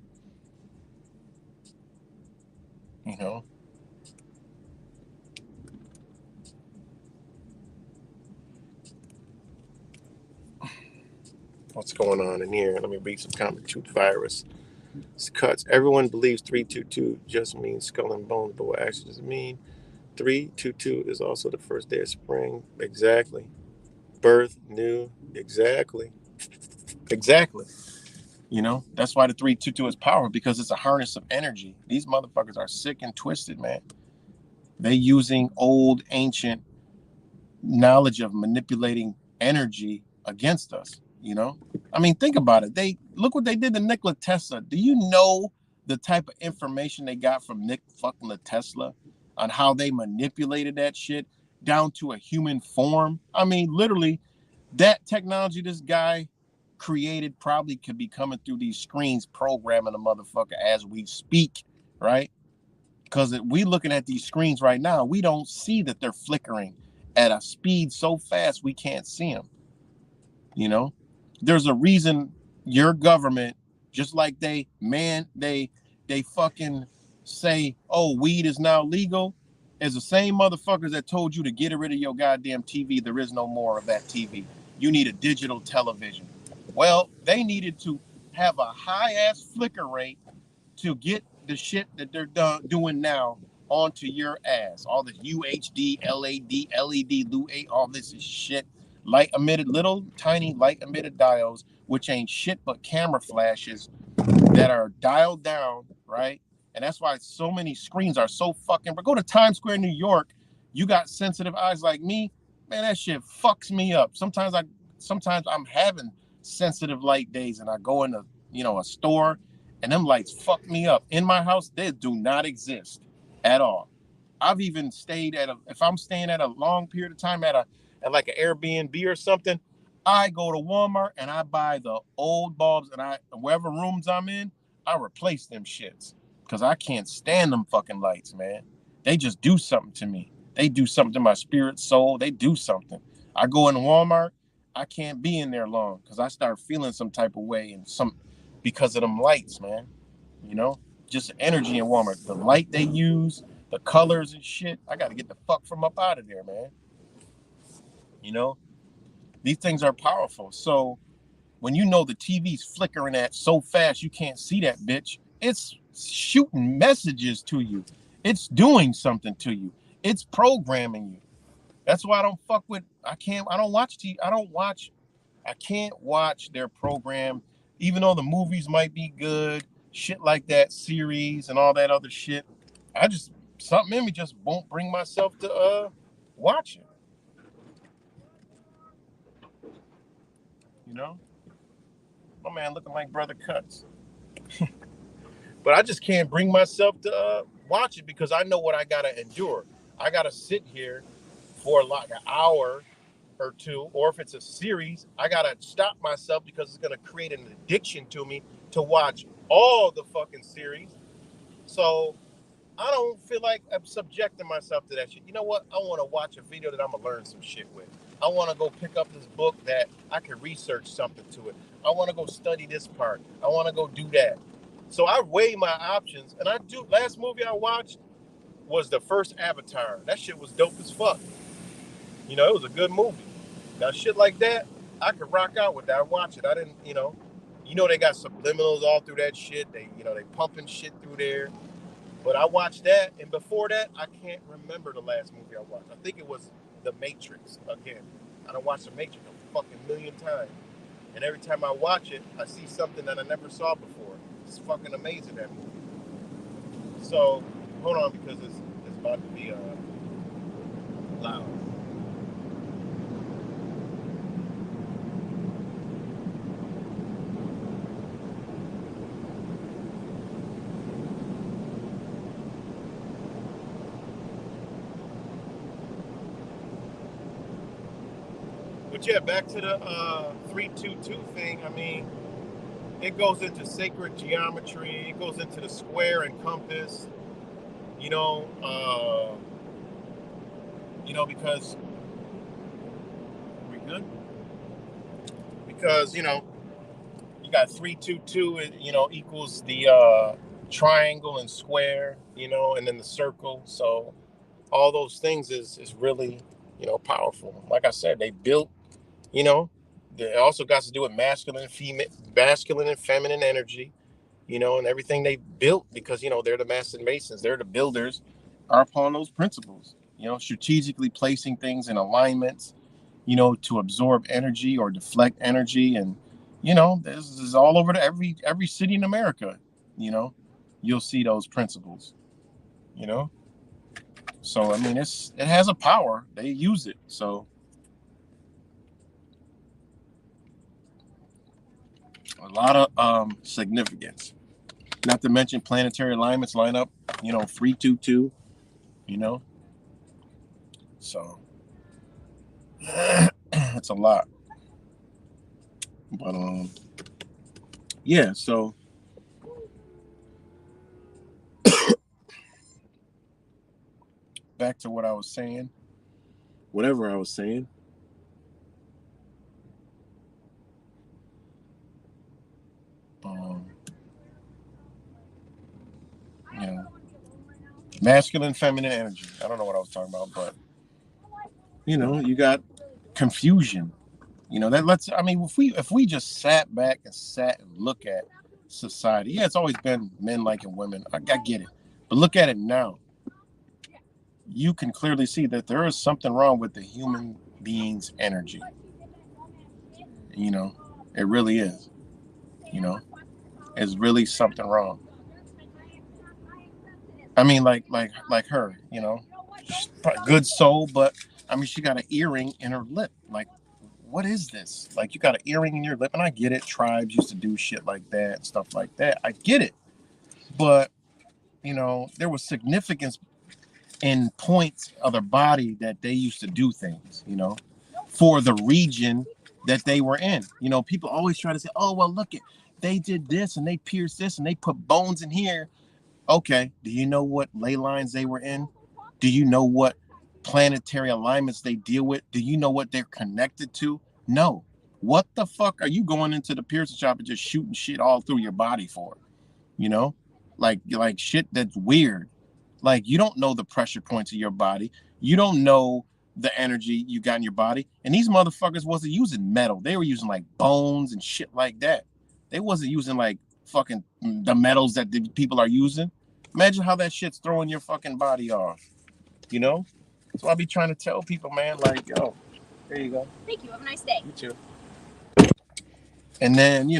Speaker 1: What's going on in here? Let me read some common truth virus. It's cuts. Everyone believes 322 just means skull and bones, but what actually does it mean? 322 is also the first day of spring. Exactly. Birth, new. Exactly. Exactly. You know, that's why the 322 is powerful, because it's a harness of energy. These motherfuckers are sick and twisted, man. They using old, ancient knowledge of manipulating energy against us, you know? I mean, think about it. They look what they did to Nikola Tesla. Do you know the type of information they got from Nick fucking Tesla on how they manipulated that shit down to a human form? I mean, literally, that technology this guy created probably could be coming through these screens programming a motherfucker as we speak, right? Because we looking at these screens right now, we don't see that they're flickering at a speed so fast we can't see them. You know, there's a reason your government, just like they fucking say, oh, weed is now legal, is the same motherfuckers that told you to get rid of your goddamn TV. There is no more of that TV. You need a digital television. Well, they needed to have a high ass flicker rate to get the shit that they're doing now onto your ass. All this UHD, LAD, LED, LUA, all this is shit. Light emitted, little tiny light emitted diodes, which ain't shit but camera flashes that are dialed down, right? And that's why so many screens are so fucking. But go to Times Square, New York. You got sensitive eyes like me, man. That shit fucks me up. Sometimes I'm having sensitive light days, and I go into a store, and them lights fuck me up. In my house, they do not exist at all. I've even stayed if I'm staying at a long period of time at like an Airbnb or something, I go to Walmart and I buy the old bulbs, and wherever rooms I'm in, I replace them shits because I can't stand them fucking lights, man. They just do something to me. They do something to my spirit, soul. They do something. I go in Walmart, I can't be in there long because I start feeling some type of way because of them lights, man. You know, just energy in Walmart. The light they use, the colors and shit. I got to get the fuck from up out of there, man. You know, these things are powerful. So when the TV's flickering at so fast you can't see that bitch, it's shooting messages to you. It's doing something to you. It's programming you. That's why I don't fuck with. I don't watch TV. I can't watch their program, even though the movies might be good, shit like that, series and all that other shit. Something in me just won't bring myself to watch it. You know, my man looking like Brother Cuts, but I just can't bring myself to watch it because I know what I gotta endure. I gotta sit here for like an hour or two, or if it's a series, I gotta stop myself because it's gonna create an addiction to me to watch all the fucking series. So I don't feel like I'm subjecting myself to that shit. You know what? I want to watch a video that I'm gonna learn some shit with. I want to go pick up this book that I can research something to it. I want to go study this part. I want to go do that. So I weigh my options, and I do. Last movie I watched was the first Avatar. That shit was dope as fuck. It was a good movie. Now shit like that, I could rock out with that. I watch it. I didn't, they got subliminals all through that shit. They pumping shit through there. But I watched that, and before that, I can't remember the last movie I watched. I think it was The Matrix again. I done watched The Matrix a fucking million times. And every time I watch it, I see something that I never saw before. It's fucking amazing, that movie. So, hold on, because it's about to be loud. But yeah, back to the 322 thing. I mean, it goes into sacred geometry. It goes into the square and compass. Because we good. Because you got 322. Equals the triangle and square. And then the circle. So all those things is really powerful. Like I said, they built. It also got to do with masculine and feminine energy, and everything they built, because they're the master masons, they're the builders, are upon those principles. Strategically placing things in alignments, to absorb energy or deflect energy, and this is all over every city in America. You'll see those principles. You know, so I mean, it has a power. They use it. So a lot of significance. Not to mention planetary alignments line up. 322. So it's a lot. But yeah. So back to what I was saying. Whatever I was saying. Masculine, feminine energy. I don't know what I was talking about, but you got confusion. That lets. I mean, if we just sat back and look at society, yeah, it's always been men liking women. I get it, but look at it now. You can clearly see that there is something wrong with the human being's energy. It really is. It's really something wrong. I mean, like her, good soul, but I mean, she got an earring in her lip. Like, what is this? Like, you got an earring in your lip, and I get it. Tribes used to do shit like that, stuff like that. I get it, but there was significance in points of their body that they used to do things. For the region that they were in. People always try to say, "Oh, well, look at they did this and they pierced this and they put bones in here." Okay, do you know what ley lines they were in? Do you know what planetary alignments they deal with? Do you know what they're connected to? No. What the fuck are you going into the piercing shop and just shooting shit all through your body for? Like shit that's weird. Like, you don't know the pressure points of your body. You don't know the energy you got in your body. And these motherfuckers wasn't using metal. They were using like bones and shit like that. They wasn't using like fucking the metals that the people are using. Imagine how that shit's throwing your fucking body off. So I be trying to tell people, man, like, yo, there you go.
Speaker 2: Thank you. Have a nice day.
Speaker 1: You too. And then,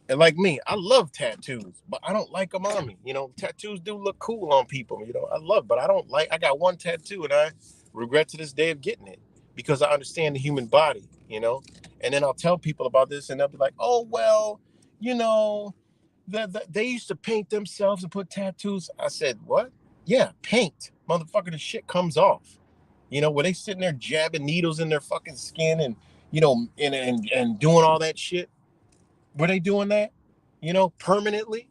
Speaker 1: and like me, I love tattoos, but I don't like them on me. Tattoos do look cool on people. I love, but I got one tattoo and I regret to this day of getting it because I understand the human body, and then I'll tell people about this and they'll be like, oh, well, they used to paint themselves and put tattoos. I said, what? Yeah, paint. Motherfucker, the shit comes off. Where they sitting there jabbing needles in their fucking skin and, and doing all that shit. Were they doing that, permanently?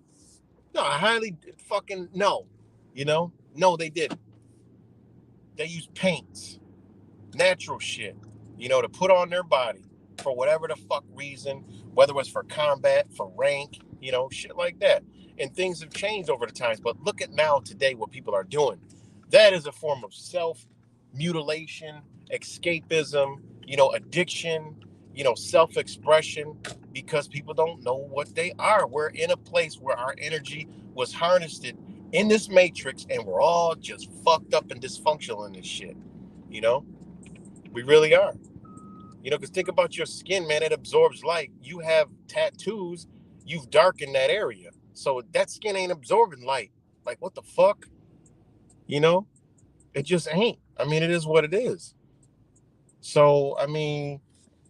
Speaker 1: No, I highly fucking no. No, they didn't. They used paints, natural shit, to put on their body for whatever the fuck reason, whether it was for combat, for rank, shit like that. And things have changed over the times. But look at now today what people are doing. That is a form of self-mutilation, escapism, addiction, self-expression, because people don't know what they are. We're in a place where our energy was harnessed in this matrix and we're all just fucked up and dysfunctional in this shit. We really are. Because think about your skin, man. It absorbs light. You have tattoos. You've darkened that area. So that skin ain't absorbing light. Like, what the fuck? It just ain't. I mean, it is what it is. So, I mean,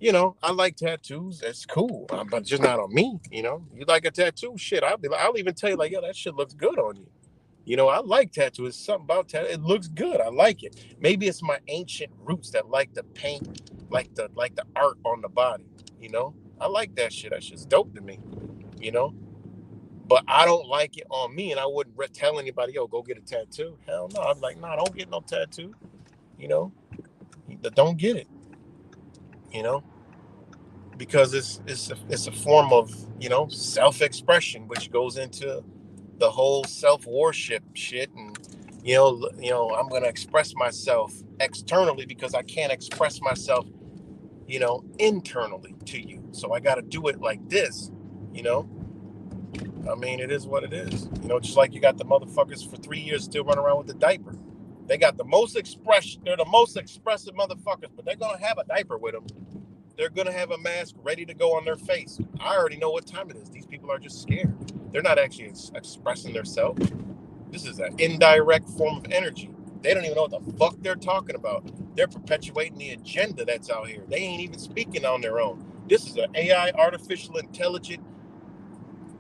Speaker 1: I like tattoos. It's cool, but just not on me. You like a tattoo? Shit, I'll even tell you, like, yo, that shit looks good on you. I like tattoos. It's something about tattoo. It looks good. I like it. Maybe it's my ancient roots that like the paint, like the art on the body. I like that shit. That shit's dope to me. But I don't like it on me, and I wouldn't tell anybody, yo, go get a tattoo. Hell no. I'm like, nah, don't get no tattoo. Don't get it. Because it's a form of self-expression, which goes into the whole self-worship shit, and I'm gonna express myself externally because I can't express myself internally to you. So I got to do it like this, I mean, it is what it is. Just like you got the motherfuckers for 3 years still running around with the diaper. They got the most expression. They're the most expressive motherfuckers, but they're going to have a diaper with them. They're going to have a mask ready to go on their face. I already know what time it is. These people are just scared. They're not actually expressing themselves. This is an indirect form of energy. They don't even know what the fuck they're talking about. They're perpetuating the agenda that's out here. They ain't even speaking on their own. This is an AI, artificial intelligent,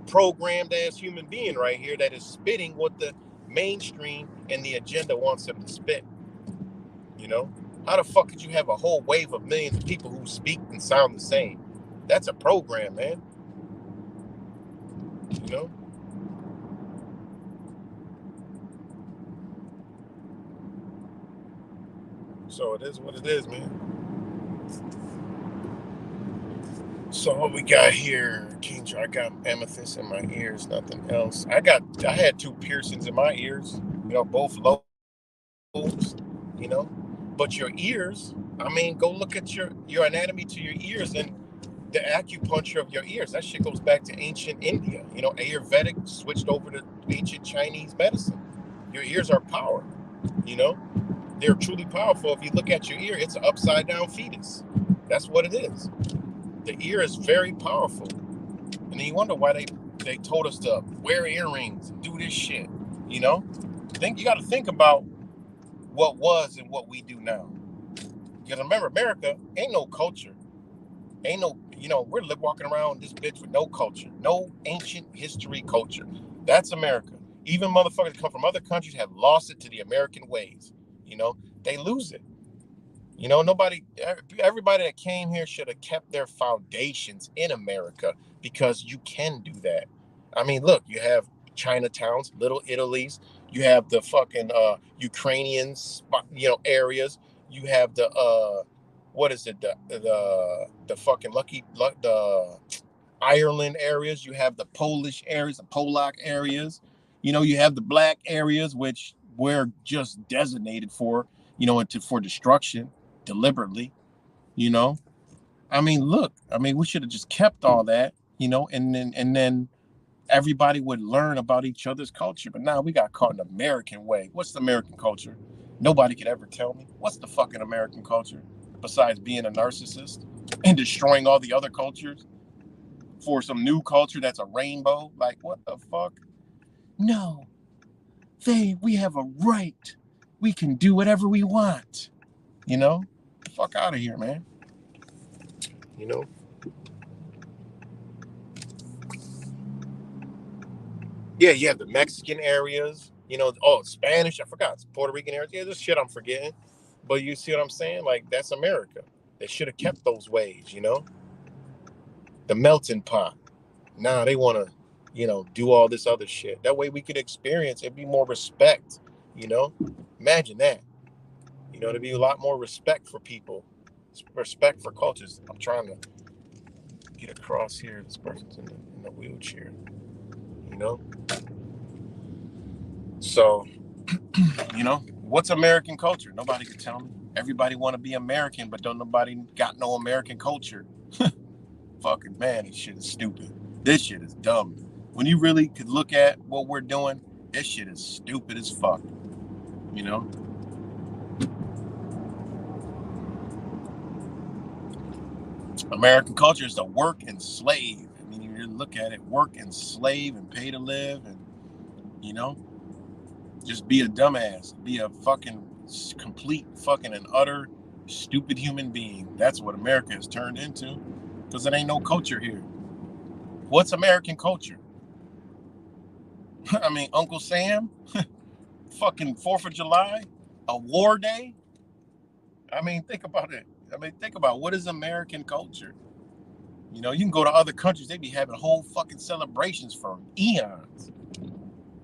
Speaker 1: programmed ass human being right here that is spitting what the mainstream and the agenda wants them to spit. How the fuck could you have a whole wave of millions of people who speak and sound the same? That's a program, man. So it is what it is, man. So what we got here, Kendra? I got amethyst in my ears, nothing else. I had 2 piercings in my ears, both lobes, but your ears, I mean, go look at your anatomy to your ears and the acupuncture of your ears. That shit goes back to ancient India. Ayurvedic switched over to ancient Chinese medicine. Your ears are power, they're truly powerful. If you look at your ear, it's an upside down fetus. That's what it is. The ear is very powerful. And then you wonder why they told us to wear earrings and do this shit. You got to think about what was and what we do now. Because remember, America ain't no culture. Ain't no, we're walking around this bitch with no culture, no ancient history culture. That's America. Even motherfuckers that come from other countries have lost it to the American ways. They lose it. Everybody that came here should have kept their foundations in America, because you can do that. I mean, look, you have Chinatowns, Little Italies, you have the fucking Ukrainian, areas. You have the what is it? The fucking the Ireland areas. You have the Polish areas, the Polak areas. You have the black areas, which we're just designated for, for destruction deliberately. I mean, look, we should have just kept all that, and then everybody would learn about each other's culture. But now we got caught in the American way. What's the American culture? Nobody could ever tell me. What's the fucking American culture besides being a narcissist and destroying all the other cultures for some new culture that's a rainbow? Like, what the fuck? No, we have a right. We can do whatever we want. Fuck out of here, man. Yeah, you have the Mexican areas, Spanish, I forgot, Puerto Rican areas. Yeah, this shit I'm forgetting. But you see what I'm saying? Like, that's America. They should have kept those ways, The melting pot. Nah, they want to, do all this other shit. That way we could experience, it'd be more respect, Imagine that. There'd be a lot more respect for people, respect for cultures. I'm trying to get across here. This person's in the wheelchair, So, what's American culture? Nobody could tell me. Everybody want to be American, but don't nobody got no American culture. Fucking man, this shit is stupid. This shit is dumb. When you really could look at what we're doing, this shit is stupid as fuck. American culture is to work and slave. You look at it, work and slave and pay to live, and just be a dumbass, be a fucking complete fucking and utter stupid human being. That's what America has turned into, because there ain't no culture here. What's American culture? Uncle Sam, fucking 4th of July, a war day. Think about it. Think about what is American culture. You can go to other countries, they be having whole fucking celebrations for eons.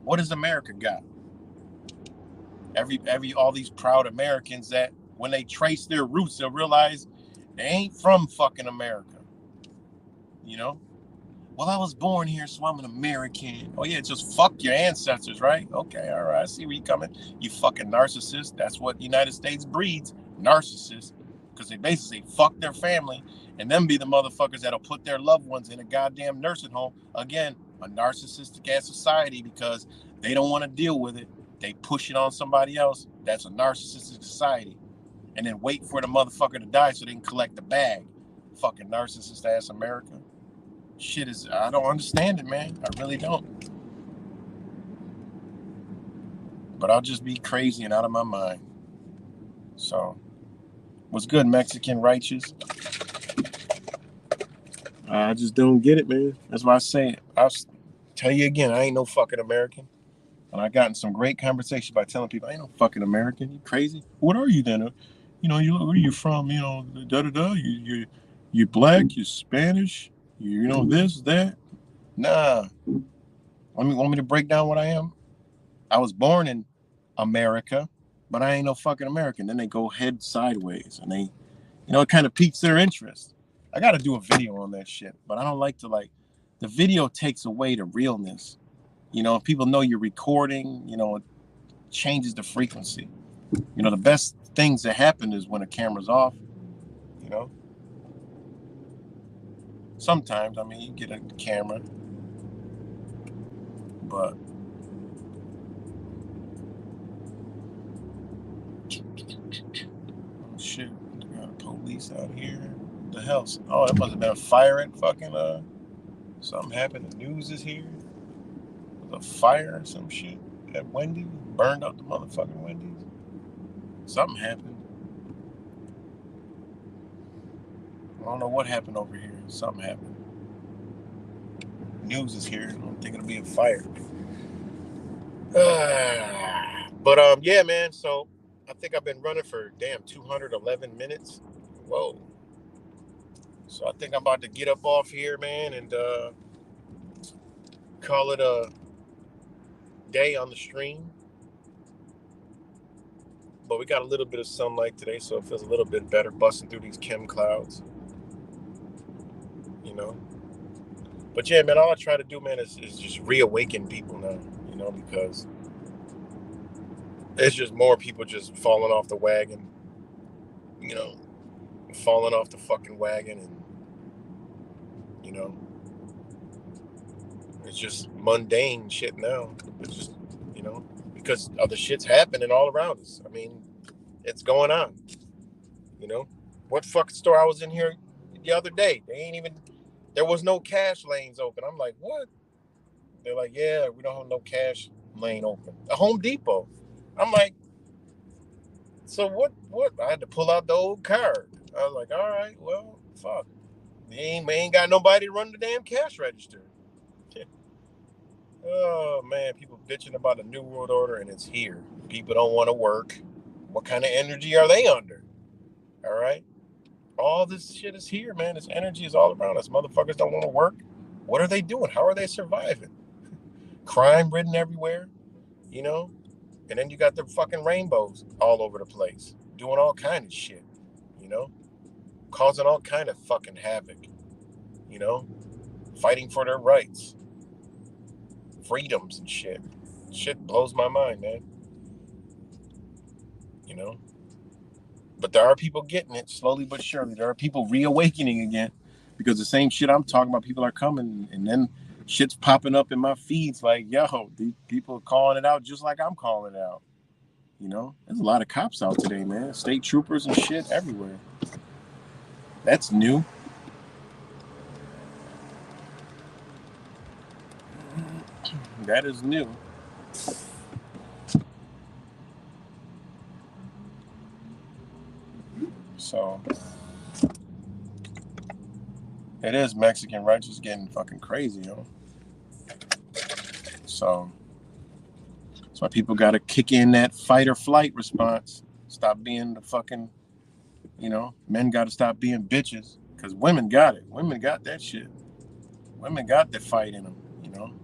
Speaker 1: What does America got? All these proud Americans that when they trace their roots, they'll realize they ain't from fucking America. Well, I was born here, so I'm an American. Oh yeah, just fuck your ancestors, right? Okay, all right, I see where you're coming. You fucking narcissist. That's what the United States breeds, narcissists. because they basically fuck their family and then be the motherfuckers that'll put their loved ones in a goddamn nursing home. Again, a narcissistic ass society because they don't want to deal with it. They push it on somebody else. That's a narcissistic society. And then wait for the motherfucker to die so they can collect the bag. Fucking narcissist ass America. Shit is, I don't understand it, man. I really don't. But I'll just be crazy and out of my mind. So, what's good, Mexican righteous? I just don't get it, man. That's why I say it. I'll tell you again, I ain't no fucking American. And I got in some great conversation by telling people, I ain't no fucking American. You crazy? What are you then? You know, where are you from? You know, da-da-da. You black, you Spanish, you know, this, that. Nah. Want me to break down what I am? I was born in America, but I ain't no fucking American. Then they go head sideways and they, you know, it kind of piques their interest. I got to do a video on that shit, but I don't like to the video takes away the realness. You know, if people know you're recording, you know, it changes the frequency. You know, the best things that happen is when a camera's off, you know. Sometimes, I mean, you get a camera, but oh shit, we got a police out here. What the hell? Oh, it must have been a fire at fucking something happened. The news is here. A fire or some shit at Wendy's. Burned up the motherfucking Wendy's. Something happened. I don't know what happened over here. Something happened. News is here. I don't think it'll be a fire. But yeah, man. So I think I've been running for 211 minutes. Whoa. So I think I'm about to get up off here, man, and call it a day on the stream. But we got a little bit of sunlight today, so it feels a little bit better busting through these chem clouds. You know? But yeah, man, all I try to do, man, is just reawaken people now, you know, because it's just more people just falling off the wagon, you know, falling off the fucking wagon, and, you know, it's just mundane shit now. It's just, you know, because other shit's happening all around us. I mean, it's going on, you know. What fucking store I was in here the other day? There was no cash lanes open. I'm like, what? They're like, yeah, we don't have no cash lane open. A Home Depot. I'm like, so what? I had to pull out the old card. I was like, all right, well, fuck. We ain't got nobody to run the damn cash register. Oh, man, people bitching about a new world order, and it's here. People don't want to work. What kind of energy are they under? All right? All this shit is here, man. This energy is all around us. Motherfuckers don't want to work. What are they doing? How are they surviving? Crime ridden everywhere, you know? And then you got the fucking rainbows all over the place, doing all kind of shit, you know? Causing all kind of fucking havoc, you know? Fighting for their rights, freedoms and shit. Shit blows my mind, man. You know? But there are people getting it slowly but surely. There are people reawakening again because the same shit I'm talking about, people are coming, and then shit's popping up in my feeds like, yo, these people are calling it out just like I'm calling it out. You know, there's a lot of cops out today, man. State troopers and shit everywhere. That's new. That is new. So it is Mexican righteous getting fucking crazy, yo. So that's why people got to kick in that fight or flight response. Stop being the fucking, you know, men got to stop being bitches because women got it. Women got that shit. Women got the fight in them, you know.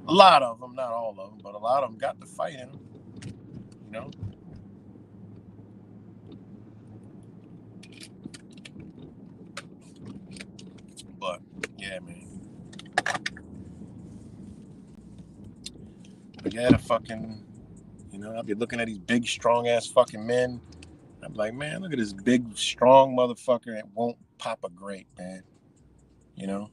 Speaker 1: A lot of them, not all of them, but a lot of them got the fight in them, you know. But yeah, man. But yeah, the fucking, you know, I'll be looking at these big, strong ass fucking men. I'm like, man, look at this big, strong motherfucker that won't pop a grape, man. You know,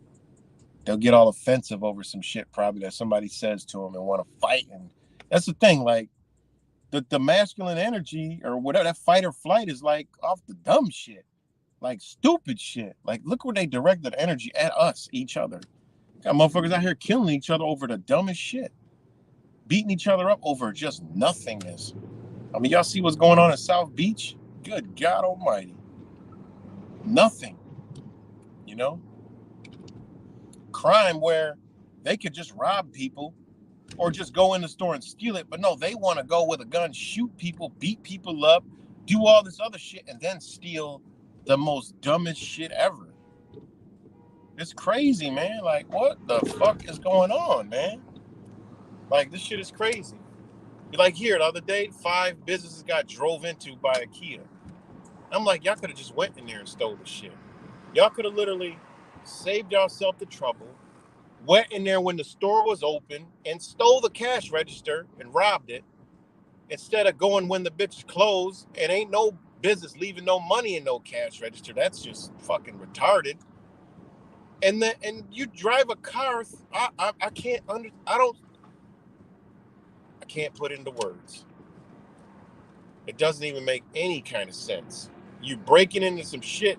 Speaker 1: they'll get all offensive over some shit probably that somebody says to them and want to fight. And that's the thing, like the masculine energy or whatever, that fight or flight is like off the dumb shit, like stupid shit. Like, look where they direct that energy at us, each other. Got motherfuckers out here killing each other over the dumbest shit, beating each other up over just nothingness. I mean, y'all see what's going on at South Beach? Good God Almighty. Nothing, you know? Crime where they could just rob people or just go in the store and steal it. But no, they want to go with a gun, shoot people, beat people up, do all this other shit, and then steal the most dumbest shit ever. It's crazy, man. Like, what the fuck is going on, man? Like, this shit is crazy. Like here, the other day, 5 businesses got drove into by a Kia. I'm like, y'all could have just went in there and stole the shit. Y'all could have literally saved yourself the trouble, went in there when the store was open and stole the cash register and robbed it, instead of going when the bitch closed and ain't no business leaving no money in no cash register. That's just fucking retarded. And you drive a car. I can't put into words. It doesn't even make any kind of sense. You breaking into some shit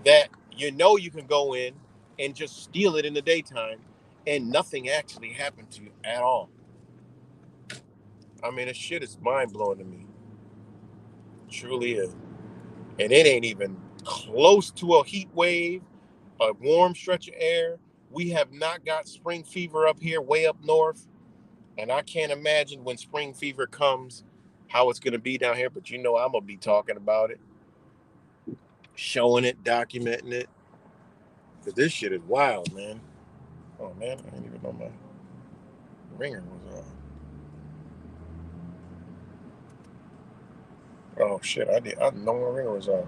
Speaker 1: that you know you can go in and just steal it in the daytime and nothing actually happened to you at all. I mean, this shit is mind-blowing to me. It truly is. And it ain't even close to a heat wave, a warm stretch of air. We have not got spring fever up here way up north. And I can't imagine when spring fever comes how it's going to be down here. But you know I'm going to be talking about it, showing it, documenting it. Because this shit is wild, man. Oh, man, I didn't even know my ringer was on. Oh, shit, I didn't know my ringer was off.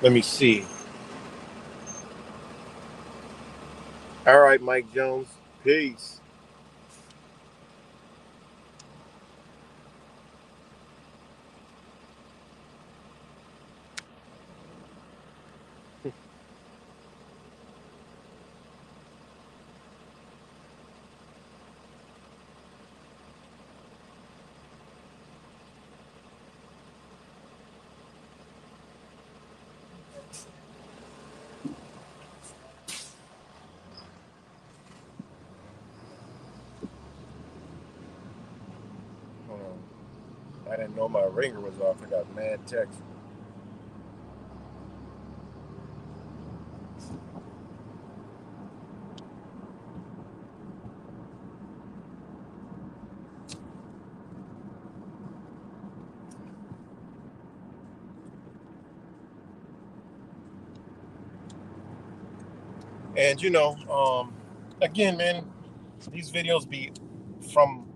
Speaker 1: Let me see. All right, Mike Jones. Peace. Hold on. I didn't know my ringer was off. I got mad text. And you know, again, man, these videos be from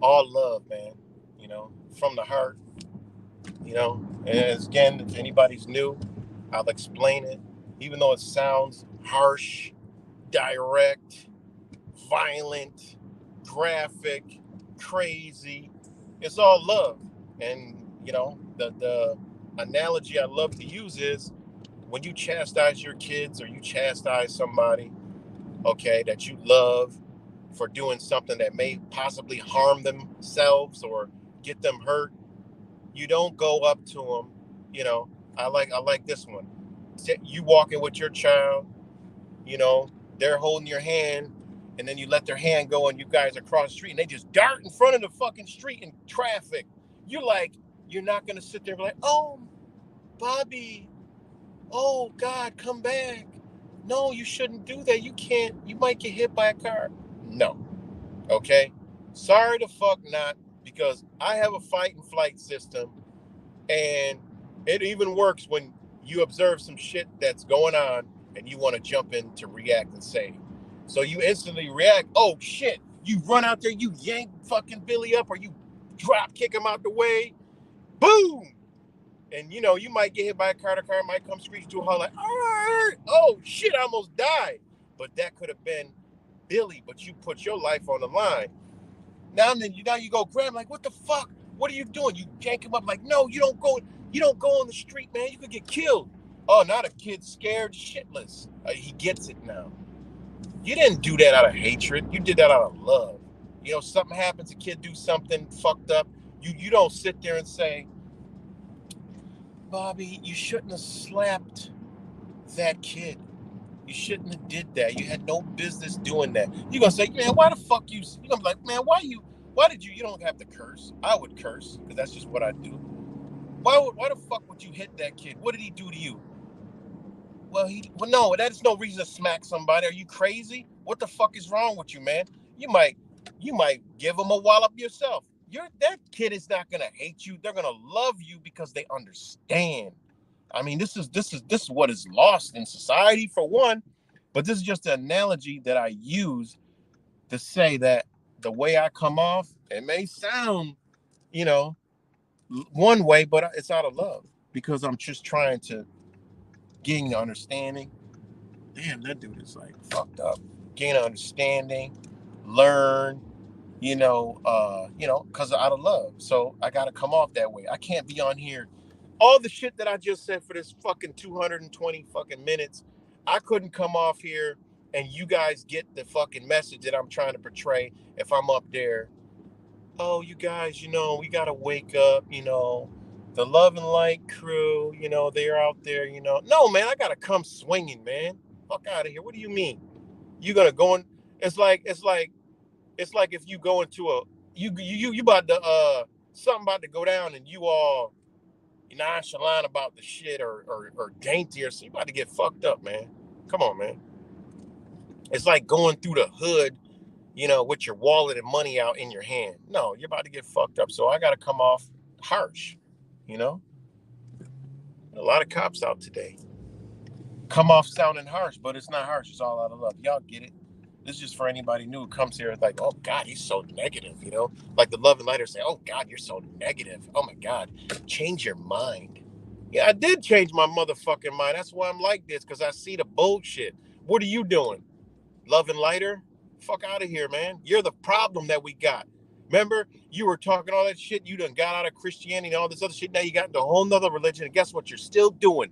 Speaker 1: all love, man. You know, from the heart. You know, and again, if anybody's new, I'll explain it. Even though it sounds harsh, direct, violent, graphic, crazy, it's all love. And you know, the analogy I love to use is when you chastise your kids or you chastise somebody, okay, that you love for doing something that may possibly harm themselves or get them hurt, you don't go up to them. You know, I like this one. You walking with your child, you know, they're holding your hand, and then you let their hand go, and you guys are across the street, and they just dart in front of the fucking street in traffic. You're not gonna sit there and be like, oh, Bobby, oh God, come back. No, you shouldn't do that. You can't. You might get hit by a car. No. Okay. Sorry to fuck not, because I have a fight and flight system, and it even works when you observe some shit that's going on and you want to jump in to react and save. So you instantly react. Oh shit! You run out there, you yank fucking Billy up, or you drop kick him out the way. Boom! And you know, you might get hit by a car. The car might come screech to a halt like, oh shit, I almost died. But that could have been Billy, but you put your life on the line. Now you go grab him, like, what the fuck? What are you doing? You yank him up like, no, you don't go on the street, man. You could get killed. Oh, now the kid's scared shitless. He gets it now. You didn't do that out of hatred. You did that out of love. Something happens, a kid do something fucked up. You don't sit there and say, Bobby, you shouldn't have slapped that kid. You shouldn't have did that. You had no business doing that. You're going to say, man, why the fuck you? You're going to be like, man, why did you don't have to curse. I would curse because that's just what I do. Why the fuck would you hit that kid? What did he do to you? Well, no, that is no reason to smack somebody. Are you crazy? What the fuck is wrong with you, man? You might give him a wallop yourself. That kid is not going to hate you. They're going to love you because they understand. I mean, this is what is lost in society for one, but this is just an analogy that I use to say that the way I come off, it may sound, one way, but it's out of love because I'm just trying to gain the understanding. Damn, that dude is like fucked up. Gain an understanding, learn, because out of love. So I got to come off that way. I can't be on here. All the shit that I just said for this fucking 220 fucking minutes, I couldn't come off here and you guys get the fucking message that I'm trying to portray if I'm up there. Oh, you guys, we got to wake up, the Love and Light crew, they're out there, No, man, I got to come swinging, man. Fuck out of here. What do you mean? You're going to go in? It's like if you go into you about to, something about to go down and you all nonchalant about the shit or dainty or so, you about to get fucked up, man. Come on, man. It's like going through the hood, with your wallet and money out in your hand. No, you're about to get fucked up. So I got to come off harsh, A lot of cops out today come off sounding harsh, but it's not harsh. It's all out of love. Y'all get it. This is just for anybody new who comes here like, oh, God, he's so negative, Like the Love and Lighter say, oh, God, you're so negative. Oh, my God, change your mind. Yeah, I did change my motherfucking mind. That's why I'm like this, because I see the bullshit. What are you doing? Love and Lighter? Fuck out of here, man. You're the problem that we got. Remember, you were talking all that shit. You done got out of Christianity and all this other shit. Now you got into a whole nother religion. And guess what? You're still doing?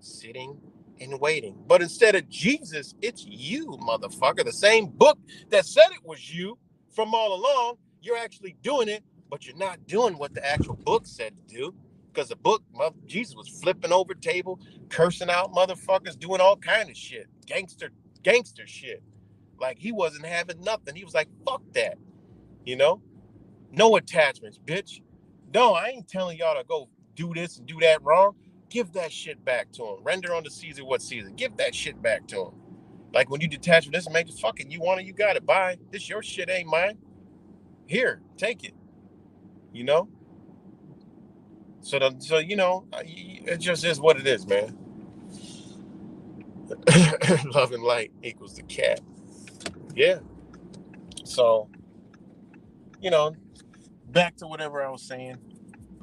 Speaker 1: Sitting and waiting. But instead of Jesus, it's you, motherfucker. The same book that said it was you from all along. You're actually doing it, but you're not doing what the actual book said to do. Because the book, Jesus was flipping over table, cursing out motherfuckers, doing all kind of shit. Gangster shit. Like he wasn't having nothing. He was like, fuck that. No attachments, bitch. No, I ain't telling y'all to go do this and do that wrong. Give that shit back to him. Render unto Caesar what Caesar. Give that shit back to him. Like when you detach from this, man, just fuck it. You want it, you got it. Bye. This your shit, ain't mine. Here, take it. So it just is what it is, man. Love and light equals the cat. Yeah. So, back to whatever I was saying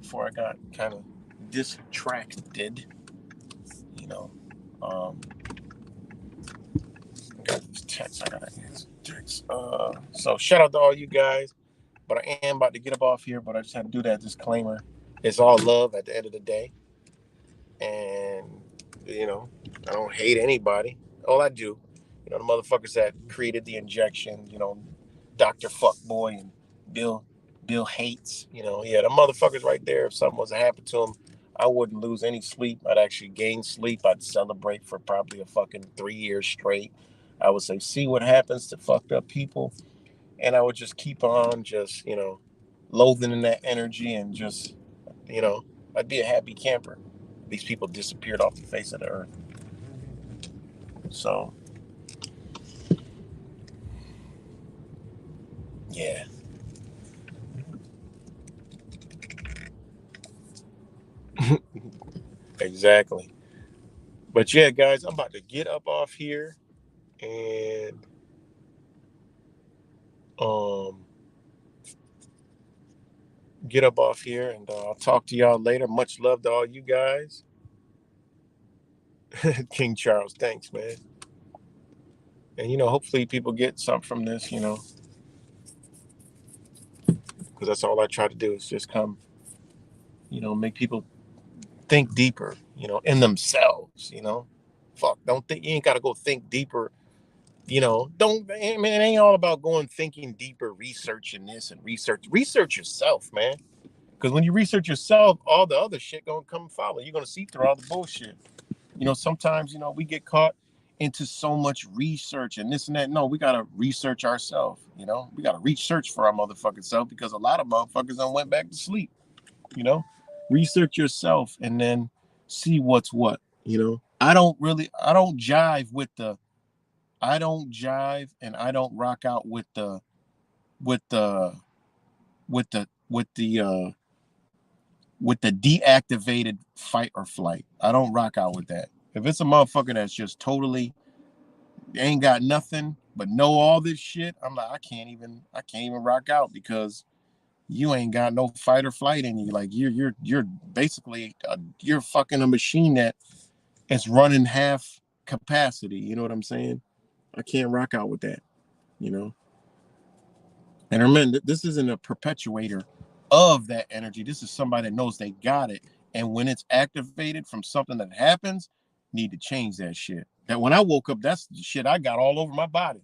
Speaker 1: before I got kind of distracted. I got this text. I got this text. So shout out to all you guys. But I am about to get up off here. But I just had to do that disclaimer. It's all love at the end of the day, and I don't hate anybody. All I do, the motherfuckers that created the injection, Dr. Fuckboy and Bill Hates, the motherfuckers right there. If something was to happen to them, I wouldn't lose any sleep. I'd actually gain sleep. I'd celebrate for probably a fucking 3 years straight. I would say, see what happens to fucked up people. And I would just keep on just, loathing in that energy and just, I'd be a happy camper. These people disappeared off the face of the earth. So, yeah. Exactly. But yeah, guys, I'm about to get up off here and get up off here, and I'll talk to y'all later. Much love to all you guys. King Charles, thanks, man. And, you know, hopefully people get something from this, you know, because that's all I try to do is just come, you know, make people think deeper, you know, in themselves, you know. Fuck, don't think you ain't got to go think deeper, you know. Don't, I mean, it ain't all about going thinking deeper, researching this and research yourself, man. Because when you research yourself, all the other shit gonna come and follow. You're gonna see through all the bullshit. You know, sometimes, you know, we get caught into so much research and this and that. No, we gotta research ourselves. You know, we gotta research for our motherfucking self because a lot of motherfuckers done went back to sleep. You know, research yourself and then see what's what. You know, I don't jive with the, I don't jive and I don't rock out with the, with the, with the, with the deactivated fight or flight. I don't rock out with that. If it's a motherfucker that's just totally ain't got nothing but know all this shit, I'm like, I can't even rock out because you ain't got no fight or flight in you. Like you're basically you're fucking a machine that is running half capacity. You know what I'm saying? I can't rock out with that. You know. And remember, this isn't a perpetuator of that energy. This is somebody that knows they got it. And when it's activated from something that happens, need to change that shit. That when I woke up, that's the shit I got all over my body.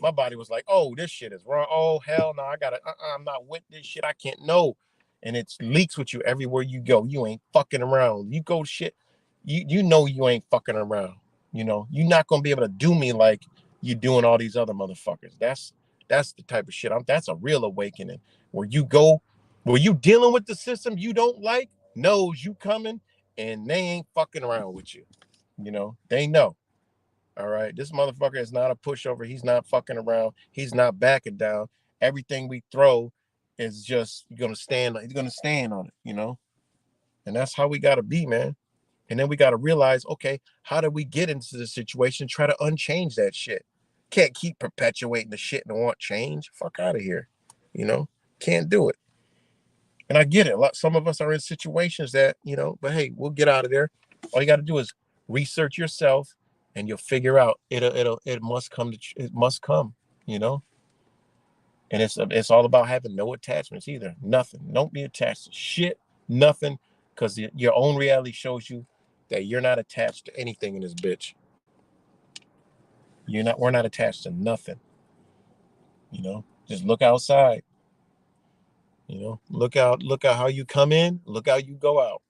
Speaker 1: My body was like, oh, this shit is wrong. Oh, hell no, I gotta, I'm not with this shit. I can't know. And it leaks with you everywhere you go. You ain't fucking around. You go shit, you know you ain't fucking around. You know, you're not gonna be able to do me like you doing all these other motherfuckers. That's the type of shit. That's a real awakening where you go, where you dealing with the system you don't like, knows you coming, and they ain't fucking around with you. You know, they know. All right, this motherfucker is not a pushover. He's not fucking around. He's not backing down. Everything we throw is just gonna stand. He's gonna stand on it. You know, and that's how we gotta be, man. And then we got to realize, okay, how do we get into the situation? Try to unchange that shit. Can't keep perpetuating the shit and want change. Fuck out of here. You know, can't do it. And I get it. Some of us are in situations that, you know, but hey, we'll get out of there. All you got to do is research yourself and you'll figure out it must come it must come, you know? And it's all about having no attachments either. Nothing. Don't be attached to shit. Nothing. Because your own reality shows you that you're not attached to anything in this bitch. We're not attached to nothing. You know, just look outside. You know, look out how you come in, look how you go out.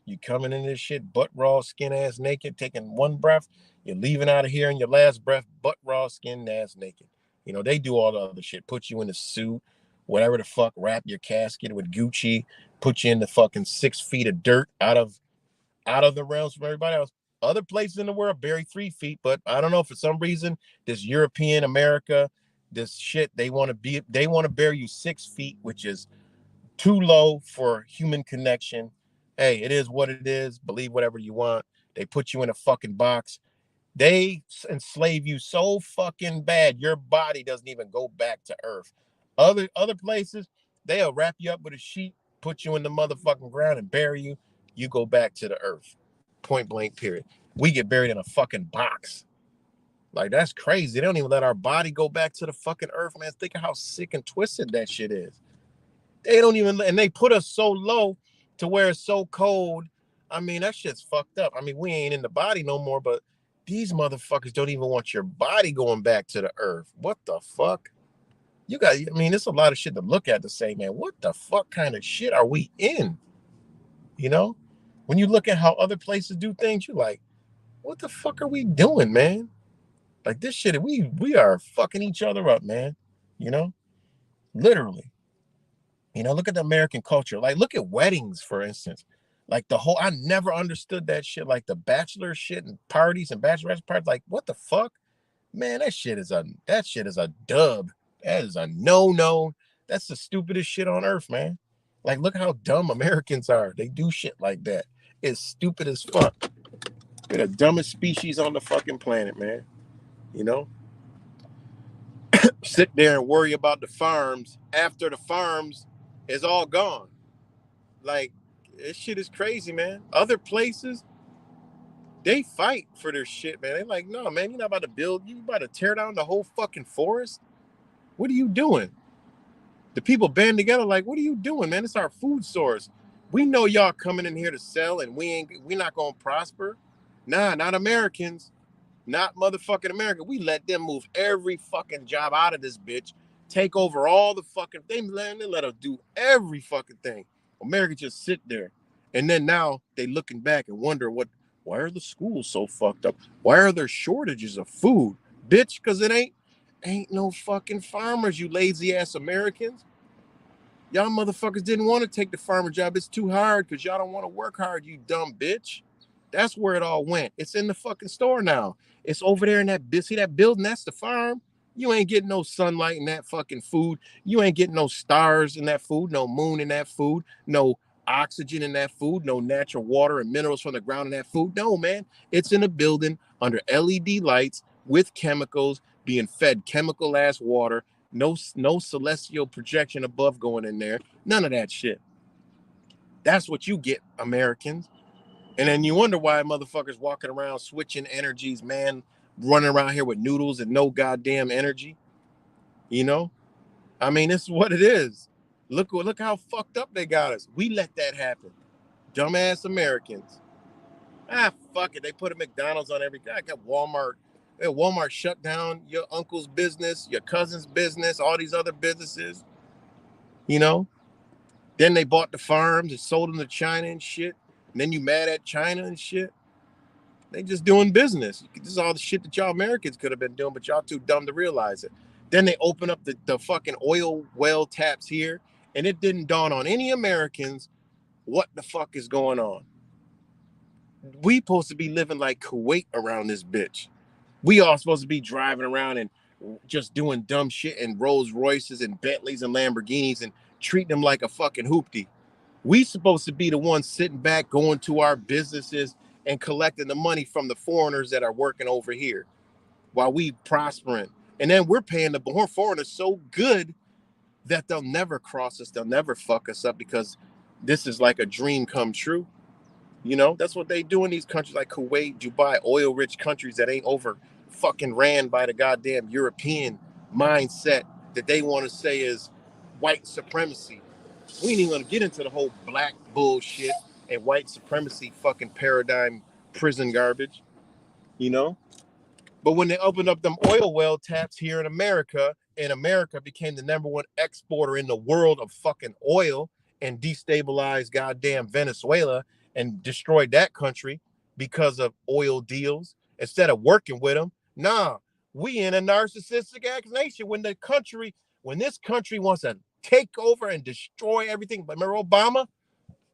Speaker 1: You coming in this shit butt raw, skin ass naked, taking one breath. You're leaving out of here in your last breath, butt raw, skin ass naked. You know, they do all the other shit. Put you in a suit, whatever the fuck, wrap your casket with Gucci, put you in the fucking 6 feet of dirt out of the realms from everybody else. Other places in the world bury 3 feet, but I don't know, for some reason, this European America, this shit, they want to bury you 6 feet, which is too low for human connection. Hey, it is what it is. Believe whatever you want. They put you in a fucking box. They enslave you so fucking bad, your body doesn't even go back to Earth. Other places, they'll wrap you up with a sheet, put you in the motherfucking ground and bury you. You go back to the Earth. Point blank, period. We get buried in a fucking box. Like, that's crazy. They don't even let our body go back to the fucking Earth, man. Think of how sick and twisted that shit is. They don't even, and they put us so low to where it's so cold. I mean, that shit's fucked up. I mean, we ain't in the body no more, but these motherfuckers don't even want your body going back to the Earth. What the fuck? I mean, it's a lot of shit to look at to say, man, what the fuck kind of shit are we in? You know? When you look at how other places do things, you're like, what the fuck are we doing, man? Like, this shit, we are fucking each other up, man. You know? Literally. You know, look at the American culture. Like, look at weddings, for instance. Like I never understood that shit. Like the bachelor shit and parties and bachelorette parties. Like, what the fuck, man? That shit is a dub. That is a no. That's the stupidest shit on earth, man. Like, look how dumb Americans are. They do shit like that. It's stupid as fuck. We're the dumbest species on the fucking planet, man. You know, sit there and worry about the farms after the farms is all gone. Like, this shit is crazy, man. Other places, They fight for their shit, man. They're like, no, man, you're not about to build. You about to tear down the whole fucking forest. What are you doing? The people band together like, what are you doing, man? It's our food source. We know y'all coming in here to sell, and we not gonna prosper. Nah, not Americans. Not motherfucking America. We let them move every fucking job out of this bitch, take over all the fucking things. They let us do every fucking thing. America just sit there. And then now they looking back and wonder why are the schools so fucked up? Why are there shortages of food? Bitch, because it ain't no fucking farmers, you lazy ass Americans. Y'all motherfuckers didn't want to take the farmer job. It's too hard because y'all don't want to work hard, you dumb bitch. That's where it all went. It's in the fucking store now. It's over there in see that building? That's the farm. You ain't getting no sunlight in that fucking food. You ain't getting no stars in that food, no moon in that food, no oxygen in that food, no natural water and minerals from the ground in that food. No, man. It's in a building under LED lights with chemicals, being fed chemical ass water, no celestial projection above going in there. None of that shit. That's what you get, Americans. And then you wonder why motherfuckers walking around switching energies, man, running around here with noodles and no goddamn energy. You know? I mean, this is what it is. Look how fucked up they got us. We let that happen. Dumbass Americans. Fuck it. They put a McDonald's on every guy. I got Walmart. Walmart shut down your uncle's business, your cousin's business, all these other businesses. You know? Then they bought the farms and sold them to China and shit. And then you mad at China and shit. They just doing business. This is all the shit that y'all Americans could have been doing, but y'all too dumb to realize it. Then they open up the fucking oil well taps here, and it didn't dawn on any Americans what the fuck is going on. We supposed to be living like Kuwait around this bitch. We all supposed to be driving around and just doing dumb shit in Rolls Royces and Bentleys and Lamborghinis and treating them like a fucking hoopty. We supposed to be the ones sitting back, going to our businesses and collecting the money from the foreigners that are working over here while we prospering. And then we're paying the foreigners so good that they'll never cross us. They'll never fuck us up because this is like a dream come true. You know, that's what they do in these countries like Kuwait, Dubai, oil-rich countries that ain't over fucking ran by the goddamn European mindset that they want to say is white supremacy. We ain't even gonna get into the whole black bullshit and white supremacy fucking paradigm prison garbage, you know? But when they opened up them oil well taps here in America, and America became the #1 exporter in the world of fucking oil and destabilized goddamn Venezuela and destroyed that country because of oil deals, instead of working with them, nah, we in a narcissistic ass nation when this country wants to take over and destroy everything. But remember Obama?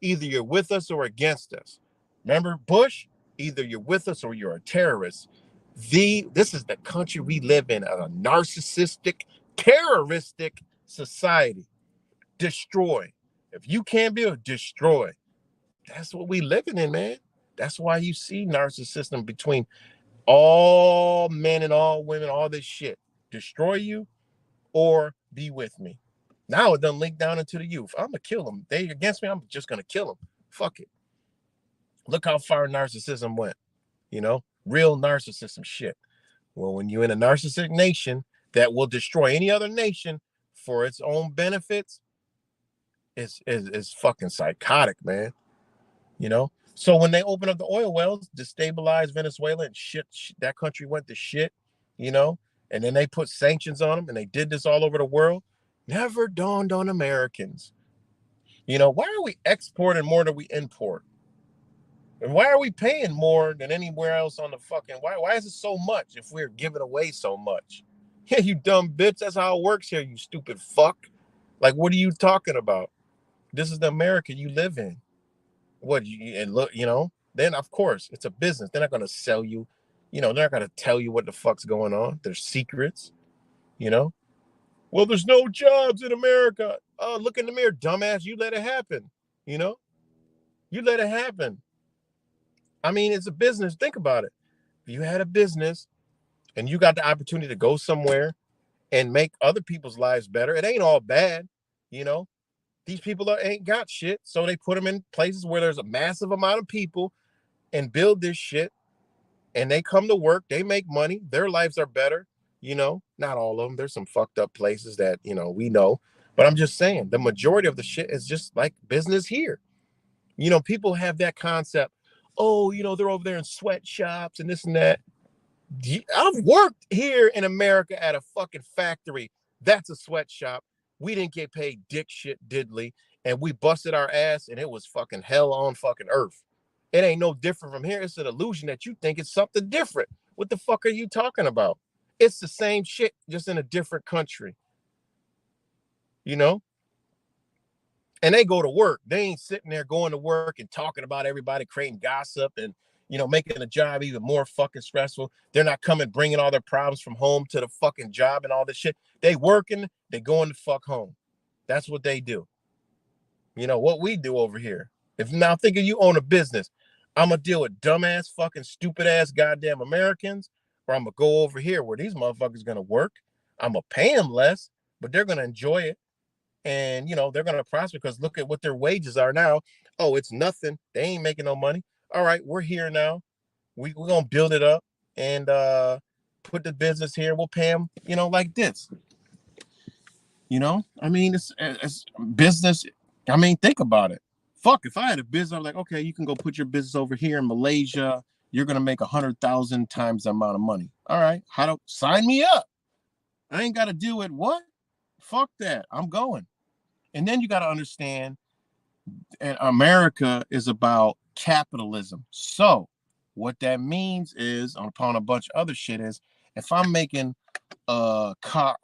Speaker 1: Either you're with us or against us. Remember Bush? Either you're with us or you're a terrorist. This is the country we live in, a narcissistic, terroristic society. Destroy. If you can't build, destroy. That's what we living in, man. That's why you see narcissism between all men and all women, all this shit. Destroy you or be with me. Now it doesn't link down into the youth. I'm gonna kill them. They against me, I'm just gonna kill them. Fuck it. Look how far narcissism went. You know, real narcissism shit. Well, when you're in a narcissistic nation that will destroy any other nation for its own benefits, it's fucking psychotic, man. You know. So when they open up the oil wells, destabilize Venezuela and shit, that country went to shit. You know, and then they put sanctions on them, and they did this all over the world. Never dawned on Americans. You know, why are we exporting more than we import? And why are we paying more than anywhere else on the fucking, why is it so much if we're giving away so much? Yeah, you dumb bitch. That's how it works here, you stupid fuck. Like, what are you talking about? This is the America you live in. And look, you know, then of course it's a business. They're not going to sell you, you know, they're not going to tell you what the fuck's going on. There's secrets, you know. Well, there's no jobs in America. Oh, look in the mirror, dumbass. You let it happen. You know, you let it happen. I mean, it's a business. Think about it. If you had a business and you got the opportunity to go somewhere and make other people's lives better, it ain't all bad. You know, these people ain't got shit. So they put them in places where there's a massive amount of people and build this shit. and they come to work, they make money, their lives are better. Not all of them. There's some fucked up places that, we know. But I'm just saying, the majority of the shit is just like business here. People have that concept. Oh, they're over there in sweatshops and this and that. I've worked here in America at a fucking factory. That's a sweatshop. We didn't get paid dick shit diddly, and we busted our ass, and it was fucking hell on fucking earth. It ain't no different from here. It's an illusion that you think it's something different. What the fuck are you talking about? It's the same shit, just in a different country. And they go to work. They ain't sitting there going to work and talking about everybody, creating gossip and, making the job even more fucking stressful. They're not coming, bringing all their problems from home to the fucking job and all this shit. They working, they going to fuck home. That's what they do. What we do over here. If now think of you own a business, I'm going to deal with dumbass, fucking stupid ass goddamn Americans, or I'm going to go over here where these motherfuckers going to work. I'm going to pay them less, but they're going to enjoy it. And, they're going to prosper because look at what their wages are now. Oh, it's nothing. They ain't making no money. All right, we're here now. We're going to build it up and put the business here. We'll pay them, like this. I mean, it's business. I mean, think about it. Fuck, if I had a business, I'm like, okay, you can go put your business over here in Malaysia. You're going to make 100,000 times the amount of money. All right, sign me up. I ain't got to do it. What? Fuck that. I'm going. And then you got to understand, and America is about capitalism. So what that means is, upon a bunch of other shit, is if I'm making a car,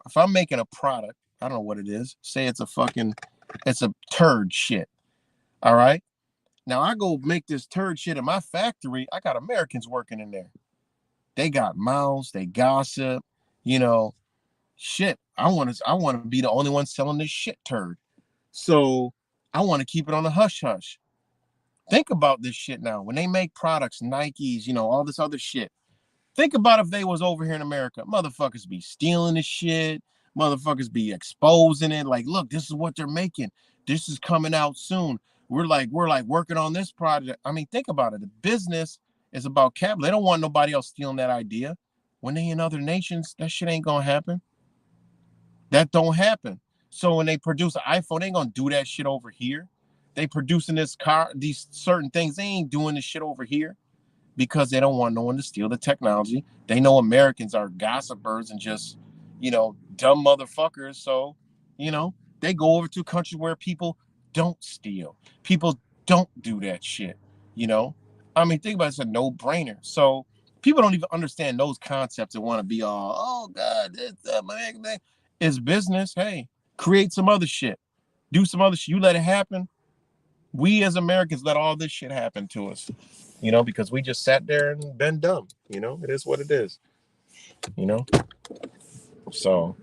Speaker 1: if I'm making a product, I don't know what it is. Say it's a turd shit. All right. Now I go make this turd shit in my factory. I got Americans working in there. They got mouths. They gossip. Shit. I want to be the only one selling this shit turd. So I want to keep it on the hush hush. Think about this shit now. When they make products, Nikes, all this other shit. Think about if they was over here in America. Motherfuckers be stealing the shit. Motherfuckers be exposing it. Like, look, this is what they're making. This is coming out soon. We're like working on this project. I mean, think about it. The business is about capital. They don't want nobody else stealing that idea. When they in other nations, that shit ain't gonna happen. That don't happen. So when they produce an iPhone, they ain't gonna do that shit over here. They producing this car, these certain things. They ain't doing this shit over here because they don't want no one to steal the technology. They know Americans are gossipers and just, dumb motherfuckers. So, they go over to countries where people don't steal. People don't do that shit. I mean, think about it, it's a no-brainer. So people don't even understand those concepts and want to be all, oh God, this it's business. Hey, create some other shit. Do some other shit. You let it happen. We as Americans let all this shit happen to us. Because we just sat there and been dumb. It is what it is. So,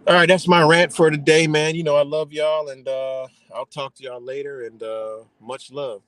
Speaker 1: all right, that's my rant for today, man. I love y'all, and I'll talk to y'all later, and much love.